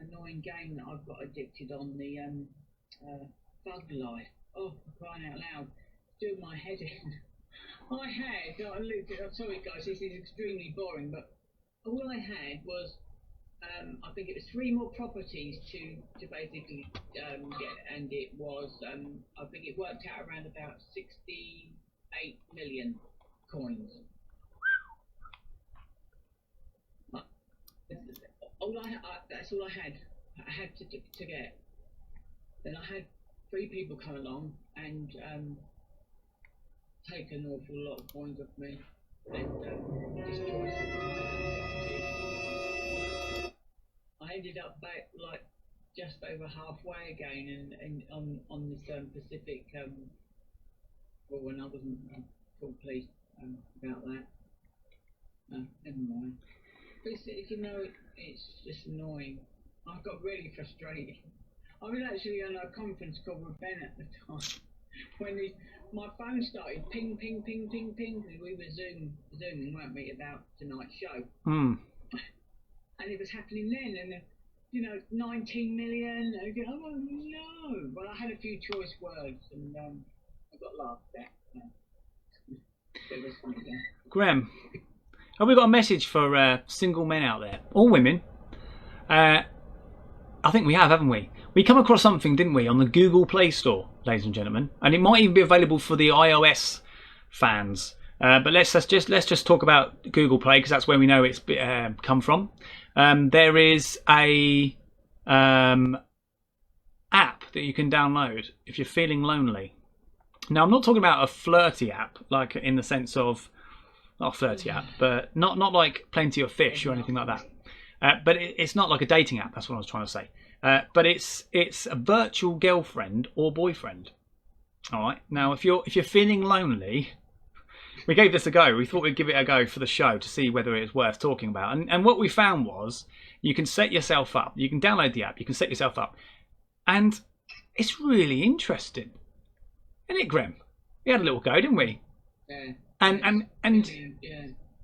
S12: annoying game that I've got addicted on, the Bug Life. Oh, for crying out loud. Doing my head in. I'm sorry guys, this is extremely boring, but all I had was, I think it was 3 more properties to basically get, and it was, I think it worked out around about 68 million coins. That's all I had. I had to get. Then I had 3 people come along and take an awful lot of coins off me and destroy some. I ended up back like just over halfway again, and on this Pacific. Well, when I wasn't full pleased about that. Never mind. You know, it's just annoying. I got really frustrated. I was actually on a conference call with Ben at the time when my phone started ping, ping, ping, ping, ping, because we were zooming, weren't we, about tonight's show. And it was happening then, and you know, 19 million. And I go, oh no! Well, I had a few choice words, and I got laughed at. It was funny there.
S3: Graham. Have we got a message for single men out there, or women? I think we have, haven't we? We come across something, didn't we, on the Google Play Store, ladies and gentlemen, and it might even be available for the iOS fans. But let's just talk about Google Play, because that's where we know it's come from. There is a app that you can download if you're feeling lonely. Now, I'm not talking about a flirty app, like in the sense of not a flirty app, but not like Plenty of Fish or anything like that. But it's not like a dating app. That's what I was trying to say. But it's a virtual girlfriend or boyfriend. All right. Now, if you're feeling lonely, we gave this a go. We thought we'd give it a go for the show to see whether it's worth talking about. And what we found was you can set yourself up. You can download the app. You can set yourself up, and it's really interesting, isn't it, Graham? We had a little go, didn't we?
S12: Yeah.
S3: And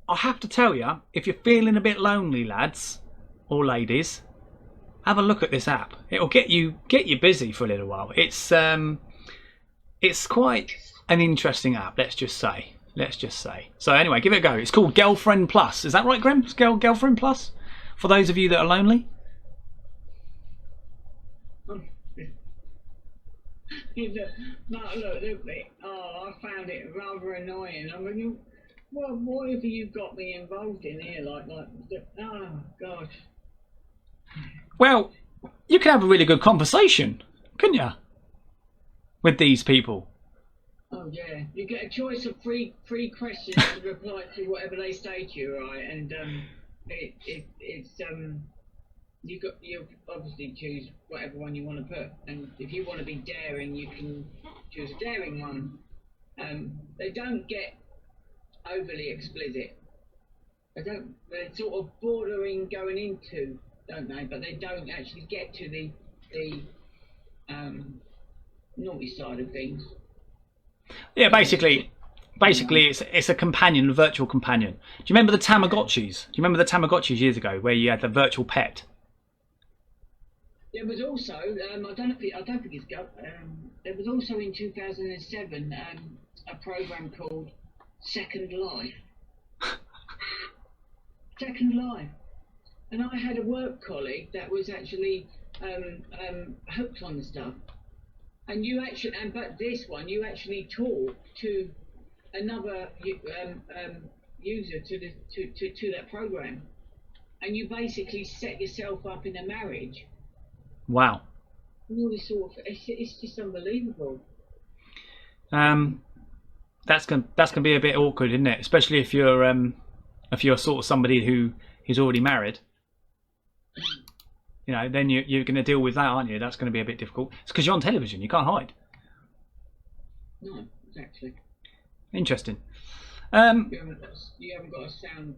S3: I have to tell you, if you're feeling a bit lonely, lads or ladies, have a look at this app. It'll get you busy for a little while. It's quite an interesting app, let's just say. Let's just say. So anyway, give it a go. It's called Girlfriend Plus. Is that right, Grem? It's Girlfriend Plus? For those of you that are lonely?
S12: I found it rather annoying. I mean, what have you got me involved in here? Oh, gosh.
S3: Well, you can have a really good conversation, couldn't you? With these people.
S12: Oh yeah, you get a choice of three questions to reply to whatever they say to you, right? And you obviously choose whatever one you want to put. And if you want to be daring, you can choose a daring one. They don't get overly explicit. They're sort of bordering going into, don't they? But they don't actually get to the naughty side of things.
S3: Yeah, basically it's a companion, a virtual companion. Do you remember the Tamagotchis? Do you remember the Tamagotchis years ago, where you had the virtual pet?
S12: There was also I don't think it's got. There was also in 2007 a program called Second Life. Second Life, and I had a work colleague that was actually hooked on the stuff. And you actually, but this one, you actually talk to another user to that program, and you basically set yourself up in a marriage.
S3: Wow.
S12: All this sort of, it's just unbelievable.
S3: That's gonna be a bit awkward, isn't it? Especially if you're sort of somebody who is already married. You know, then you're going to deal with that, aren't you? That's going to be a bit difficult. It's because you're on television. You can't hide.
S12: No, exactly.
S3: Interesting.
S12: You haven't got a sound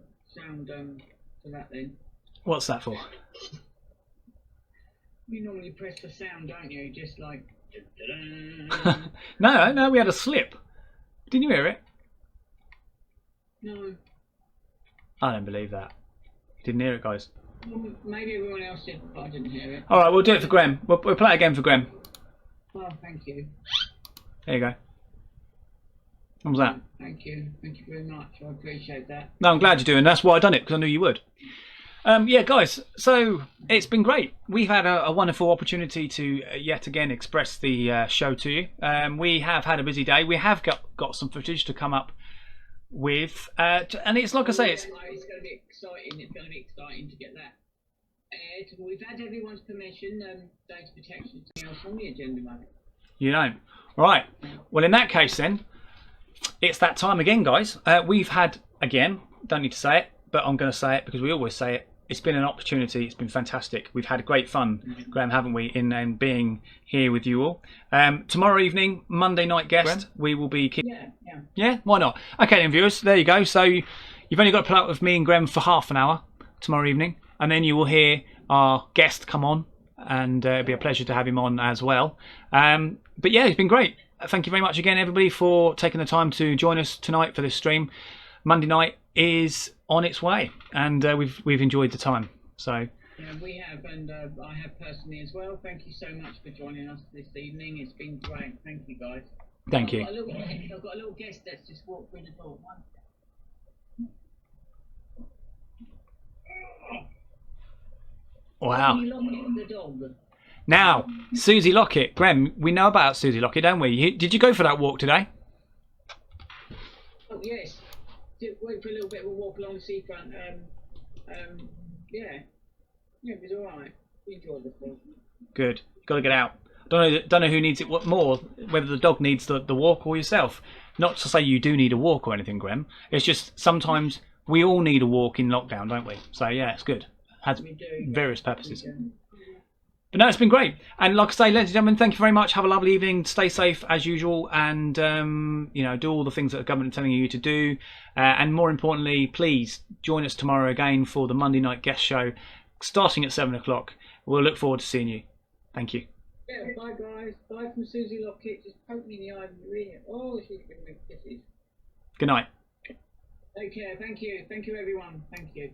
S12: for that then.
S3: What's that for?
S12: You normally press the sound, don't you? Just like.
S3: No, we had a slip. Didn't you hear it?
S12: No.
S3: I don't believe that. Didn't hear it, guys.
S12: Well, maybe everyone else did, but I didn't hear it.
S3: All right, we'll do it for Grem. We'll play it again for Grem.
S12: Oh, thank you.
S3: There you go. What was that?
S12: Thank you very much. I appreciate that.
S3: No, I'm glad you're doing. That's why I done it, because I knew you would. Yeah, guys. So it's been great. We've had a wonderful opportunity to yet again express the show to you. We have had a busy day. We have got some footage to come up with, and it's like I say, it's
S12: going to be exciting. It's going to be exciting to get that aired. We've had everyone's permission. Data protection is something else on the agenda, mate.
S3: You don't. Right. Well, in that case, then it's that time again, guys. We've had again. Don't need to say it, but I'm going to say it because we always say it. It's been an opportunity. It's been fantastic. We've had great fun, Graham, haven't we, in being here with you all. Tomorrow evening, Monday night guest, Graham? We will be... Yeah, why not? Okay then, viewers, there you go. So you've only got to put up with me and Graham for half an hour tomorrow evening, and then you will hear our guest come on, and it'll be a pleasure to have him on as well. But yeah, it's been great. Thank you very much again, everybody, for taking the time to join us tonight for this stream. Monday night is on its way, and we've enjoyed the time. So
S12: yeah, we have, and I have personally as well. Thank you so much for joining us this evening. It's been great. Thank you, guys.
S3: Thank you.
S12: I've got a little guest that's just walked through the door.
S3: Wow.
S12: The dog.
S3: Now, Susie Lockett, Graham, we know about Susie Lockett, don't we? Did you go for that walk today?
S12: Oh yes. Went for a little bit of a walk along the seafront. Yeah, it was all right. We enjoyed the walk.
S3: Good. Got to get out. Don't know who needs it more, whether the dog needs the walk or yourself. Not to say you do need a walk or anything, Graham. It's just sometimes we all need a walk in lockdown, don't we? So yeah, it's good. Has various purposes. But no, it's been great. And like I say, ladies and gentlemen, thank you very much. Have a lovely evening. Stay safe as usual, and do all the things that the government are telling you to do. And more importantly, please join us tomorrow again for the Monday night guest show, starting at 7 o'clock. We'll look forward to seeing you. Thank you.
S12: Yeah, bye guys. Bye from Susie Lockett. Just poke me in the eye and you're in it. Oh, she's giving me kisses.
S3: Good night.
S12: Take care. Thank you. Thank you, everyone. Thank you.